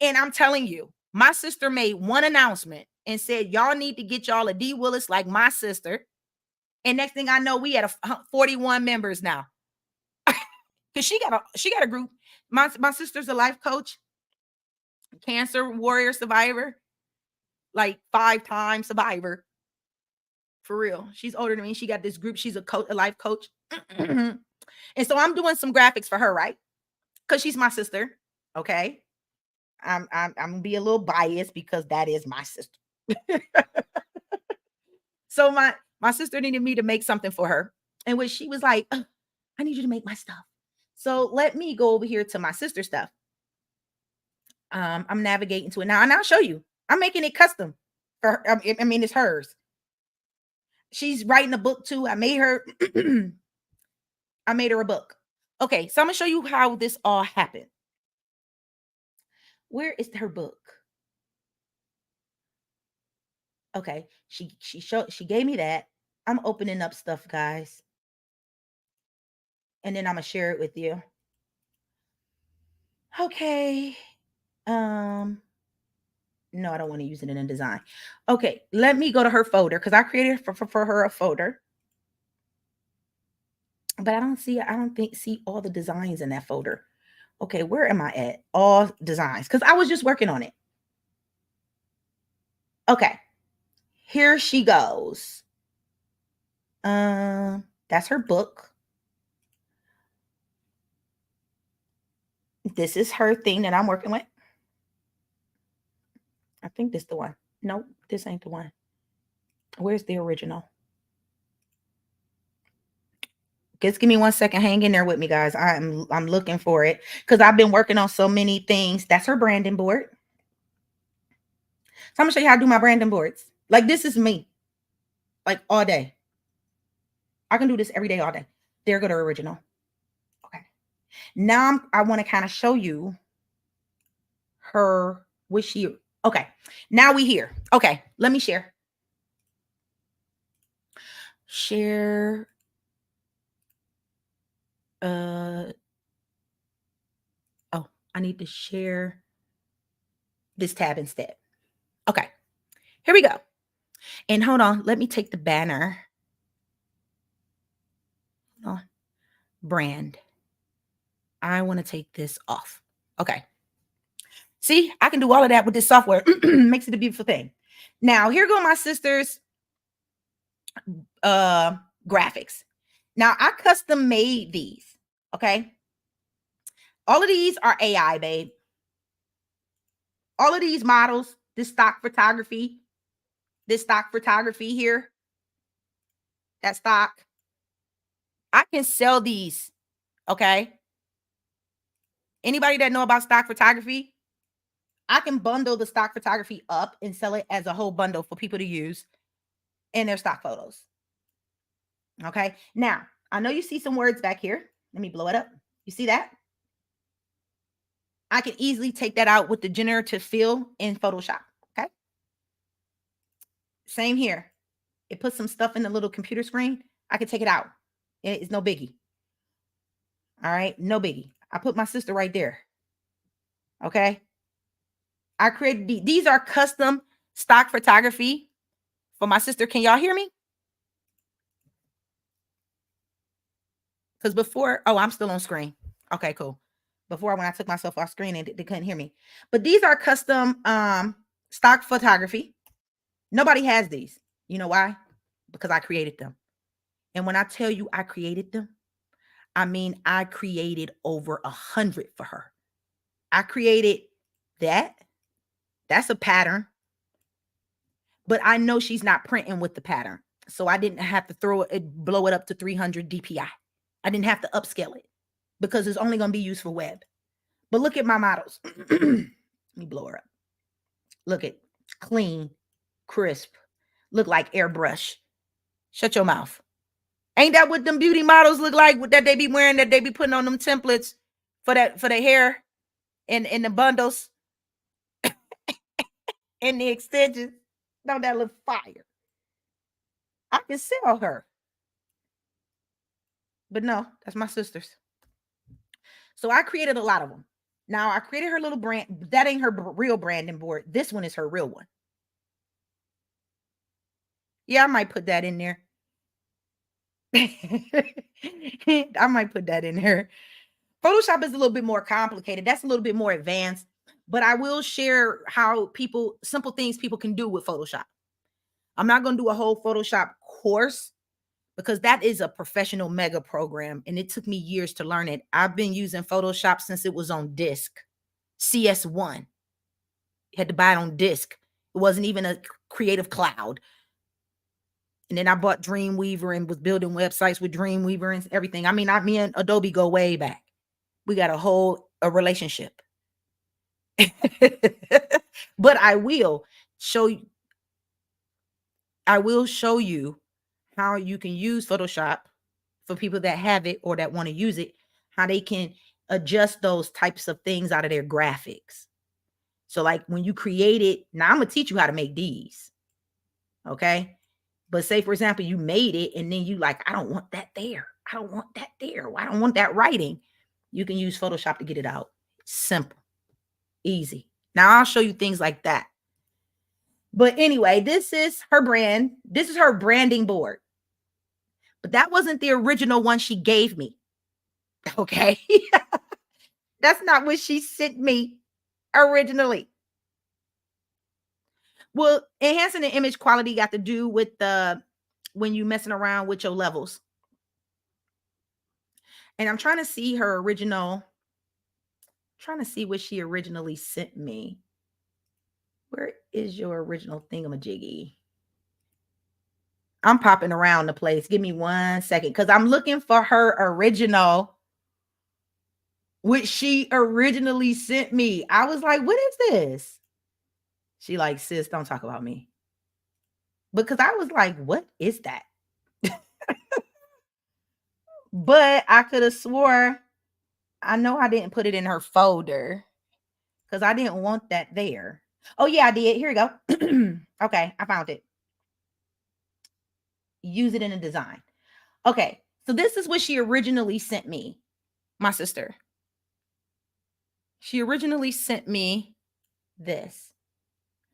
And I'm telling you, my sister made one announcement and said, y'all need to get y'all a D Willis like my sister. And next thing I know, we had 41 members now. Cause she got a group. My sister's a life coach, cancer warrior survivor, like 5-time survivor. For real. She's older than me. She got this group. She's a life coach. And so I'm doing some graphics for her, right? Because she's my sister. Okay. I'm gonna be a little biased because that is my sister. So my sister needed me to make something for her. And when she was like, I need you to make my stuff. So let me go over here to my sister stuff. I'm navigating to it now, and I'll show you. I'm making it custom for her. I mean, it's hers. She's writing a book too. I made her. I made her a book. Okay, so I'm gonna show you how this all happened. Where is her book? Okay, she gave me that. I'm opening up stuff, guys, and then I'm gonna share it with you. Okay. Um. No, I don't want to use it in a design. Okay, let me go to her folder because I created for her a folder. But I don't think see all the designs in that folder. Okay, where am I at? All designs, because I was just working on it. Okay, here she goes. That's her book. This is her thing that I'm working with. I think this is the one. Nope, this ain't the one. Where's the original? Just give me 1 second. Hang in there with me, guys. I'm looking for it because I've been working on so many things. That's her branding board. So I'm gonna show you how to do my branding boards. Like this is me, like all day. I can do this every day, all day. There go to original. Okay. Now I want to kind of show you her what she. Okay. Now we here. Okay. Let me share. Share. Oh, I need to share this tab instead. Okay, here we go. And hold on, let me take the banner. Hold on. Brand. I want to take this off. Okay. See, I can do all of that with this software. Makes it a beautiful thing. Now, here go my sister's graphics. Now, I custom made these. Okay. All of these are AI, babe. All of these models, this stock photography here, that stock, I can sell these. Okay. Anybody that know about stock photography, I can bundle the stock photography up and sell it as a whole bundle for people to use in their stock photos. Okay. Now, I know you see some words back here. Let me blow it up. You see that? I can easily take that out with the generative fill in Photoshop. Okay. Same here. It puts some stuff in the little computer screen. I can take it out. It's no biggie. All right. No biggie. I put my sister right there. Okay. I created these are custom stock photography for my sister. Can y'all hear me? Because before, oh, I'm still on screen. Okay, cool. Before, when I took myself off screen and they couldn't hear me. But these are custom stock photography. Nobody has these. You know why? Because I created them. And when I tell you I created them, I mean I created over 100 for her. I created that. That's a pattern. But I know she's not printing with the pattern. So I didn't have to blow it up to 300 DPI. I didn't have to upscale it because it's only going to be used for web. But look at my models. Let me blow her up. Look at clean, crisp, look like airbrush. Shut your mouth. Ain't that what them beauty models look like that they be wearing, that they be putting on them templates for their hair and the bundles and the extensions? Don't that look fire? I can sell her. But no, that's my sister's. So I created a lot of them. Now I created her little brand. That ain't her real branding board. This one is her real one. Yeah, I might put that in there. I might put that in there. Photoshop is a little bit more complicated. That's a little bit more advanced, but I will share how simple things people can do with Photoshop. I'm not going to do a whole Photoshop course because that is a professional mega program and it took me years to learn it. I've been using Photoshop since it was on disk, CS1. You had to buy it on disk. It wasn't even a Creative Cloud. And then I bought Dreamweaver and was building websites with Dreamweaver and everything. I mean, me and Adobe go way back. We got a relationship. But I will show you how you can use Photoshop for people that have it or that want to use it, how they can adjust those types of things out of their graphics. So like when you create it, now I'm going to teach you how to make these. Okay. But say, for example, you made it and then you like, I don't want that there. I don't want that there. I don't want that writing. You can use Photoshop to get it out. Simple, easy. Now I'll show you things like that. But anyway, this is her brand. This is her branding board. But that wasn't the original one she gave me. Okay. That's not what she sent me originally. Well, enhancing the image quality got to do with when you messing around with your levels. And I'm trying to see her original, trying to see what she originally sent me. Where is your original thingamajiggy? I'm popping around the place. Give me 1 second because I'm looking for her original, which she originally sent me. I was like, what is this? She like, sis, don't talk about me. Because I was like, what is that? But I could have swore, I know I didn't put it in her folder because I didn't want that there. Oh, yeah, I did. Here we go. Okay, I found it. Use it in a design. Okay, so this is what she originally sent me, my sister. She originally sent me this.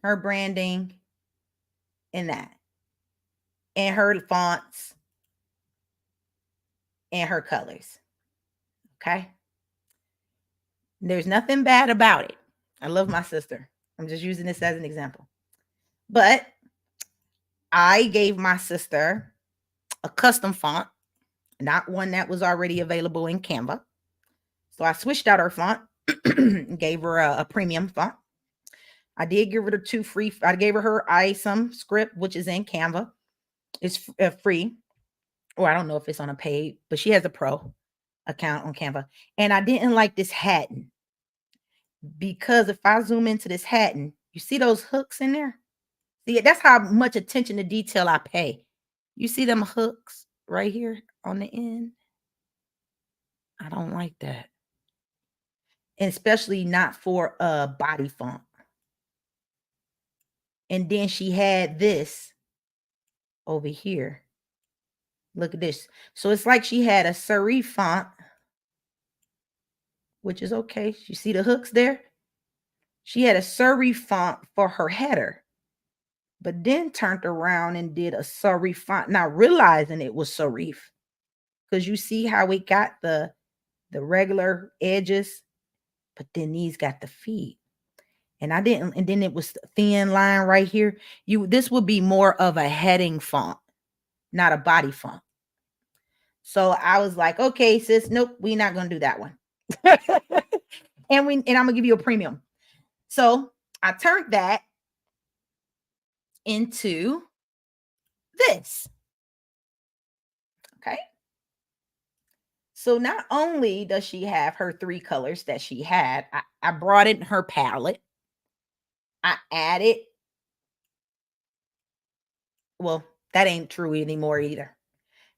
her branding, and that, and her fonts, and her colors. Okay. There's nothing bad about it. I love my sister. I'm just using this as an example. But I gave my sister a custom font, not one that was already available in Canva. So I switched out her font, gave her a premium font. I did give her the two free. I gave her ISOM script, which is in Canva. It's free, or I don't know if it's on a paid, but she has a pro account on Canva. And I didn't like this hatting, because if I zoom into this hatting, you see those hooks in there? See, that's how much attention to detail I pay. You see them hooks right here on the end? I don't like that. And especially not for a body font. And then she had this over here. Look at this. So it's like she had a serif font, which is okay. You see the hooks there? She had a serif font for her header, but then turned around and did a serif font, not realizing it was serif. Because you see how it got the regular edges, but then these got the feet. And I didn't, and then it was thin line right here. This would be more of a heading font, not a body font. So I was like, okay, sis, nope, we're not gonna do that one. And I'm gonna give you a premium. So I turned that into this. Okay. So not only does she have her three colors that she had, I brought in her palette. I added, well, that ain't true anymore either,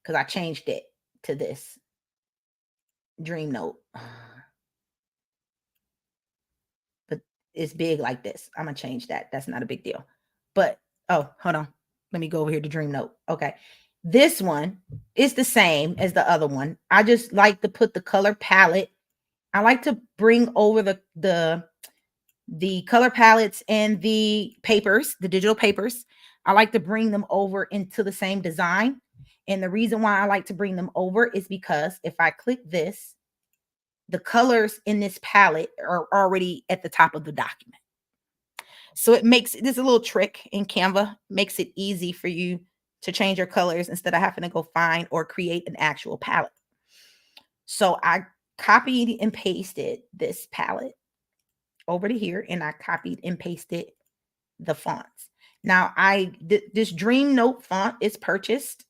because I changed it to this Dream Note. But it's big like this. I'm gonna change that. That's not a big deal. But oh, hold on. Let me go over here to Dream Note. Okay. This one is the same as the other one. I just like to put the color palette. I like to bring over the color palettes and the papers, the digital papers. I like to bring them over into the same design. And the reason why I like to bring them over is because if I click this, the colors in this palette are already at the top of the document. So it makes this a little trick in Canva, makes it easy for you to change your colors instead of having to go find or create an actual palette. So I copied and pasted this palette over to here, and I copied and pasted the fonts. Now this Dream Note font is purchased.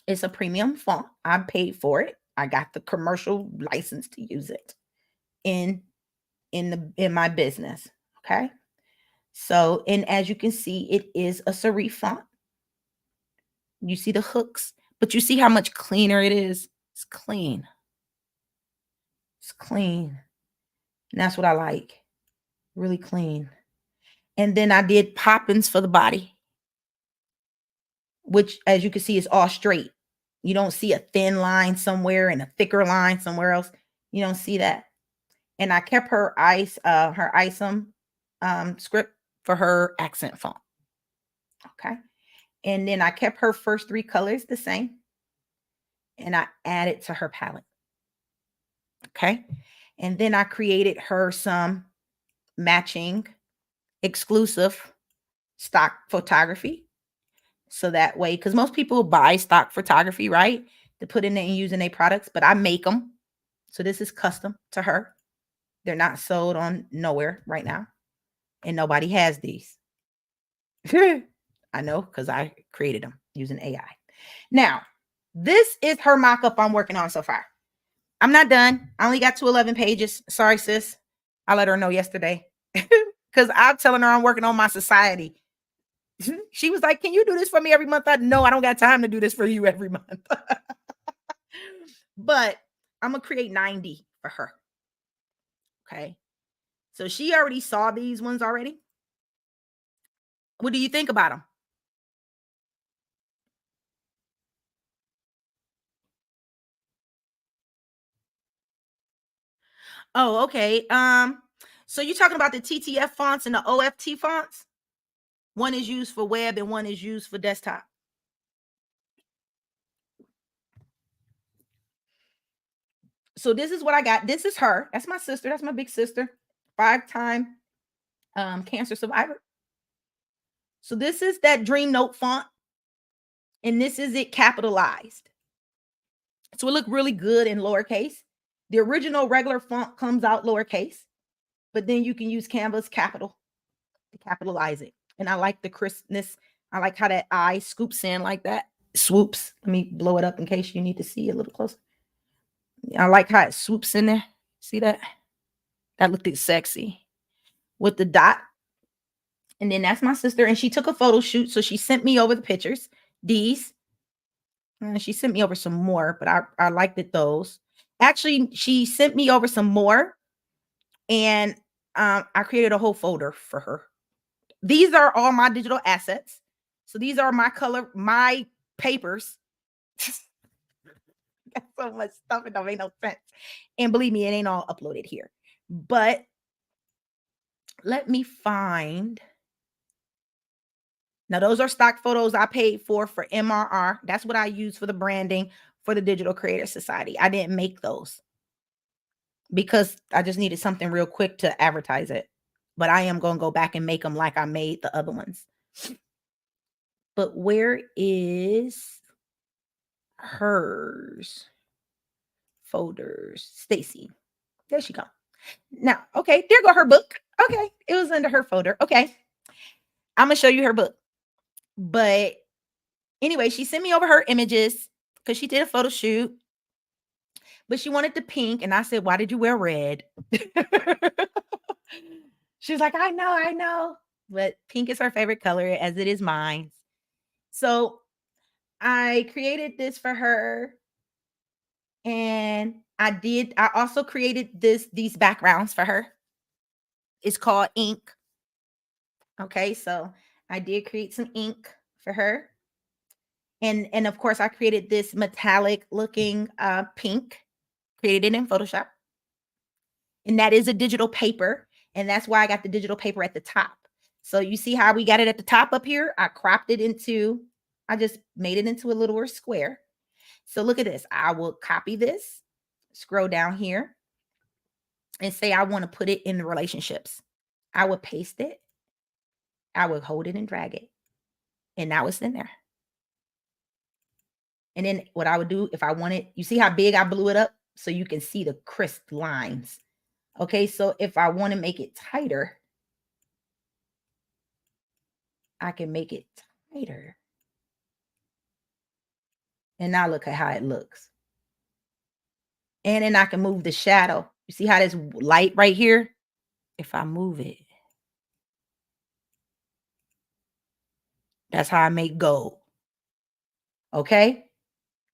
It's a premium font. I paid for it. I got the commercial license to use it in my business. Okay. So, and as you can see, it is a serif font. You see the hooks, but you see how much cleaner it is. It's clean. It's clean. And that's what I like. Really clean. And then I did poppins for the body, which as you can see is all straight. You don't see a thin line somewhere and a thicker line somewhere else. You don't see that. And I kept her her ISOM script for her accent font. Okay. And then I kept her first three colors the same. And I added to her palette. Okay. And then I created her some matching exclusive stock photography. So that way, because most people buy stock photography, right? To put in there and use in their products, but I make them. So this is custom to her. They're not sold on nowhere right now. And nobody has these. I know because I created them using AI. Now, this is her mock-up I'm working on so far. I'm not done. I only got to 11 pages. Sorry, sis. I let her know yesterday because I'm telling her I'm working on my society. She was like, can you do this for me every month? No, I don't got time to do this for you every month. But I'm going to create 90 for her. Okay. So she already saw these ones already. What do you think about them? Oh, okay. So you're talking about the TTF fonts and the OFT fonts? One is used for web and one is used for desktop. So this is what I got. This is her. That's my sister. That's my big sister. 5-time cancer survivor. So this is that Dream Note font. And this is it capitalized. So it look really good in lowercase. The original regular font comes out lowercase, but then you can use Canva's capital to capitalize it. And I like the crispness. I like how that I scoops in like that. Swoops. Let me blow it up in case you need to see a little closer. I like how it swoops in there. See that? That looked sexy with the dot. And then that's my sister. And she took a photo shoot. So she sent me over the pictures. These. And she sent me over some more, but I liked it those. Actually, she sent me over some more. And I created a whole folder for her. These are all my digital assets. So these are my papers. Got so much stuff, it don't make no sense. And believe me, it ain't all uploaded here. But let me find. Now, those are stock photos I paid for MRR. That's what I use for the branding for the Digital Creator Society. I didn't make those because I just needed something real quick to advertise it. But I am going to go back and make them like I made the other ones. But where is hers? Folders. Stacy. There she go. Now, okay, there go her book. Okay, it was under her folder. Okay, I'm going to show you her book. But anyway, she sent me over her images because she did a photo shoot. But she wanted the pink. And I said, why did you wear red? She was like, I know. But pink is her favorite color, as it is mine. So I created this for her. And I also created these backgrounds for her. It's called ink. Okay, so I did create some ink for her. And of course, I created this metallic looking pink, created it in Photoshop. And that is a digital paper. And that's why I got the digital paper at the top. So you see how we got it at the top up here? I cropped it I just made it into a littler square. So look at this. I will copy this, scroll down here, and say I want to put it in the relationships. I would paste it. I would hold it and drag it. And now it's in there. And then what I would do if I wanted, you see how big I blew it up? So you can see the crisp lines. Okay, so if I want to make it tighter, I can make it tighter. And now look at how it looks. And then I can move the shadow. You see how this light right here? If I move it, that's how I make gold. Okay?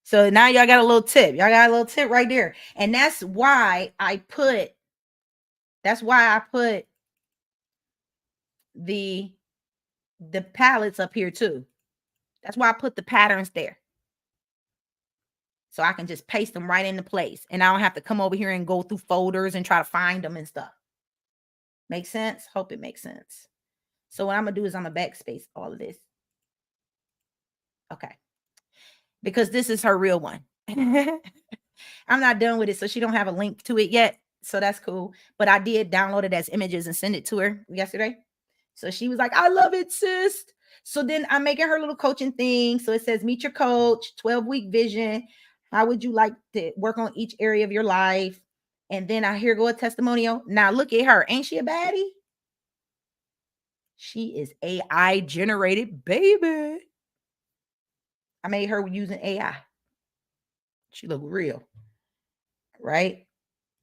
So now y'all got a little tip. Y'all got a little tip right there. And that's why I put the palettes up here too. That's why I put the patterns there. So I can just paste them right into place. And I don't have to come over here and go through folders and try to find them and stuff. Make sense? Hope it makes sense. So what I'm going to do is I'm going to backspace all of this. Okay. Because this is her real one. I'm not done with it. So she don't have a link to it yet. So that's cool. But I did download it as images and send it to her yesterday. So she was like, I love it, sis. So then I'm making her little coaching thing. So it says, meet your coach, 12-week vision. How would you like to work on each area of your life? And then here go a testimonial. Now look at her. Ain't she a baddie? She is AI generated, baby. I made her using AI. She look real, right?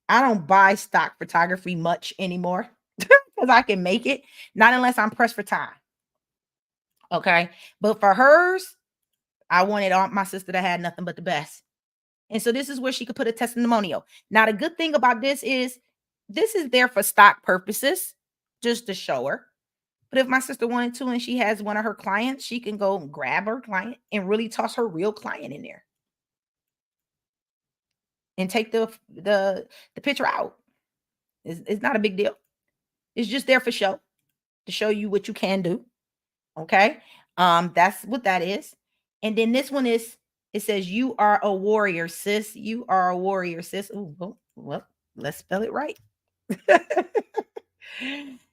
I don't buy stock photography much anymore because I can make it, not unless I'm pressed for time. Okay. But for hers, I wanted my sister to have nothing but the best. And so this is where she could put a testimonial. Now, the good thing about this is there for stock purposes, just to show her. But if my sister wanted to and she has one of her clients, she can go grab her client and really toss her real client in there and take the picture out. It's not a big deal. It's just there for show, to show you what you can do. Okay. That's what that is. And then this one is, it says, you are a warrior, sis. You are a warrior, sis. Ooh, well, let's spell it right.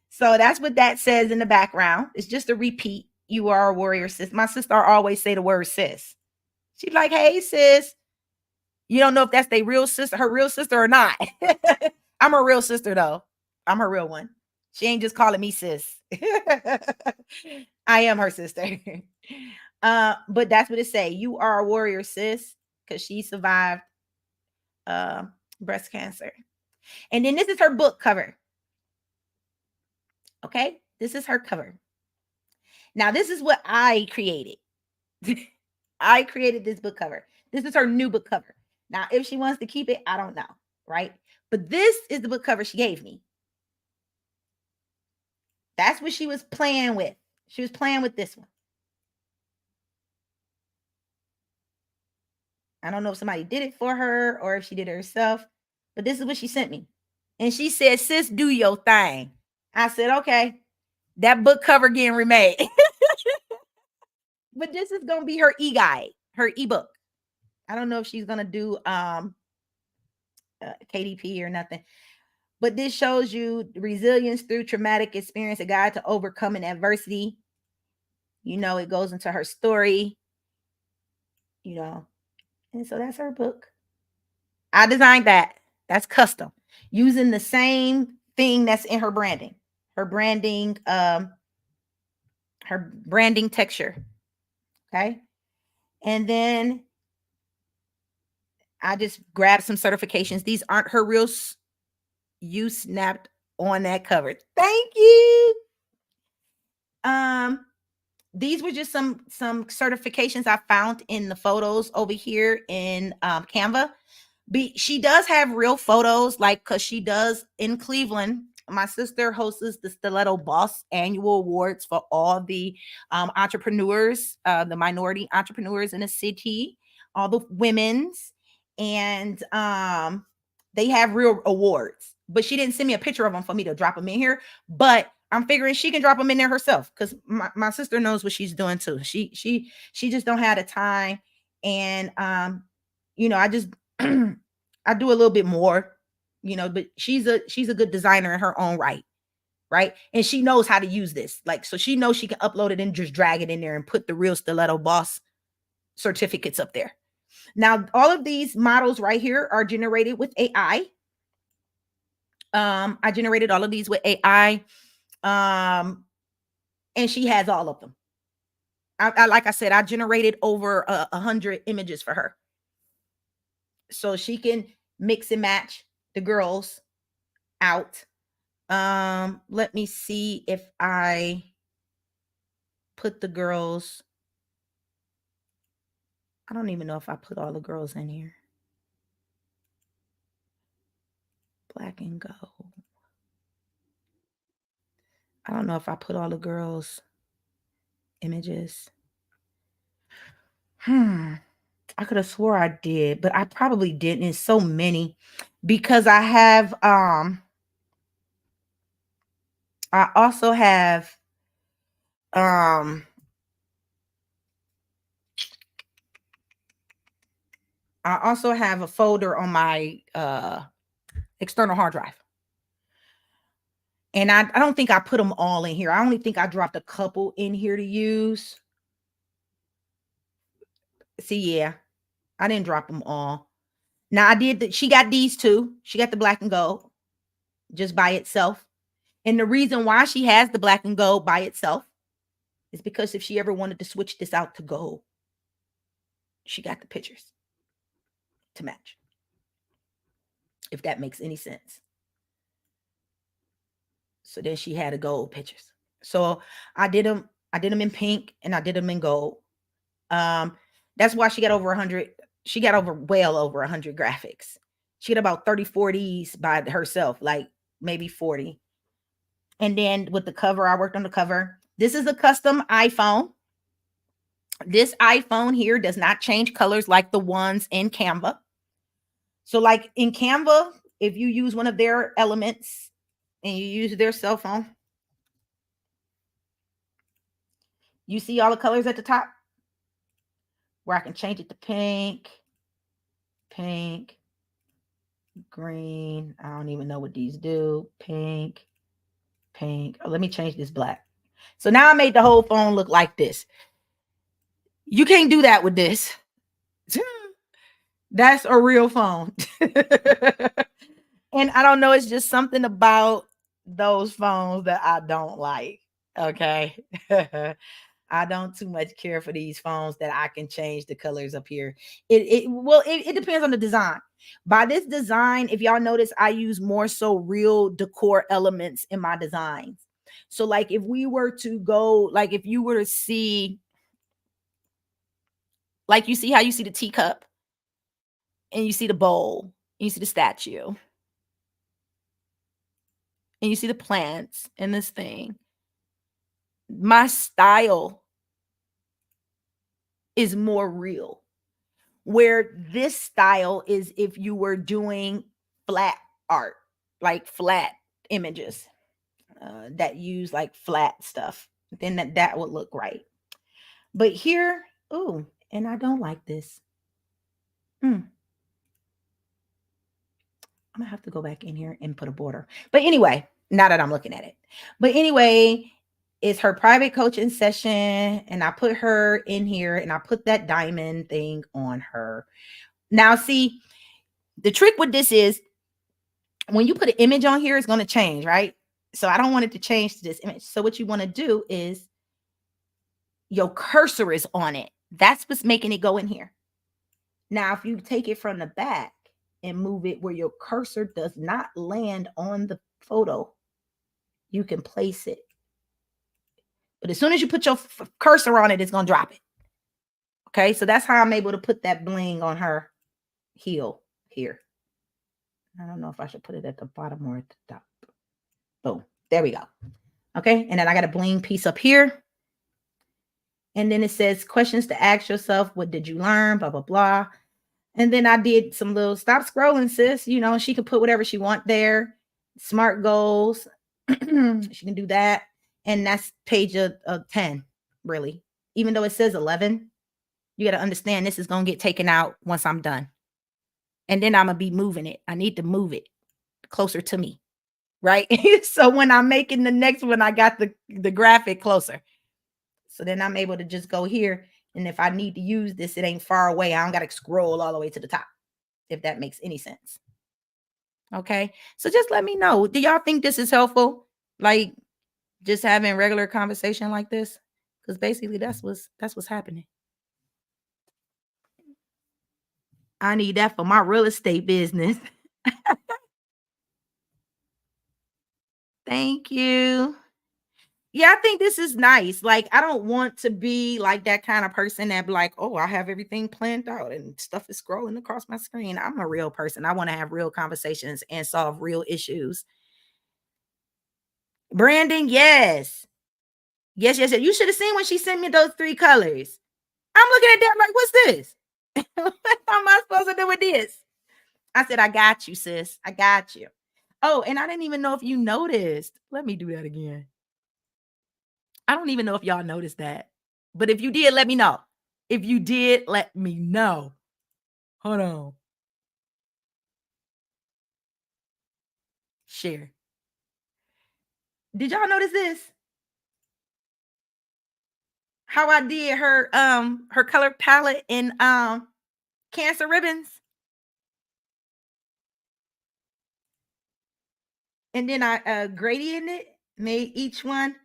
So that's what that says in the background. It's just a repeat. You are a warrior, sis. My sister always say the word sis. She's like, hey, sis. You don't know if that's their real sister, her real sister or not. I'm her real sister, though. I'm her real one. She ain't just calling me sis. I am her sister. But that's what it say. You are a warrior, sis, because she survived uh, breast cancer. And then this is her book cover. Okay, this is her cover. Now, this is what I created. I created this book cover. This is her new book cover. Now, if she wants to keep it, I don't know, right? But this is the book cover she gave me. That's what she was playing with. She was playing with this one. I don't know if somebody did it for her or if she did it herself, but this is what she sent me. And she said, sis, do your thing. I said, okay, that book cover getting remade. But this is going to be her e-guide, her ebook. I don't know if she's going to do KDP or nothing. But this shows you resilience through traumatic experience, a guide to overcoming adversity. You know, it goes into her story, you know. And so that's her book. I designed that. That's custom. Using the same thing that's in her branding. Her branding texture. Okay? And then I just grabbed some certifications. These aren't her real. You snapped on that cover. Thank you. These were just some certifications I found in the photos over here in Canva. She does have real photos, like, because she does in Cleveland. My sister hosts the Stiletto Boss Annual Awards for all the entrepreneurs, the minority entrepreneurs in the city, all the women's, and they have real awards. But she didn't send me a picture of them for me to drop them in here. But I'm figuring she can drop them in there herself, because my sister knows what she's doing too. She just don't have the time, and I just I do a little bit more, but she's a good designer in her own right. Right. And she knows how to use this. Like, so she knows she can upload it and just drag it in there and put the real Stiletto Boss certificates up there. Now, all of these models right here are generated with AI. I generated all of these with AI. And she has all of them. I like I said, I generated over 100 images for her, so she can mix and match the girls out. Let me see if I put the girls. I don't even know if I put all the girls in here. Black and gold. I don't know if I put all the girls' images. I could have swore I did, but I probably didn't. It's so many, because I have I also have a folder on my external hard drive. And I don't think I put them all in here. I only think I dropped a couple in here to use. See, yeah, I didn't drop them all. Now I did she got these two. She got the black and gold just by itself. And the reason why she has the black and gold by itself is because if she ever wanted to switch this out to gold, she got the pictures to match. If that makes any sense. So then she had a gold pictures. So I did them in pink and I did them in gold. That's why she got over 100. She got well over 100 graphics. She had about 30, 40s by herself, like maybe 40. And then with the cover, I worked on the cover. This is a custom iPhone. This iPhone here does not change colors like the ones in Canva. So like in Canva, if you use one of their elements, and you use their cell phone, you see all the colors at the top where I can change it to pink, pink, green. I don't even know what these do. Pink, pink. Oh, let me change this black. So now I made the whole phone look like this. You can't do that with this. That's a real phone. And I don't know, it's just something about those phones that I don't like. Okay. I don't too much care for these phones that I can change the colors up here. It depends on the design. By this design, if y'all notice, I use more so real decor elements in my designs. So like if we were to go, like if you were to see, like you see how you see the teacup and you see the bowl, and you see the statue, and you see the plants and this thing. My style is more real. Where this style is if you were doing flat art, like flat images that use like flat stuff, then that would look right. But here, ooh, and I don't like this. I'm gonna have to go back in here and put a border. But anyway, now that I'm looking at it. But anyway, it's her private coaching session, and I put her in here and I put that diamond thing on her. Now, see, the trick with this is when you put an image on here, it's going to change, right? So I don't want it to change to this image. So what you want to do is your cursor is on it. That's what's making it go in here. Now, if you take it from the back and move it where your cursor does not land on the photo, you can place it. But as soon as you put your cursor on it, it's going to drop it. Okay, so that's how I'm able to put that bling on her heel here. I don't know if I should put it at the bottom or at the top. Boom, there we go. Okay, and then I got a bling piece up here. And then it says questions to ask yourself. What did you learn? Blah, blah, blah. And then I did some little stop scrolling, sis. You know, she can put whatever she want there. Smart goals. She can do that. And that's page of 10, really. Even though it says 11, you got to understand this is going to get taken out once I'm done. And then I'm going to be moving it. I need to move it closer to me, right? So when I'm making the next one, I got the graphic closer. So then I'm able to just go here. And if I need to use this, it ain't far away. I don't got to scroll all the way to the top, if that makes any sense. Okay. So just let me know. Do y'all think this is helpful? Like just having regular conversation like this? Because basically that's what's happening. I need that for my real estate business. Thank you. Yeah, I think this is nice. Like, I don't want to be like that kind of person that be like, oh, I have everything planned out and stuff is scrolling across my screen. I'm a real person. I want to have real conversations and solve real issues. Branding, yes. Yes, yes, yes. You should have seen when she sent me those 3 colors. I'm looking at that like, what's this? What am I supposed to do with this? I said, I got you, sis. I got you. Oh, and I didn't even know if you noticed. Let me do that again. I don't even know if y'all noticed that. But if you did, let me know. If you did, let me know. Hold on. Share. Did y'all notice this? How I did her color palette in Cancer ribbons? And then I gradiented it, made each one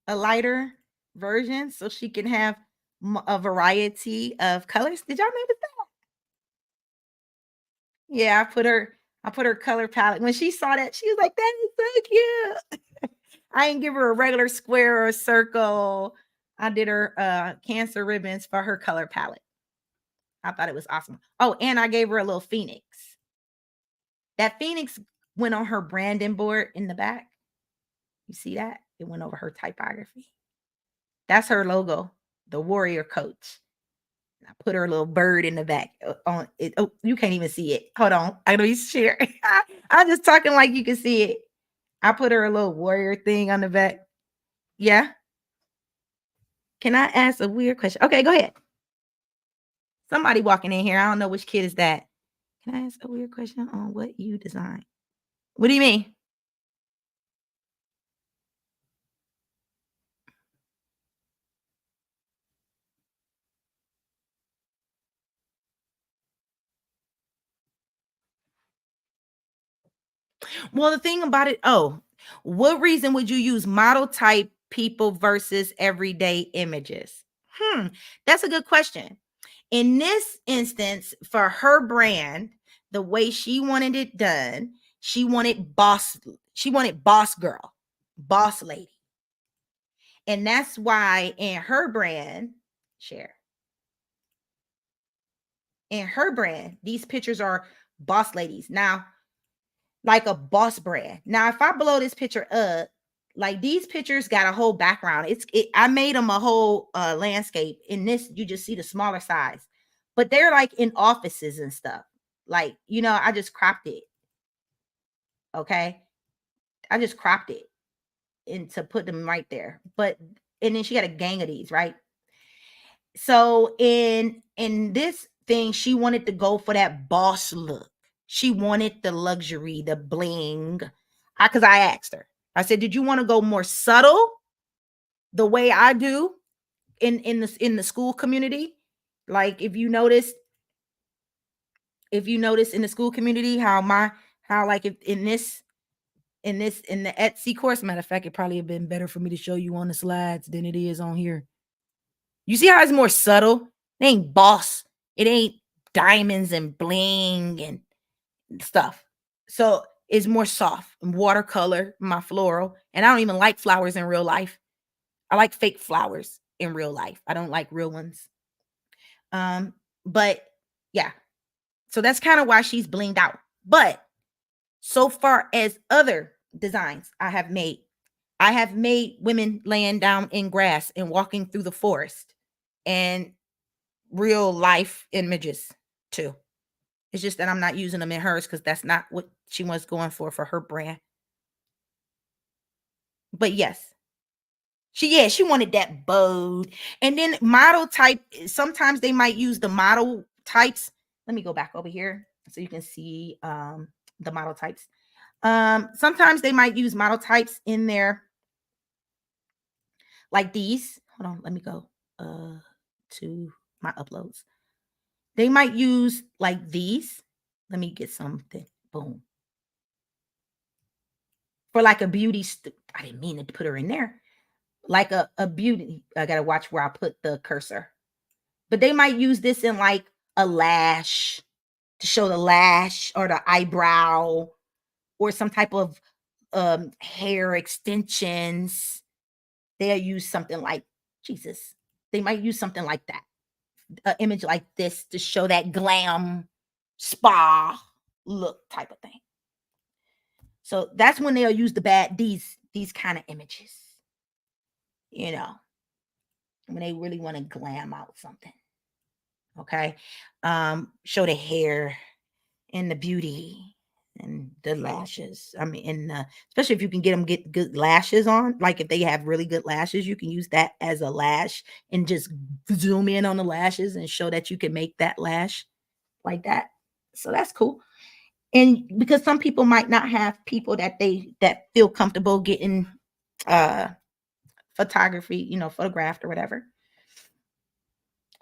a lighter version so she can have a variety of colors. Did y'all notice that? Yeah, I put her color palette. When she saw that, she was like, that is so cute. I didn't give her a regular square or a circle. I did her Cancer ribbons for her color palette. I thought it was awesome. Oh, and I gave her a little phoenix. That phoenix went on her branding board in the back. You see that? It went over her typography. That's her logo, the warrior coach. I put her little bird in the back on it. Oh, you can't even see it. Hold on. I know you share. I'm just talking like you can see it. I put her a little warrior thing on the back. Yeah. Can I ask a weird question? Okay, go ahead. Somebody walking in here. I don't know which kid is that. Can I ask a weird question on what you designed? What do you mean? Well, the thing about it, what reason would you use model type people versus everyday images? That's a good question. In this instance, for her brand, the way she wanted it done, she wanted boss girl, boss lady. And that's why in her brand, share, in her brand, these pictures are boss ladies. Now, like a boss brand. Now, if I blow this picture up, like these pictures got a whole background. I made them a whole landscape. In this, you just see the smaller size, but they're like in offices and stuff. Like, I just cropped it. Okay. I just cropped it and to put them right there. But and then she got a gang of these, right? So in this thing, she wanted to go for that boss look. She wanted the luxury, the bling. Because I asked her, I said, "Did you want to go more subtle, the way I do in the school community? Like if you notice in the school community how like if in the Etsy course, matter of fact, it probably have been better for me to show you on the slides than it is on here. You see how it's more subtle? It ain't boss. It ain't diamonds and bling and stuff. So it's more soft and watercolor, my floral. And I don't even like flowers in real life. I like fake flowers in real life. I don't like real ones. But yeah. So that's kind of why she's blinged out. But so far as other designs I have made women laying down in grass and walking through the forest and real life images too. It's just that I'm not using them in hers because that's not what she was going for her brand. But yes, she wanted that bold. And then model type, sometimes they might use the model types. Let me go back over here so you can see the model types. Sometimes they might use model types in there like these. Hold on, let me go to my uploads. They might use like these. Let me get something. Boom. For like a I didn't mean to put her in there. Like a beauty. I gotta watch where I put the cursor. But they might use this in like a lash to show the lash or the eyebrow or some type of hair extensions. They'll use something like Jesus. They might use something like that. An image like this to show that glam spa look type of thing. So that's when they'll use these kind of images, you know, when they really want to glam out something. Okay. Show the hair and the beauty and the lashes. I mean, especially if you can get good lashes on, like if they have really good lashes, you can use that as a lash and just zoom in on the lashes and show that you can make that lash like that. So that's cool. And because some people might not have people that feel comfortable getting uh photography, photographed or whatever.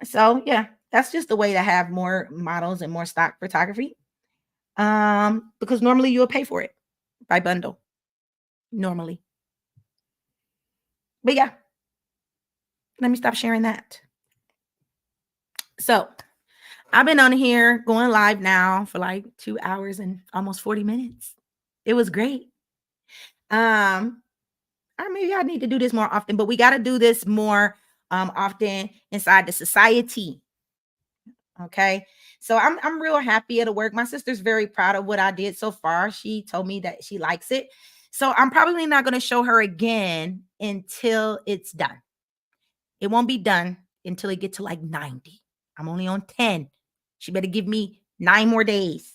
So yeah, that's just the way to have more models and more stock photography. Because normally you'll pay for it by bundle. Normally. But yeah, let me stop sharing that. So I've been on here going live now for like 2 hours and almost 40 minutes. It was great. Maybe I need to do this more often, but we got to do this more often inside the society. Okay. So I'm real happy at work. My sister's very proud of what I did so far. She told me that she likes it. So I'm probably not going to show her again until it's done. It won't be done until it get to like 90. I'm only on 10. She better give me 9 more days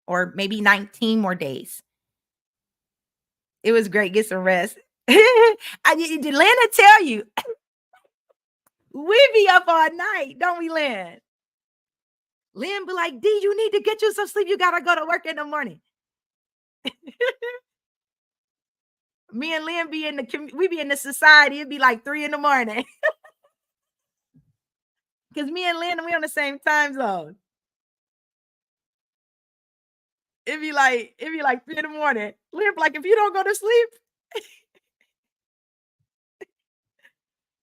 or maybe 19 more days. It was great. Get some rest. Did Lana tell you? We be up all night, don't we, Lynn? Lynn be like, D, you need to get you some sleep. You gotta go to work in the morning. Me and Lynn be in we be in the society. It'd be like 3 in the morning. Because me and Lynn, we on the same time zone. It'd be like 3 in the morning. Lynn be like, if you don't go to sleep,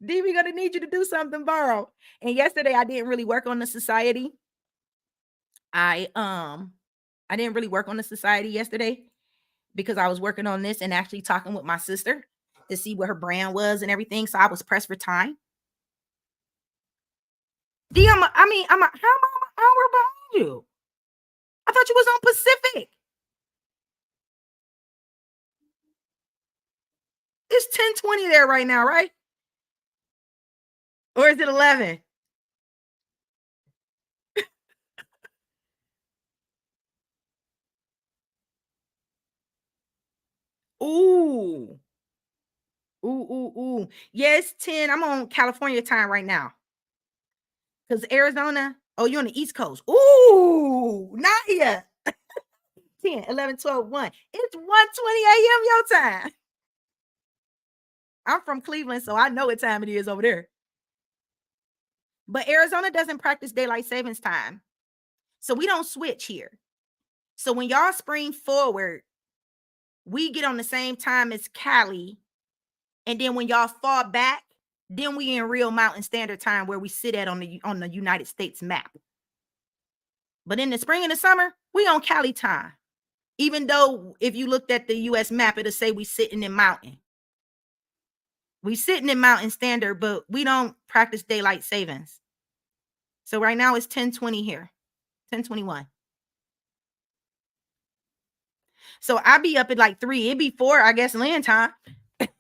D, we gonna need you to do something, borrow. And yesterday I didn't really work on the society. I didn't really work on the society yesterday because I was working on this and actually talking with my sister to see what her brand was and everything. So I was pressed for time. D, I'm how am I an hour behind you? I thought you was on Pacific. It's 10:20 there right now, right? Or is it 11? Ooh. Ooh. Yeah, it's 10. I'm on California time right now. Because Arizona, oh, you're on the East Coast. Ooh, Nadia. 10, 11, 12, 1. It's 1:20 a.m. your time. I'm from Cleveland, so I know what time it is over there. But Arizona doesn't practice daylight savings time. So we don't switch here. So when y'all spring forward, we get on the same time as Cali. And then when y'all fall back, then we in real Mountain Standard Time where we sit at on the United States map. But in the spring and the summer, we on Cali time. Even though if you looked at the US map, it'll say we sitting in Mountain. We sitting in Mountain Standard, but we don't practice daylight savings. So right now it's 10:20 here, 10:21. So I be up at like 3. It'd be 4, I guess, land time. Crazy.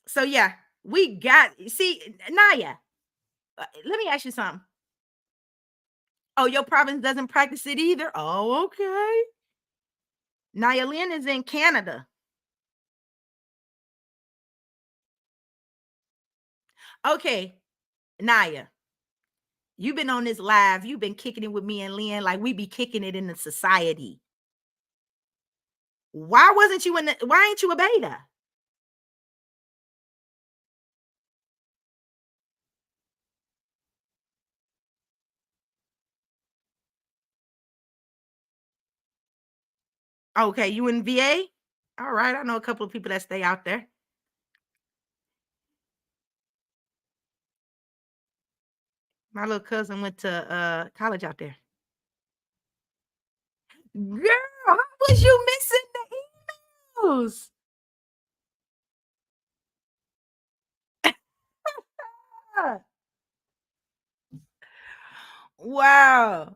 So yeah, we got, see, Naya, let me ask you something. Oh, your province doesn't practice it either? Oh, okay. Naya Lynn is in Canada. Okay, Naya, you've been on this live. You've been kicking it with me and Lynn like we be kicking it in the society. Why ain't you a beta? Okay, you in VA? All right, I know a couple of people that stay out there. My little cousin went to college out there. Girl, how was you missing the emails? Wow.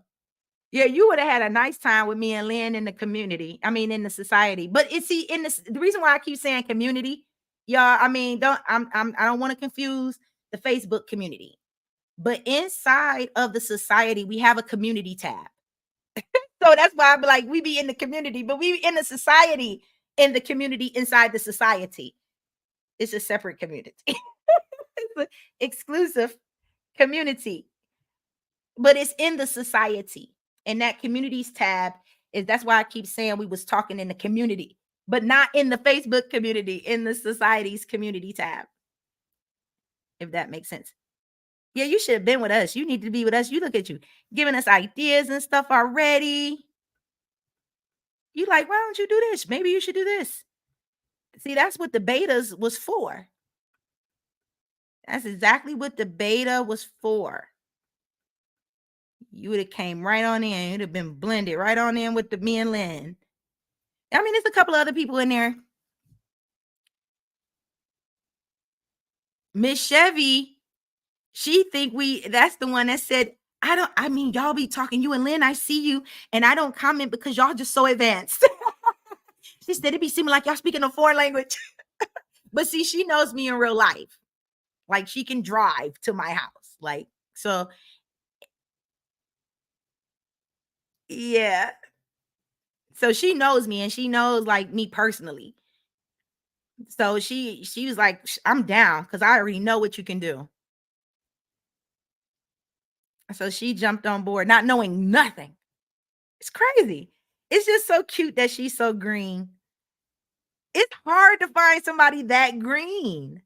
Yeah, you would have had a nice time with me and Lynn in the community. I mean, in the society. But it's see, in this, the reason why I keep saying community, y'all. I mean, I don't want to confuse the Facebook community. But inside of the society, we have a community tab. So that's why I'm like, we be in the community, but we in the society, in the community, inside the society. It's a separate community. It's an exclusive community, but it's in the society. And that communities tab is that's why I keep saying we was talking in the community, but not in the Facebook community, in the society's community tab. If that makes sense. Yeah, you should have been with us. You need to be with us. You look at you giving us ideas and stuff already. You like, why don't you do this? Maybe you should do this. See, that's what the betas was for. That's exactly what the beta was for. You would have came right on in. You'd have been blended right on in with the me and Lynn. I mean, there's a couple other people in there. Miss Chevy, she think that's the one that said, I mean, y'all be talking, you and Lynn, I see you, and I don't comment because y'all just so advanced. She said it be seeming like y'all speaking a foreign language. But see, she knows me in real life. Like she can drive to my house. Like, so Yeah. So she knows me and she knows like me personally. So she was like, I'm down because I already know what you can do. So she jumped on board, not knowing nothing. It's crazy. It's just so cute that she's so green. It's hard to find somebody that green.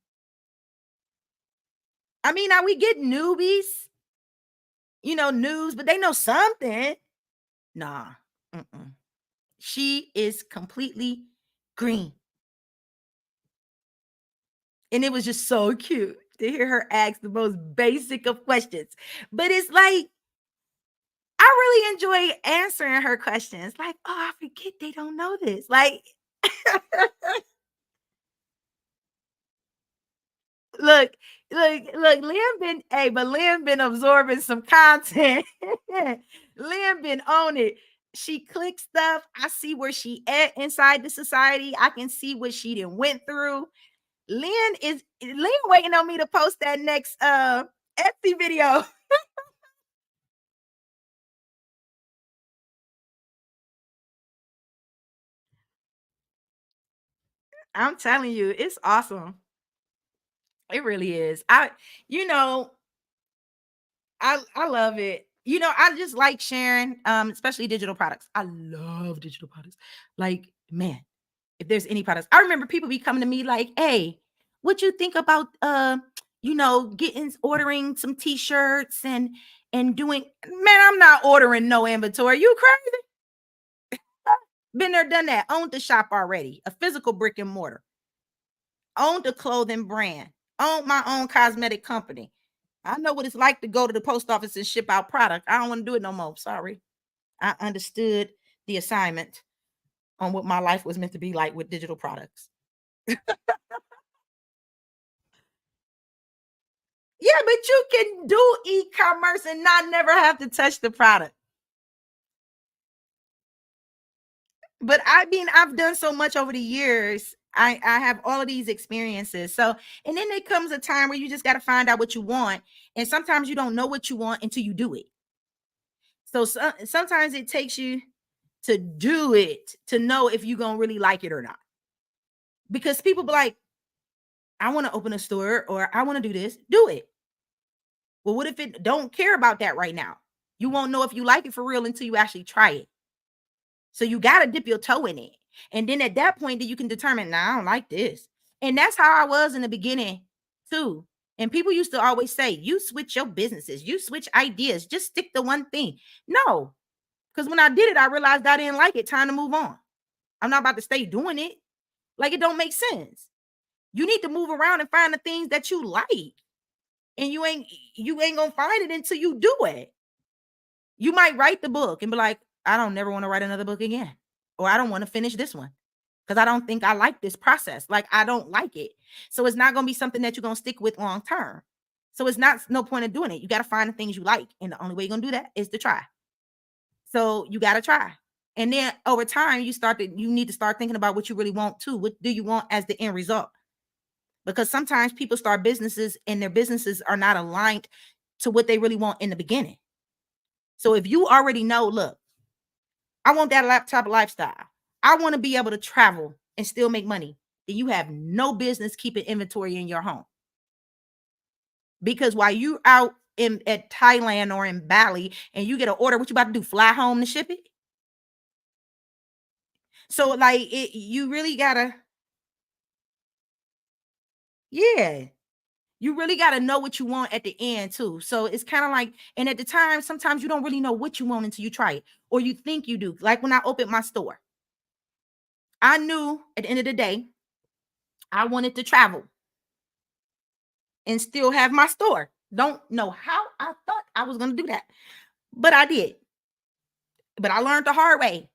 I mean, now we get newbies, news, but they know something. Nah, mm-mm. She is completely green. And it was just so cute to hear her ask the most basic of questions. But it's like, I really enjoy answering her questions. Like, oh, I forget they don't know this. Like, look, Liam been, hey, but Liam been absorbing some content. Liam been on it. She clicks stuff. I see where she at inside the society. I can see what she done went through. Lynn waiting on me to post that next Etsy video. I'm telling you, it's awesome. It really is. You know, I love it. I just like sharing, especially digital products. I love digital products. Like, man, if there's any products, I remember people be coming to me like, "Hey, what you think about getting ordering some t-shirts and doing?" Man, I'm not ordering no inventory. You crazy? Been there, done that. Owned the shop already. A physical brick and mortar. Owned a clothing brand. Owned my own cosmetic company. I know what it's like to go to the post office and ship out product. I don't want to do it no more. Sorry. I understood the assignment on what my life was meant to be like with digital products. Yeah, but you can do e-commerce and not never have to touch the product. But I mean, I've done so much over the years. I have all of these experiences. So, and then there comes a time where you just got to find out what you want. And sometimes you don't know what you want until you do it. So sometimes it takes you to do it to know if you're going to really like it or not. Because people be like, I want to open a store or I want to do this, do it. Well, what if it don't care about that right now? You won't know if you like it for real until you actually try it. So you got to dip your toe in it. And then at that point, then you can determine, nah, I don't like this. And that's how I was in the beginning too. And people used to always say, you switch your businesses, you switch ideas, just stick to one thing. No, because when I did it, I realized I didn't like it. Time to move on. I'm not about to stay doing it. Like it don't make sense. You need to move around and find the things that you like. And you ain't gonna find it until you do it. You might write the book and be like, I don't never want to write another book again. Or I don't want to finish this one because I don't think I like this process. Like I don't like it. So it's not gonna be something that you're gonna stick with long term. So it's not no point of doing it. You got to find the things you like. And the only way you're gonna do that is to try. So you got to try. And then over time, you need to start thinking about what you really want too. What do you want as the end result? Because sometimes people start businesses and their businesses are not aligned to what they really want in the beginning. So if you already know, look, I want that laptop lifestyle. I want to be able to travel and still make money. Then you have no business keeping inventory in your home. Because while you out in at Thailand or in Bali and you get an order, what you about to do? Fly home to ship it? So like you really gotta, yeah. You really gotta know what you want at the end too. So it's kind of like, and at the time, sometimes you don't really know what you want until you try it, or you think you do. Like when I opened my store, I knew at the end of the day, I wanted to travel and still have my store. Don't know how I thought I was gonna do that, but I did. But I learned the hard way,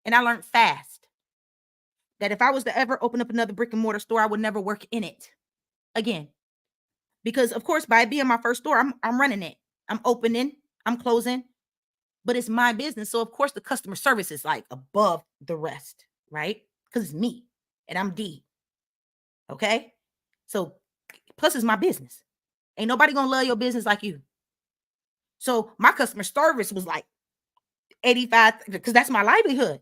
and I learned fast that if I was to ever open up another brick and mortar store, I would never work in it again. Because of course, by it being my first store, I'm running it. I'm opening, I'm closing, but it's my business. So of course the customer service is like above the rest, right? Because it's me and I'm D. Okay. So plus it's my business. Ain't nobody gonna love your business like you. So my customer service was like 85, because that's my livelihood.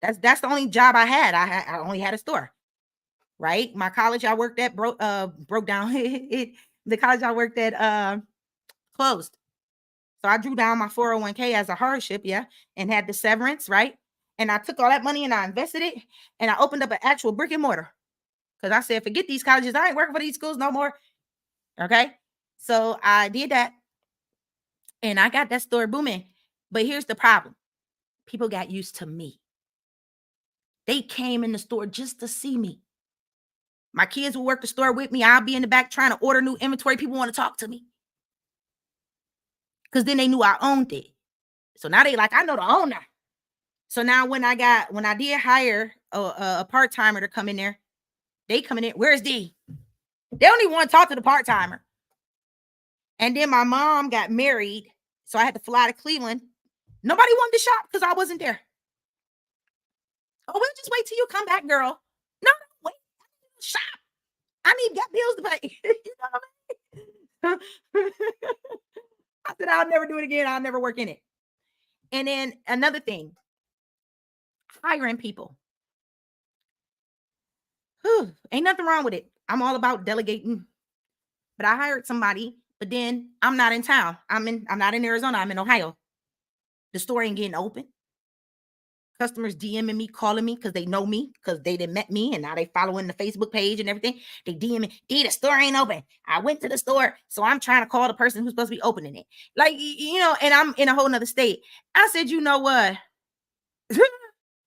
That's the only job I had. I only had a store, right? My college I worked at broke down. The college I worked at closed. So I drew down my 401k as a hardship, yeah, and had the severance, right? And I took all that money and I invested it and I opened up an actual brick and mortar. Because I said, forget these colleges. I ain't working for these schools no more. Okay. So I did that and I got that store booming. But here's the problem. People got used to me. They came in the store just to see me. My kids will work the store with me. I'll be in the back trying to order new inventory. People want to talk to me. Because then they knew I owned it. So now they like, I know the owner. So now when I did hire a part-timer to come in there, they coming in, where's D? They don't even want to talk to the part-timer. And then my mom got married. So I had to fly to Cleveland. Nobody wanted to shop because I wasn't there. Oh, we'll just wait till you come back, girl. No, wait, shop. I need got bills to pay. You know what I mean? I said, I'll never do it again. I'll never work in it. And then another thing, hiring people. Whew, ain't nothing wrong with it. I'm all about delegating. But I hired somebody, but then I'm not in town. I'm not in Arizona. I'm in Ohio. The store ain't getting open. Customers DMing me, calling me because they know me, because they done met me, and now they following the Facebook page and everything. They DM me, D, the store ain't open. I went to the store, so I'm trying to call the person who's supposed to be opening it. Like, and I'm in a whole nother state. I said, you know what?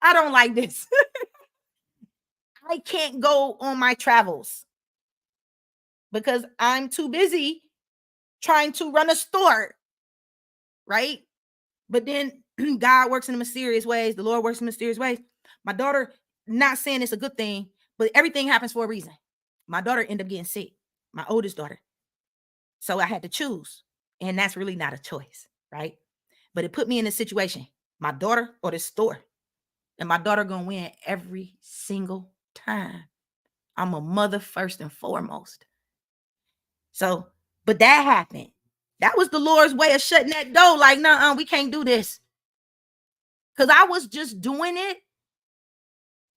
I don't like this. I can't go on my travels because I'm too busy trying to run a store, right? But then God works in mysterious ways. The Lord works in mysterious ways. My daughter, not saying it's a good thing, but everything happens for a reason. My daughter ended up getting sick, my oldest daughter. So I had to choose. And that's really not a choice, right? But it put me in a situation, my daughter or the store. And my daughter gonna win every single time. I'm a mother first and foremost. So, but that happened. That was the Lord's way of shutting that door. Like, no, we can't do this. Because I was just doing it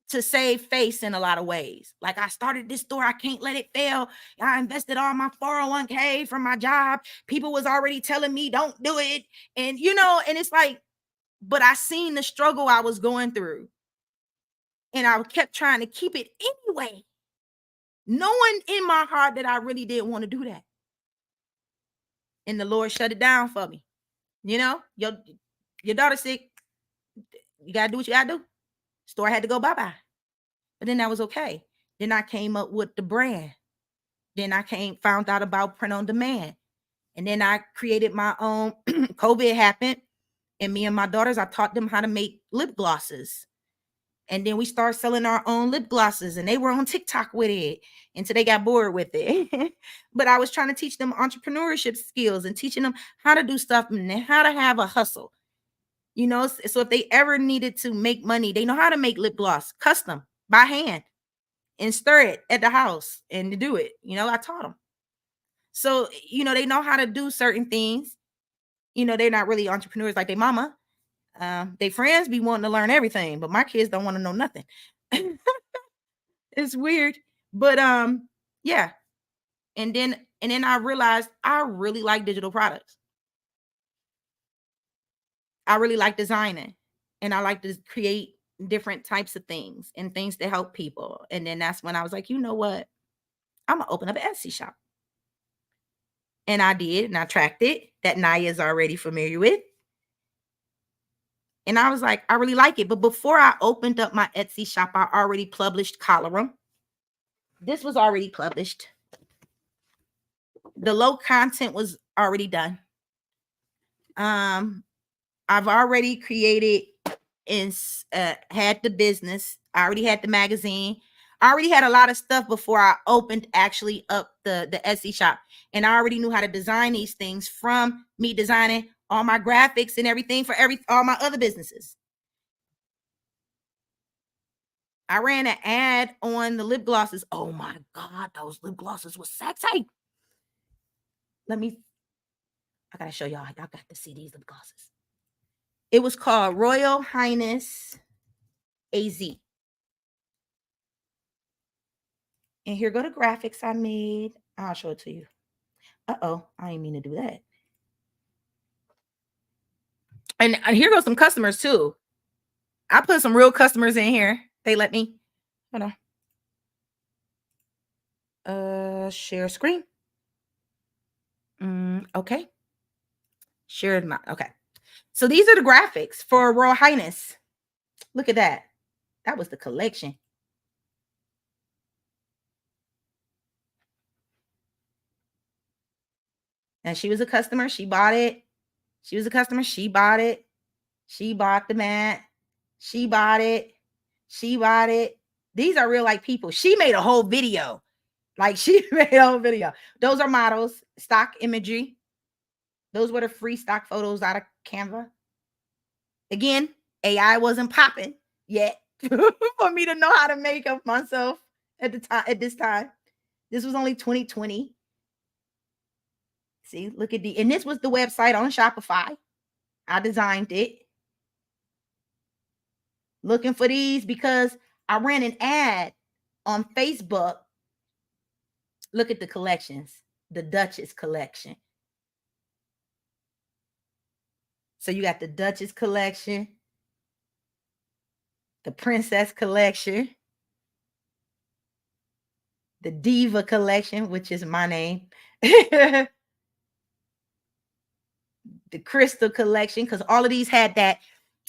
to save face in a lot of ways. Like, I started this store, I can't let it fail. I invested all my 401k from my job. People was already telling me don't do it. And and it's like, but I seen the struggle I was going through. And I kept trying to keep it anyway, knowing in my heart that I really didn't want to do that. And the Lord shut it down for me. Your daughter's sick. You gotta do what you gotta do. Store had to go bye-bye. But then that was okay. Then I came up with the brand. Then I found out about print on demand. And then I created my own. COVID happened. And me and my daughters, I taught them how to make lip glosses. And then we started selling our own lip glosses. And they were on TikTok with it until they got bored with it. But I was trying to teach them entrepreneurship skills and teaching them how to do stuff and how to have a hustle. So if they ever needed to make money, they know how to make lip gloss custom by hand and stir it at the house and to do it. I taught them. So, they know how to do certain things. They're not really entrepreneurs like their mama. Their friends be wanting to learn everything, but my kids don't want to know nothing. It's weird. But yeah. And then I realized I really like digital products. I really like designing, and I like to create different types of things and things to help people. And then that's when I was like, you know what? I'm gonna open up an Etsy shop. And I did, and I tracked it that Naya is already familiar with. And I was like, I really like it. But before I opened up my Etsy shop, I already published Colorum. This was already published. The low content was already done. I've already created and had the business. I already had the magazine. I already had a lot of stuff before I opened actually up the Etsy shop. And I already knew how to design these things from me designing all my graphics and everything for all my other businesses. I ran an ad on the lip glosses. Oh my God, those lip glosses were sexy. I gotta show y'all. Y'all got to see these lip glosses. It was called Royal Highness AZ. And here go the graphics I made. I'll show it to you. Uh-oh, I didn't mean to do that. And here goes some customers too. I put some real customers in here. They let me. Hold on. Share screen. Okay. Share my. Okay. So these are the graphics for Royal Highness. Look at that. That was the collection. And she was a customer. She bought it. She was a customer. She bought it. She bought the mat. She bought it. She bought it. These are real like people. She made a whole video. Like she made a whole video. Those are models, stock imagery. Those were the free stock photos out of Canva. Again, AI wasn't popping yet for me to know how to make up myself at the time. At this time, this was only 2020. See, look at and this was the website on Shopify. I designed it. Looking for these because I ran an ad on Facebook. Look at the collections, the Duchess collection. So you got the Duchess collection, the Princess collection, the Diva collection, which is my name, the Crystal collection, because all of these had that,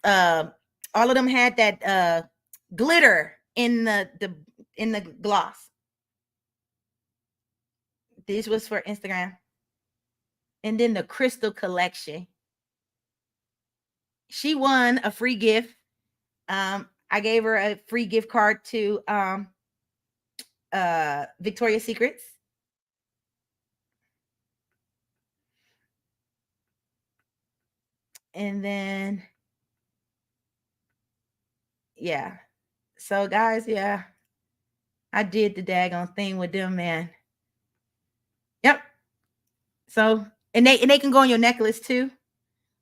all of them had that glitter in the gloss. This was for Instagram. And then the Crystal collection. She won a free gift. I gave her a free gift card to Victoria's Secrets. And then, yeah. So guys, yeah, I did the daggone thing with them, man. Yep. So, and they can go on your necklace too.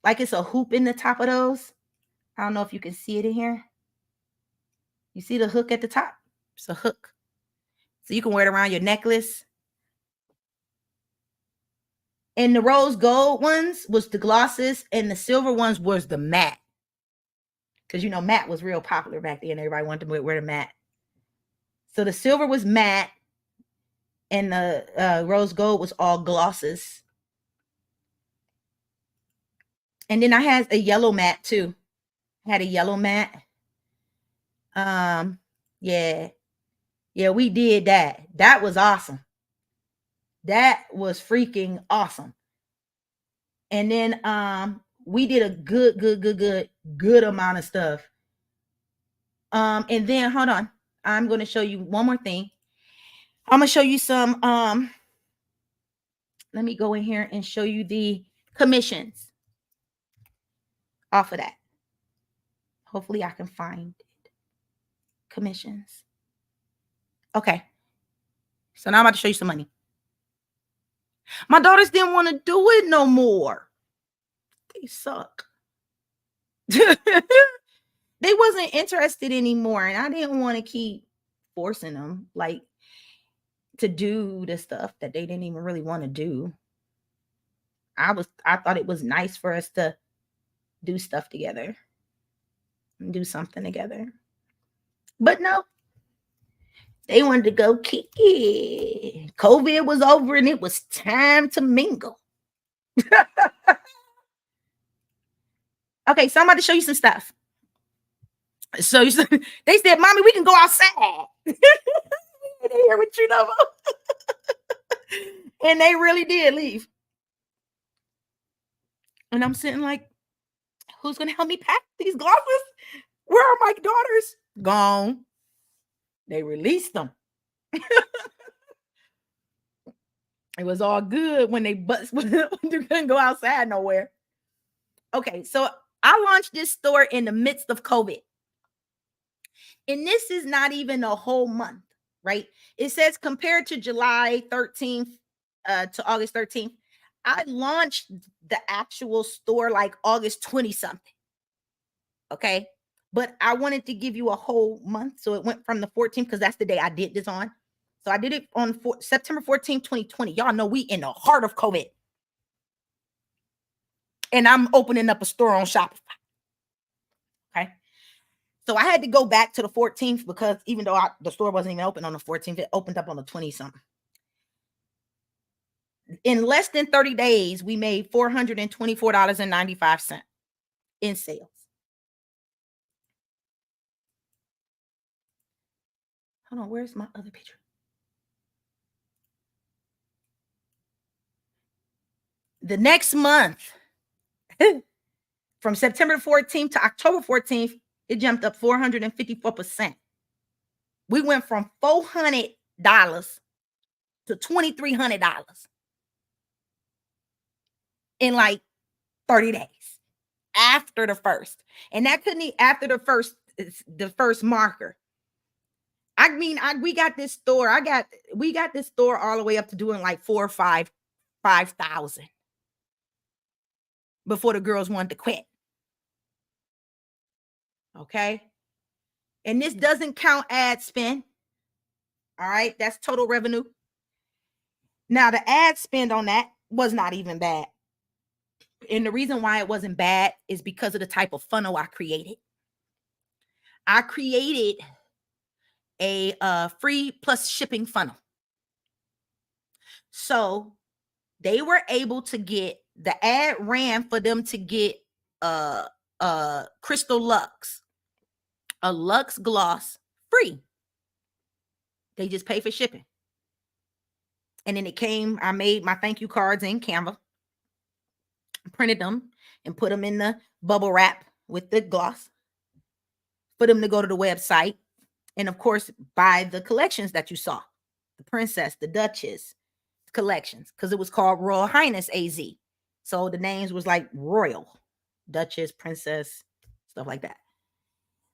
Like it's a hoop in the top of those. I don't know if you can see it in here. You see the hook at the top? It's a hook. So you can wear it around your necklace. And the rose gold ones was the glosses, and the silver ones was the matte. Because you know, matte was real popular back then. Everybody wanted to wear the matte. So the silver was matte, and the rose gold was all glosses. And then I had a yellow matte too. I had a yellow matte. Yeah. Yeah, we did that. That was awesome. That was freaking awesome. And then we did a good amount of stuff. And then hold on. I'm going to show you one more thing. I'm going to show you some let me go in here and show you the commissions off of that. Hopefully I can find it. Commissions. Okay. So now I'm about to show you some money. My daughters didn't want to do it no more. They suck. They wasn't interested anymore, and I didn't want to keep forcing them like to do the stuff that they didn't even really want to do. I thought it was nice for us to do stuff together and do something together. But no, they wanted to go kick it. COVID was over and it was time to mingle. Okay, so I'm about to show you some stuff. So they said, "Mommy, we can go outside." They hear what you know. And they really did leave. And I'm sitting like, who's gonna help me pack these glosses? Where are my daughters? Gone. They released them. It was all good when they couldn't go outside nowhere. Okay, so I launched this store in the midst of COVID. And this is not even a whole month, right? It says compared to July 13th to August 13th. I launched the actual store like August 20 something. Okay. But I wanted to give you a whole month. So it went from the 14th, because that's the day I did this on. So I did it on September 14th, 2020. Y'all know we in the heart of COVID. And I'm opening up a store on Shopify. Okay. So I had to go back to the 14th, because even though the store wasn't even open on the 14th, it opened up on the 20 something. In less than 30 days, we made $424.95 in sales. Hold on, where's my other picture? The next month, from September 14th to October 14th, it jumped up 454%. We went from $400 to $2,300 in like 30 days after the first. And that couldn't be after the first marker. I mean, we got this store. We got this store all the way up to doing like 4 or 5,000 before the girls wanted to quit. Okay. And this doesn't count ad spend. All right. That's total revenue. Now, the ad spend on that was not even bad. And the reason why it wasn't bad is because of the type of funnel I created. I created a free plus shipping funnel. So they were able to get, the ad ran for them to get Crystal Lux, a Lux gloss free. They just pay for shipping. And then it came, I made my thank you cards in Canva, printed them and put them in the bubble wrap with the gloss for them to go to the website. And of course, buy the collections that you saw, the Princess, the Duchess collections, because it was called Royal Highness AZ. So the names was like Royal, Duchess, Princess, stuff like that.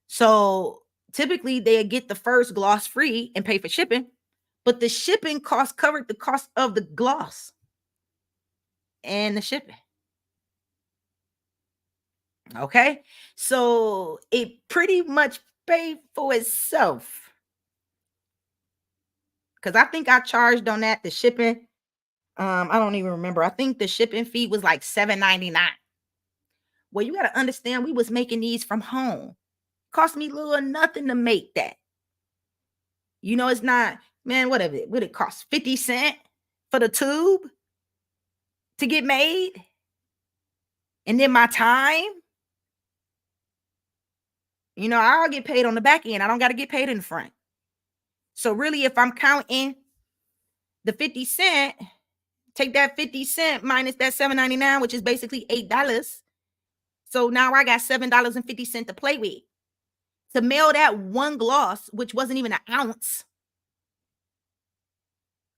So typically they get the first gloss free and pay for shipping, but the shipping cost covered the cost of the gloss and the shipping. Okay. So it pretty much paid for itself. Because I think I charged on that the shipping. I don't even remember. I think the shipping fee was like $7.99. Well, you got to understand, we was making these from home. Cost me little or nothing to make that. You know, it's not, man, whatever. Would it cost 50 cents for the tube to get made? And then my time, you know, I'll get paid on the back end. I don't got to get paid in the front. So really, if I'm counting the 50 cent, take that 50 cent minus that $7.99, which is basically $8. So now I got $7.50 to play with. To mail that one gloss, which wasn't even an ounce,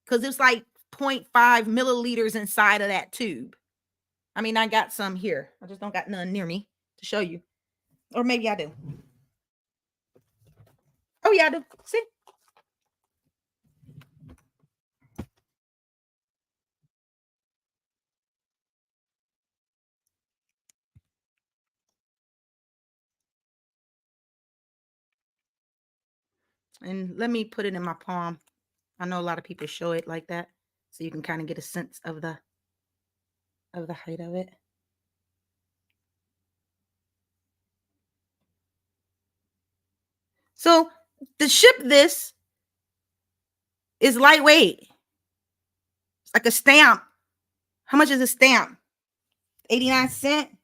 because it's like 0.5 milliliters inside of that tube. I mean, I got some here. I just don't got none near me to show you. Or maybe I do. Oh, yeah, I do. See? And let me put it in my palm. I know a lot of people show it like that, so you can kind of get a sense of the height of it. So to ship this is lightweight. It's like a stamp. How much is a stamp? 89 cents.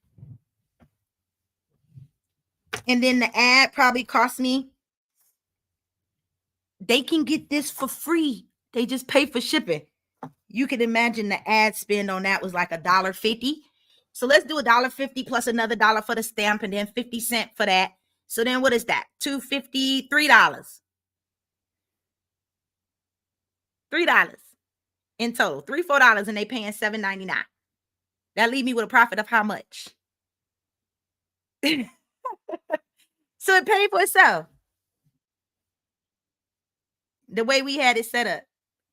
And then the ad probably cost me. They can get this for free. They just pay for shipping. You can imagine the ad spend on that was like $1.50. So let's do $1.50 plus another dollar for the stamp, and then 50 cents for that. So then what is that? $2.50, $3. $3 in total. $3-4, and they paying $7.99. That leave me with a profit of how much? So it paid for itself. The way we had it set up.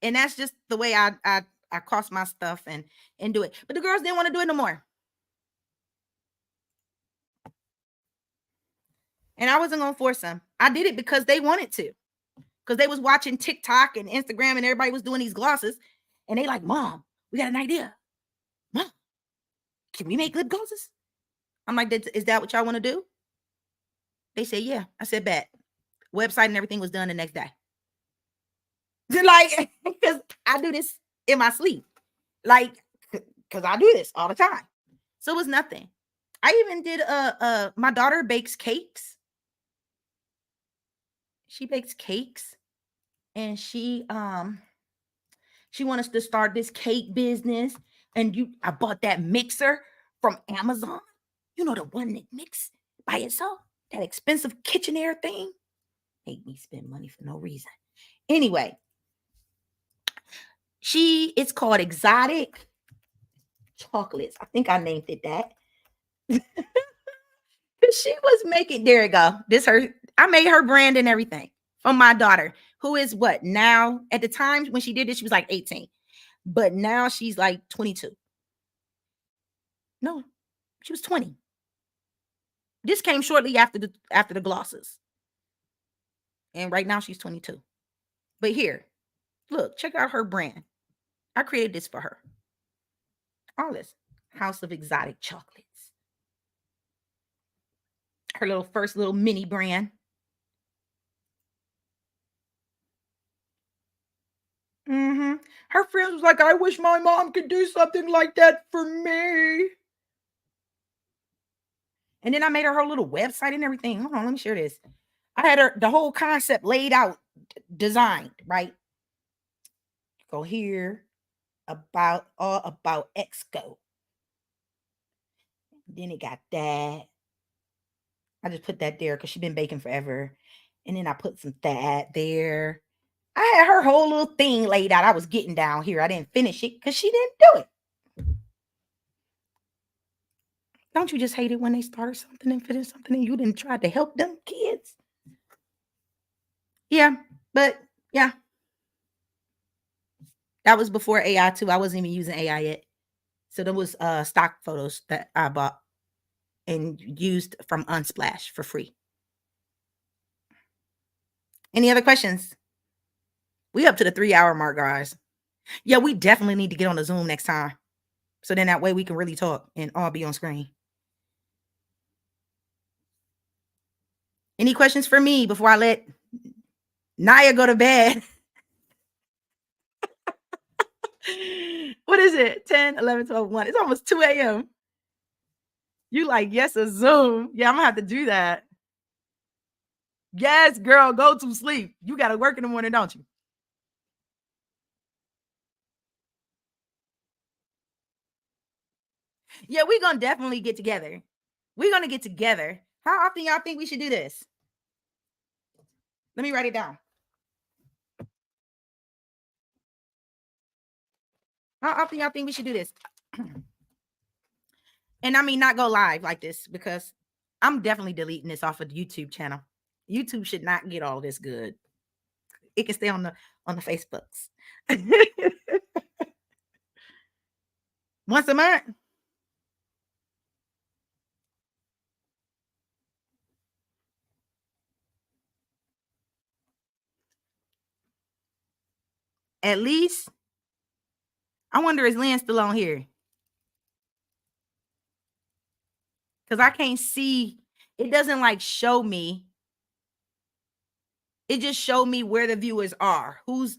And that's just the way I cost my stuff and do it. But the girls didn't want to do it no more. And I wasn't gonna force them. I did it because they wanted to, because they was watching TikTok and Instagram, and everybody was doing these glosses, and they like, Mom, we got an idea. Mom, can we make lip glosses? I'm like, is that what y'all want to do? They said, yeah. I said, bet. Website and everything was done the next day. Like, because I do this in my sleep. Like, because I do this all the time. So it was nothing. I even did my daughter bakes cakes. She bakes cakes, and she wants us to start this cake business. And I bought that mixer from Amazon. You know, the one that mix by itself, that expensive KitchenAid thing. Made me spend money for no reason. Anyway, it's called Exotic Chocolates. I think I named it that. She was making, there you go. I made her brand and everything from my daughter, who is what now? At the time when she did this, she was like 18, but now she's like 22. No, she was 20. This came shortly after the glosses, and right now she's 22. But here, look, check out her brand. I created this for her. All this House of Exotic Chocolates. Her first little mini brand. Her friends was like, I wish my mom could do something like that for me. And then I made her little website and everything. Hold on, let me share this. I had her the whole concept laid out, designed, right? Go here, all about Exco. Then it got that. I just put that there because she's been baking forever. And then I put some that there. I had her whole little thing laid out. I was getting down here. I didn't finish it because she didn't do it. Don't you just hate it when they start something and finish something and you didn't try to help them kids? Yeah, but yeah. That was before AI too. I wasn't even using AI yet. So there was stock photos that I bought and used from Unsplash for free. Any other questions? We up to the 3-hour mark, guys. Yeah, we definitely need to get on the Zoom next time. So then that way we can really talk and all be on screen. Any questions for me before I let Naya go to bed? What is it? 10, 11, 12, 1. It's almost 2 a.m. You like, yes, a Zoom. Yeah, I'm going to have to do that. Yes, girl, go to sleep. You got to work in the morning, don't you? Yeah, we're going to definitely get together. We're going to get together. How often y'all think we should do this? Let me write it down. How often y'all think we should do this? And I mean, not go live like this, because I'm definitely deleting this off of the YouTube channel. YouTube should not get all this good. It can stay on the Facebooks. Once a month. At least. I wonder, is Lynn still on here? Because I can't see. It doesn't like show me. It just showed me where the viewers are. Who's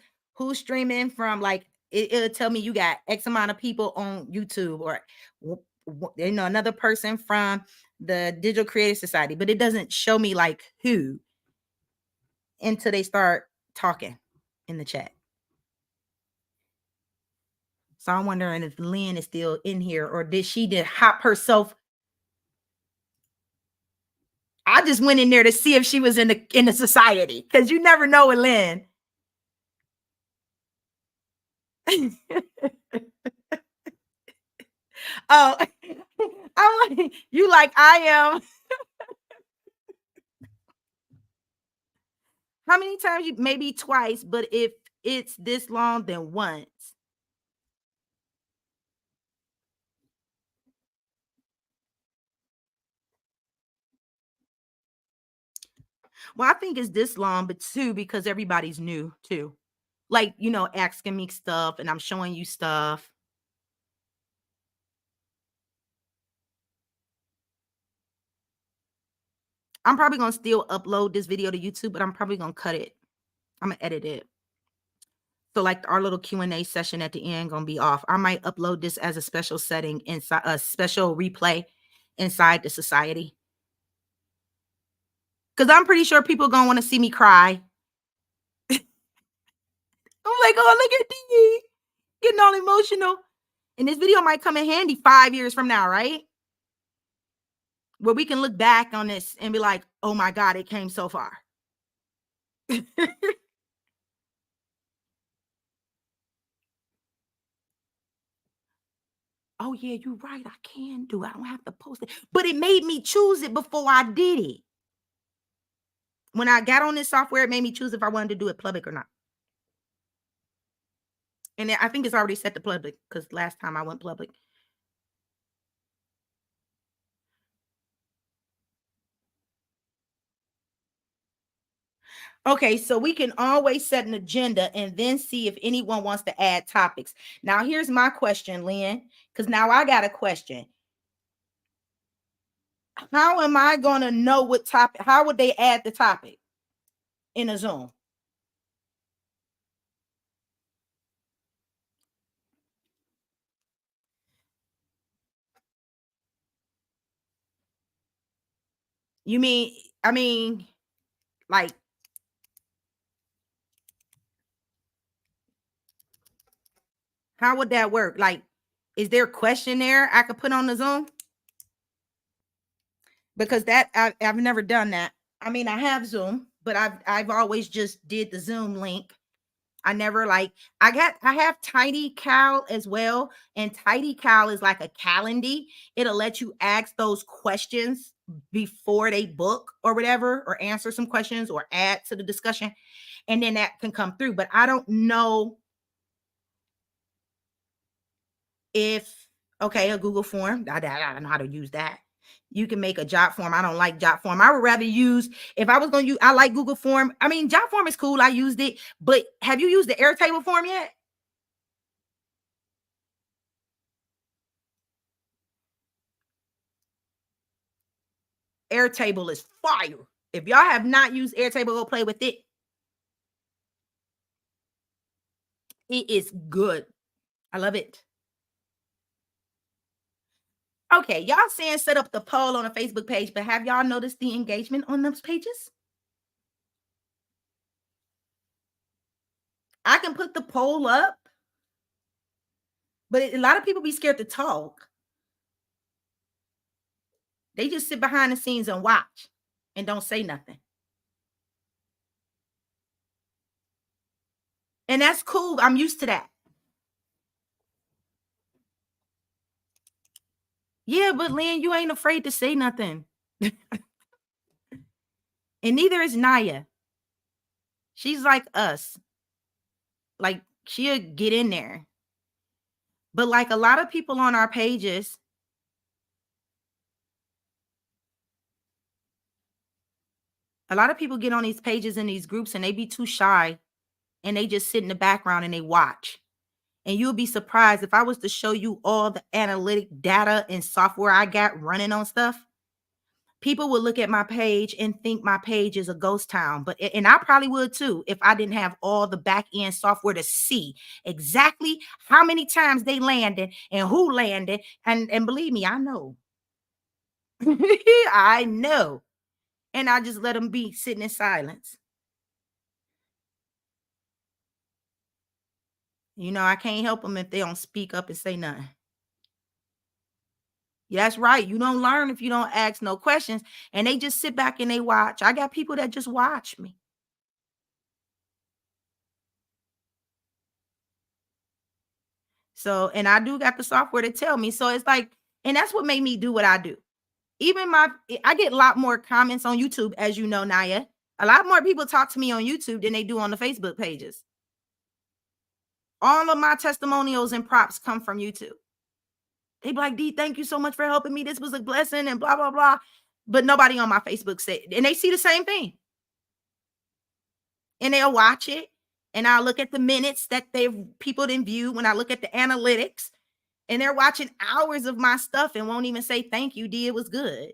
streaming from, like, it'll tell me you got X amount of people on YouTube, or another person from the Digital Creative Society, but it doesn't show me like who until they start talking in the chat. So I'm wondering if Lynn is still in here, or did she hop herself? I just went in there to see if she was in the society, because you never know with Lynn. Oh, I'm like, you like I am. How many times? Maybe twice, but if it's this long, then once. Well, I think it's this long, but too, because everybody's new too. Like, asking me stuff and I'm showing you stuff. I'm probably gonna still upload this video to YouTube, but I'm probably gonna cut it. I'm gonna edit it. So like our little Q&A session at the end gonna be off. I might upload this as a special setting inside a special replay inside the society. Cause I'm pretty sure people gonna want to see me cry. I'm like, oh, look at D getting all emotional. And this video might come in handy 5 years from now, right? Where we can look back on this and be like, oh my God, it came so far. Oh yeah, you're right. I can do it. I don't have to post it. But it made me choose it before I did it. When I got on this software, it made me choose if I wanted to do it public or not. And I think it's already set to public because last time I went public. Okay, so we can always set an agenda and then see if anyone wants to add topics. Now, here's my question, Lynn, because now I got a question. How am I going to know what topic? How would they add the topic in a Zoom? You mean, I mean, like, how would that work? Like, is there a questionnaire I could put on the Zoom? Because I've never done that. I mean, I have Zoom, but I've always just did the Zoom link. I never I have Tidy Cal as well. And Tidy Cal is like a calendar. It'll let you ask those questions before they book or whatever, or answer some questions or add to the discussion. And then that can come through. But I don't know if, okay, a Google form. I don't know how to use that. You can make a job form. I don't like job form. I would rather use, if I was going to use, I like Google form. I mean, job form is cool. I used it, but have you used the Airtable form yet? Airtable is fire. If y'all have not used Airtable, go play with it. It is good. I love it. Okay, y'all saying set up the poll on a Facebook page, but have y'all noticed the engagement on those pages? I can put the poll up, but a lot of people be scared to talk. They just sit behind the scenes and watch and don't say nothing. And that's cool. I'm used to that. Yeah, but Lynn, you ain't afraid to say nothing. And neither is Naya. She's like us. Like, she'll get in there. But like a lot of people on our pages, a lot of people get on these pages in these groups and they be too shy and they just sit in the background and they watch. And you'll be surprised if I was to show you all the analytic data and software I got running on stuff. People would look at my page and think my page is a ghost town, and I probably would too if I didn't have all the back end software to see exactly how many times they landed and who landed. And believe me, I know. I know. And I just let them be sitting in silence. I can't help them if they don't speak up and say nothing. Yeah, that's right. You don't learn if you don't ask no questions. And they just sit back and they watch. I got people that just watch me. So, and I do got the software to tell me. So it's like, and that's what made me do what I do. Even I get a lot more comments on YouTube, as you know, Naya. A lot more people talk to me on YouTube than they do on the Facebook pages. All of my testimonials and props come from YouTube. They be like, D, thank you so much for helping me. This was a blessing and blah, blah, blah. But nobody on my Facebook said, and they see the same thing. and they'll watch it. And I'll look at the minutes that people didn't view when I look at the analytics, and they're watching hours of my stuff and won't even say thank you, D, it was good,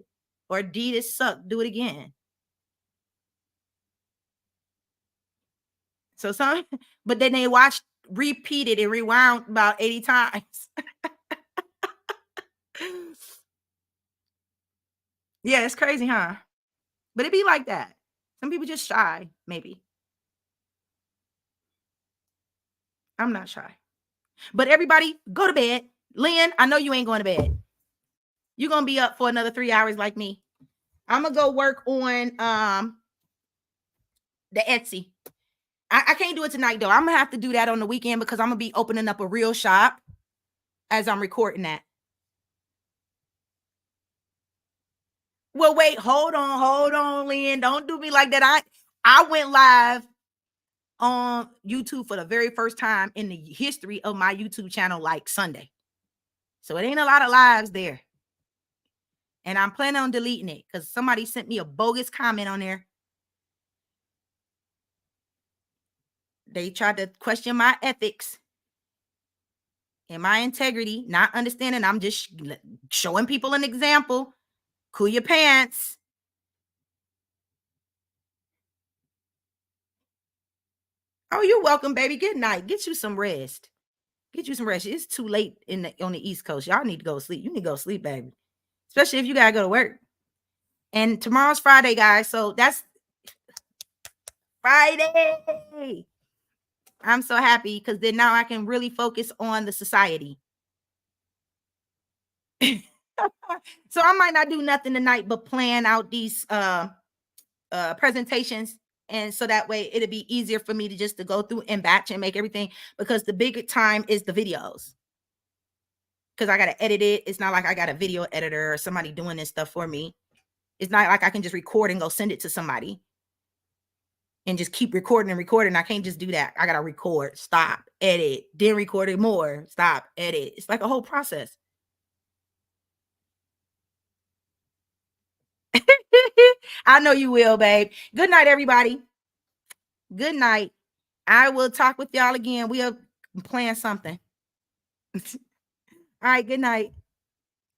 or D, this sucked, do it again. So some, but then they watched, repeated, and rewound about 80 times. Yeah, it's crazy, huh? But it be like that. Some people just shy, maybe. I'm not shy. But everybody, go to bed. Lynn, I know you ain't going to bed. You're gonna be up for another 3 hours like me. I'm gonna go work on the Etsy. I can't do it tonight though. I'm gonna have to do that on the weekend because I'm gonna be opening up a real shop as I'm recording that. Well, wait, hold on, Lynn. Don't do me like that. I went live on YouTube for the very first time in the history of my YouTube channel, like Sunday. So it ain't a lot of lives there. And I'm planning on deleting it because somebody sent me a bogus comment on there. They tried to question my ethics and my integrity, not understanding I'm just showing people an example. Cool your pants. Oh, you're welcome, baby. Good night. Get you some rest. Get you some rest. It's too late on the East Coast. Y'all need to go sleep. You need to go sleep, baby. Especially if you gotta go to work. And tomorrow's Friday, guys. So that's Friday. I'm so happy because then now I can really focus on the society. So I might not do nothing tonight but plan out these presentations, and so that way it'll be easier for me to go through and batch and make everything, because the bigger time is the videos, because I got to edit it. It's not like I got a video editor or somebody doing this stuff for me. It's not like I can just record and go send it to somebody and just keep recording and recording. I can't just do that. I got to record, stop, edit, then record it more, stop, edit. It's like a whole process. I know you will, babe. Good night, everybody. Good night. I will talk with y'all again. We'll plan something. All right, good night.